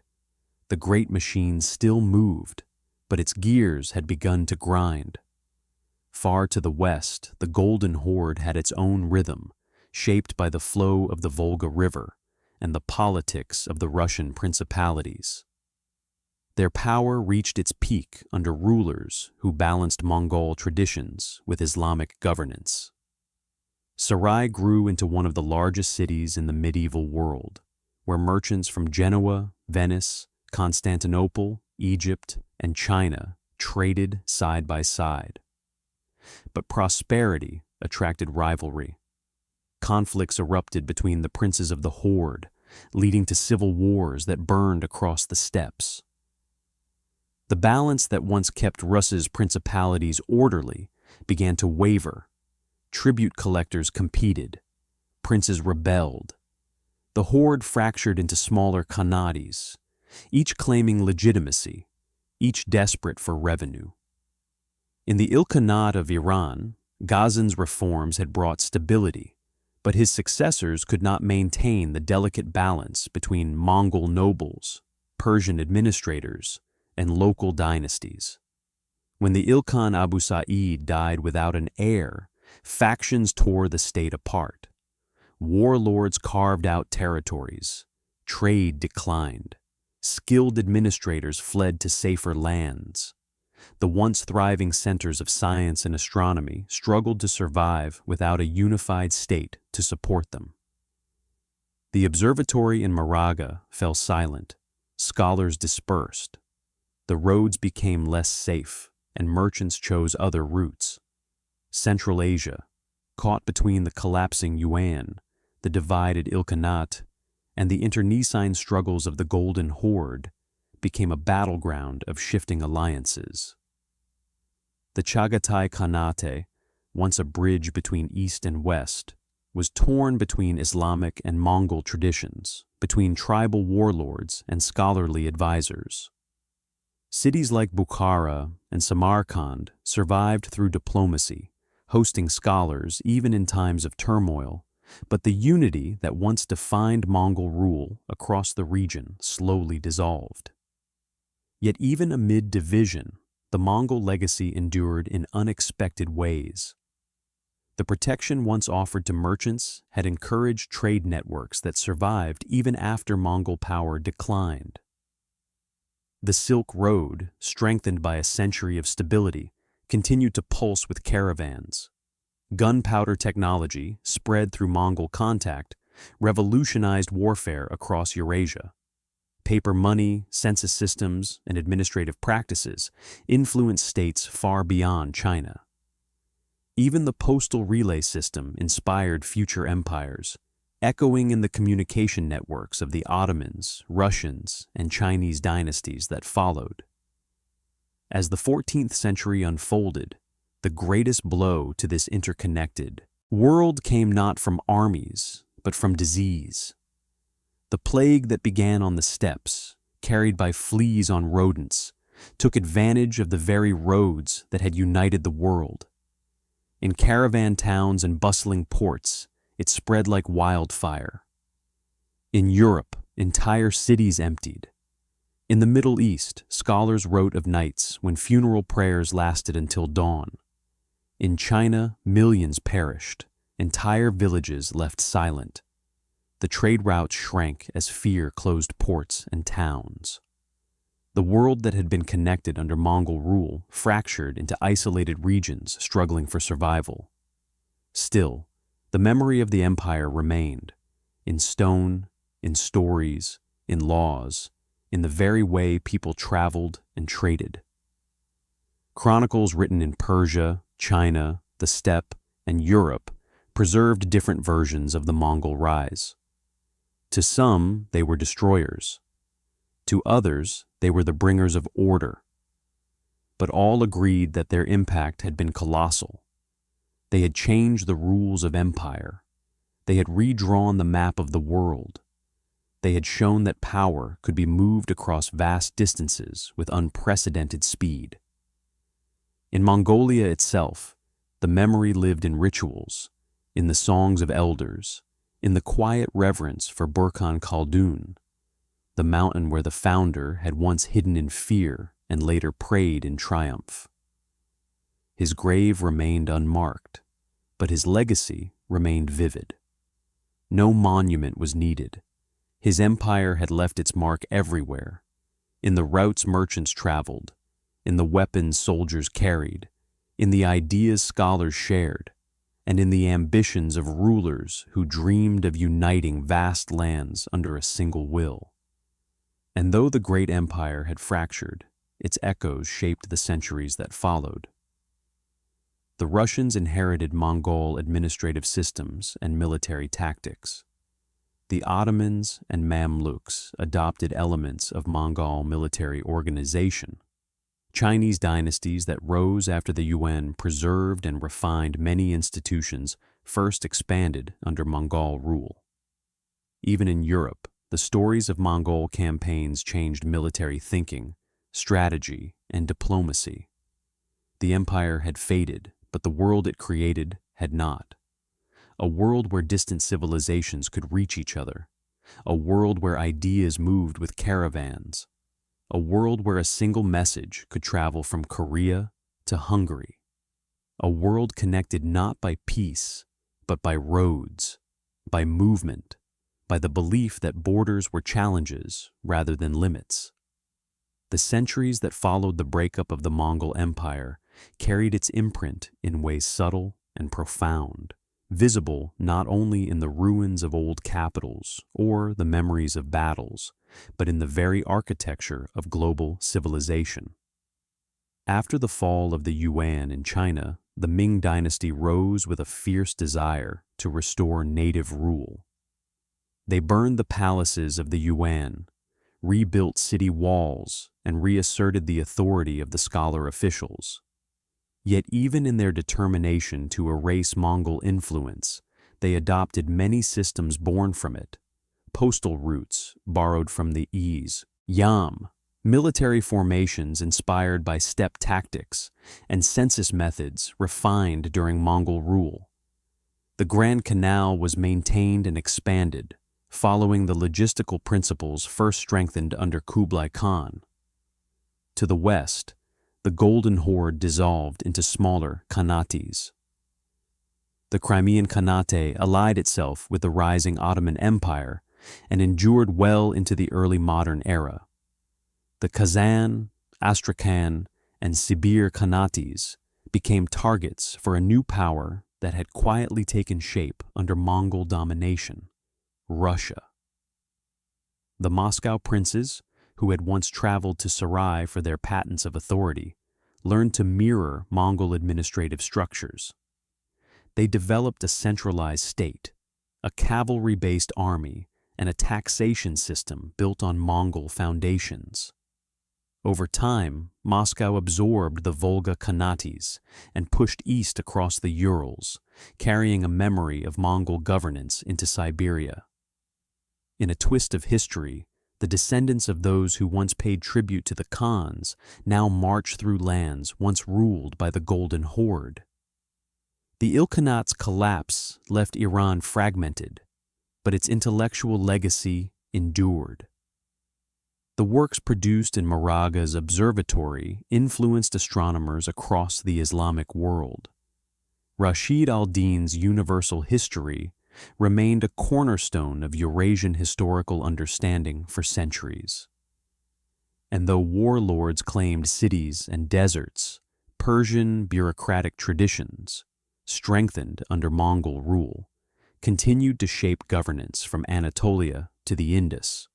Speaker 1: The great machine still moved, but its gears had begun to grind. Far to the west, the Golden Horde had its own rhythm, shaped by the flow of the Volga River and the politics of the Russian principalities. Their power reached its peak under rulers who balanced Mongol traditions with Islamic governance. Sarai grew into one of the largest cities in the medieval world, where merchants from Genoa, Venice, Constantinople, Egypt, and China traded side by side. But prosperity attracted rivalry. Conflicts erupted between the princes of the Horde, leading to civil wars that burned across the steppes. The balance that once kept Russ's principalities orderly began to waver. Tribute collectors competed. Princes rebelled. The Horde fractured into smaller khanats, each claiming legitimacy, each desperate for revenue. In the Ilkhanate of Iran, Ghazan's reforms had brought stability, but his successors could not maintain the delicate balance between Mongol nobles, Persian administrators, and local dynasties. When the Ilkhan Abu Sa'id died without an heir, factions tore the state apart. Warlords carved out territories. Trade declined. Skilled administrators fled to safer lands. The once thriving centers of science and astronomy struggled to survive without a unified state to support them. The observatory in Moraga fell silent. Scholars dispersed. The roads became less safe, and merchants chose other routes. Central Asia, caught between the collapsing Yuan, the divided Ilkhanate, and the internecine struggles of the Golden Horde, became a battleground of shifting alliances. The Chagatai Khanate, once a bridge between East and West, was torn between Islamic and Mongol traditions, between tribal warlords and scholarly advisors. Cities like Bukhara and Samarkand survived through diplomacy, hosting scholars even in times of turmoil, but the unity that once defined Mongol rule across the region slowly dissolved. Yet even amid division, the Mongol legacy endured in unexpected ways. The protection once offered to merchants had encouraged trade networks that survived even after Mongol power declined. The Silk Road, strengthened by a century of stability, continued to pulse with caravans. Gunpowder technology, spread through Mongol contact, revolutionized warfare across Eurasia. Paper money, census systems, and administrative practices influenced states far beyond China. Even the postal relay system inspired future empires, echoing in the communication networks of the Ottomans, Russians, and Chinese dynasties that followed. As the 14th century unfolded, the greatest blow to this interconnected world came not from armies, but from disease. The plague that began on the steppes, carried by fleas on rodents, took advantage of the very roads that had united the world. In caravan towns and bustling ports, it spread like wildfire. In Europe, entire cities emptied. In the Middle East, scholars wrote of nights when funeral prayers lasted until dawn. In China, millions perished, entire villages left silent. The trade routes shrank as fear closed ports and towns. The world that had been connected under Mongol rule fractured into isolated regions struggling for survival. Still, the memory of the empire remained, in stone, in stories, in laws, in the very way people traveled and traded. Chronicles written in Persia, China, the steppe, and Europe preserved different versions of the Mongol rise. To some, they were destroyers. To others, they were the bringers of order. But all agreed that their impact had been colossal. They had changed the rules of empire. They had redrawn the map of the world. They had shown that power could be moved across vast distances with unprecedented speed. In Mongolia itself, the memory lived in rituals, in the songs of elders, in the quiet reverence for Burkhan Khaldun, the mountain where the founder had once hidden in fear and later prayed in triumph. His grave remained unmarked, but his legacy remained vivid. No monument was needed. His empire had left its mark everywhere, in the routes merchants traveled, in the weapons soldiers carried, in the ideas scholars shared, and in the ambitions of rulers who dreamed of uniting vast lands under a single will. And though the great empire had fractured, its echoes shaped the centuries that followed. The Russians inherited Mongol administrative systems and military tactics. The Ottomans and Mamluks adopted elements of Mongol military organization. Chinese dynasties that rose after the Yuan preserved and refined many institutions first expanded under Mongol rule. Even in Europe, the stories of Mongol campaigns changed military thinking, strategy, and diplomacy. The empire had faded, but the world it created had not. A world where distant civilizations could reach each other. A world where ideas moved with caravans. A world where a single message could travel from Korea to Hungary. A world connected not by peace, but by roads, by movement, by the belief that borders were challenges rather than limits. The centuries that followed the breakup of the Mongol Empire carried its imprint in ways subtle and profound, visible not only in the ruins of old capitals or the memories of battles, but in the very architecture of global civilization. After the fall of the Yuan in China, the Ming dynasty rose with a fierce desire to restore native rule. They burned the palaces of the Yuan, rebuilt city walls, and reasserted the authority of the scholar officials. Yet even in their determination to erase Mongol influence, they adopted many systems born from it. Postal routes borrowed from the Is, Yam, Military formations inspired by steppe tactics and census methods refined during Mongol rule. The Grand Canal was maintained and expanded, following the logistical principles first strengthened under Kublai Khan. To the west, the Golden Horde dissolved into smaller khanates. The Crimean Khanate allied itself with the rising Ottoman Empire and endured well into the early modern era. The Kazan, Astrakhan, and Sibir Khanates became targets for a new power that had quietly taken shape under Mongol domination: Russia. The Moscow princes, who had once traveled to Sarai for their patents of authority, learned to mirror Mongol administrative structures. They developed a centralized state, a cavalry-based army, and a taxation system built on Mongol foundations. Over time, Moscow absorbed the Volga Khanates and pushed east across the Urals, carrying a memory of Mongol governance into Siberia. In a twist of history, the descendants of those who once paid tribute to the Khans now march through lands once ruled by the Golden Horde. The Ilkhanat's collapse left Iran fragmented, but its intellectual legacy endured. The works produced in Maraga's observatory influenced astronomers across the Islamic world. Rashid al-Din's universal history remained a cornerstone of Eurasian historical understanding for centuries. And though warlords claimed cities and deserts, Persian bureaucratic traditions, strengthened under Mongol rule, continued to shape governance from Anatolia to the Indus.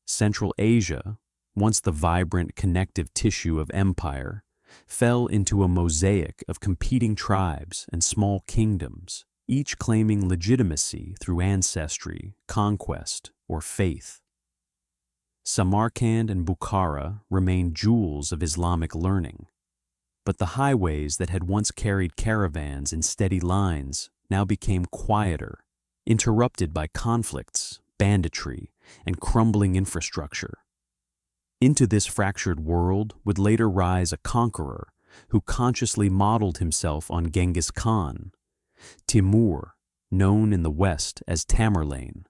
Speaker 1: Central Asia, once the vibrant connective tissue of empire, fell into a mosaic of competing tribes and small kingdoms, each claiming legitimacy through ancestry, conquest, or faith. Samarkand and Bukhara remained jewels of Islamic learning, but the highways that had once carried caravans in steady lines now became quieter, interrupted by conflicts, banditry, and crumbling infrastructure. Into this fractured world would later rise a conqueror who consciously modeled himself on Genghis Khan, Timur, known in the West as Tamerlane.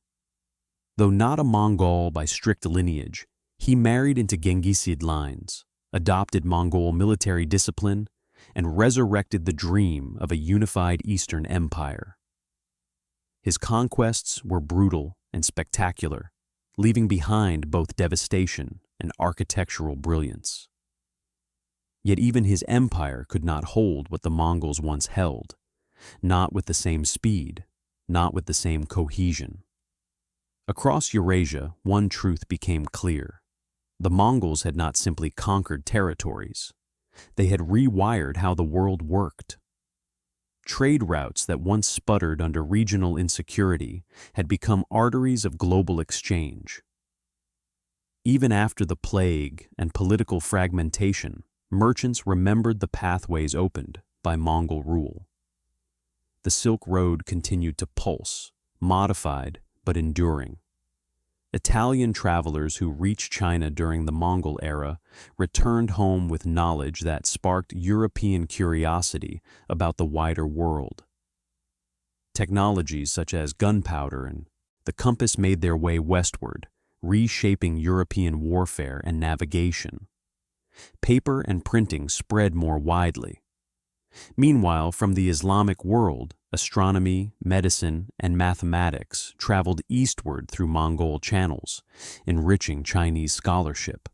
Speaker 1: Though not a Mongol by strict lineage, he married into Genghisid lines, adopted Mongol military discipline, and resurrected the dream of a unified Eastern Empire. His conquests were brutal and spectacular, leaving behind both devastation and architectural brilliance. Yet even his empire could not hold what the Mongols once held, not with the same speed, not with the same cohesion. Across Eurasia, one truth became clear. The Mongols had not simply conquered territories. They had rewired how the world worked. Trade routes that once sputtered under regional insecurity had become arteries of global exchange. Even after the plague and political fragmentation, merchants remembered the pathways opened by Mongol rule. The Silk Road continued to pulse, modified but enduring. Italian travelers who reached China during the Mongol era returned home with knowledge that sparked European curiosity about the wider world. Technologies such as gunpowder and the compass made their way westward, reshaping European warfare and navigation. Paper and printing spread more widely. Meanwhile, from the Islamic world, astronomy, medicine, and mathematics traveled eastward through Mongol channels, enriching Chinese scholarship.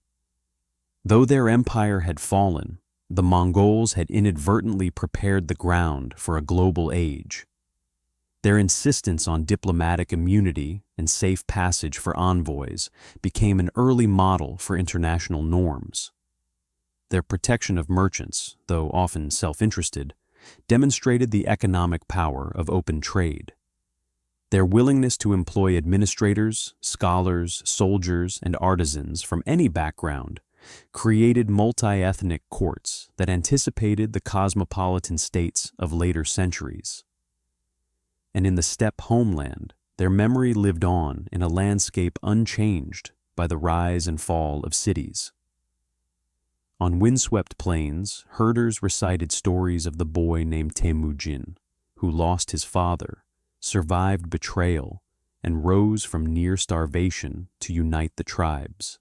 Speaker 1: Though their empire had fallen, the Mongols had inadvertently prepared the ground for a global age. Their insistence on diplomatic immunity and safe passage for envoys became an early model for international norms. Their protection of merchants, though often self-interested, demonstrated the economic power of open trade. Their willingness to employ administrators, scholars, soldiers, and artisans from any background created multi-ethnic courts that anticipated the cosmopolitan states of later centuries. And in the steppe homeland, their memory lived on in a landscape unchanged by the rise and fall of cities. On windswept plains, herders recited stories of the boy named Temujin, who lost his father, survived betrayal, and rose from near starvation to unite the tribes.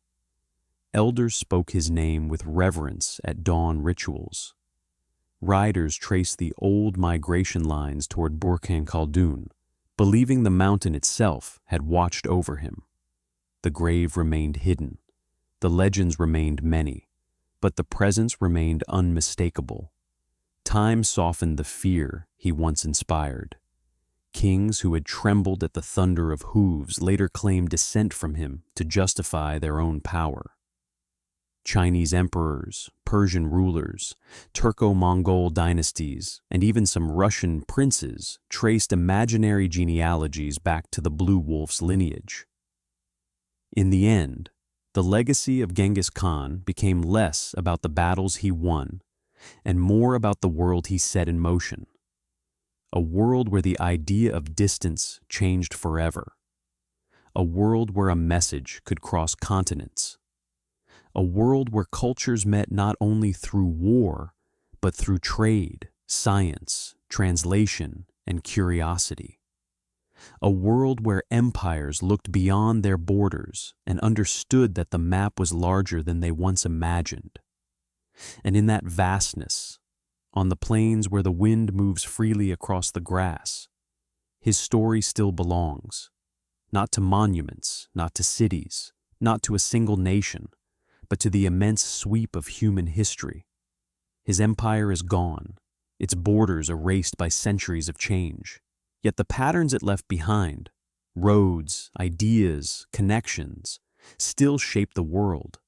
Speaker 1: Elders spoke his name with reverence at dawn rituals. Riders traced the old migration lines toward Burkhan Khaldun, believing the mountain itself had watched over him. The grave remained hidden, the legends remained many, but the presence remained unmistakable. Time softened the fear he once inspired. Kings who had trembled at the thunder of hooves later claimed descent from him to justify their own power. Chinese emperors, Persian rulers, Turco-Mongol dynasties, and even some Russian princes traced imaginary genealogies back to the Blue Wolf's lineage. In the end, the legacy of Genghis Khan became less about the battles he won and more about the world he set in motion. A world where the idea of distance changed forever. A world where a message could cross continents. A world where cultures met not only through war, but through trade, science, translation, and curiosity. A world where empires looked beyond their borders and understood that the map was larger than they once imagined. And in that vastness, on the plains where the wind moves freely across the grass, his story still belongs, not to monuments, not to cities, not to a single nation, but to the immense sweep of human history. His empire is gone, its borders erased by centuries of change, yet the patterns it left behind, roads, ideas, connections, still shape the world.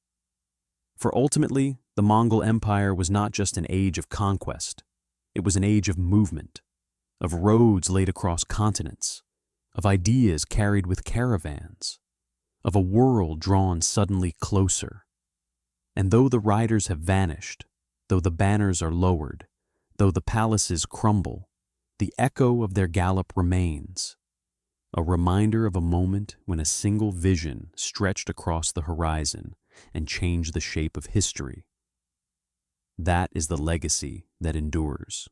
Speaker 1: For ultimately, the Mongol Empire was not just an age of conquest, it was an age of movement, of roads laid across continents, of ideas carried with caravans, of a world drawn suddenly closer. And though the riders have vanished, though the banners are lowered, though the palaces crumble, the echo of their gallop remains, a reminder of a moment when a single vision stretched across the horizon and changed the shape of history. That is the legacy that endures.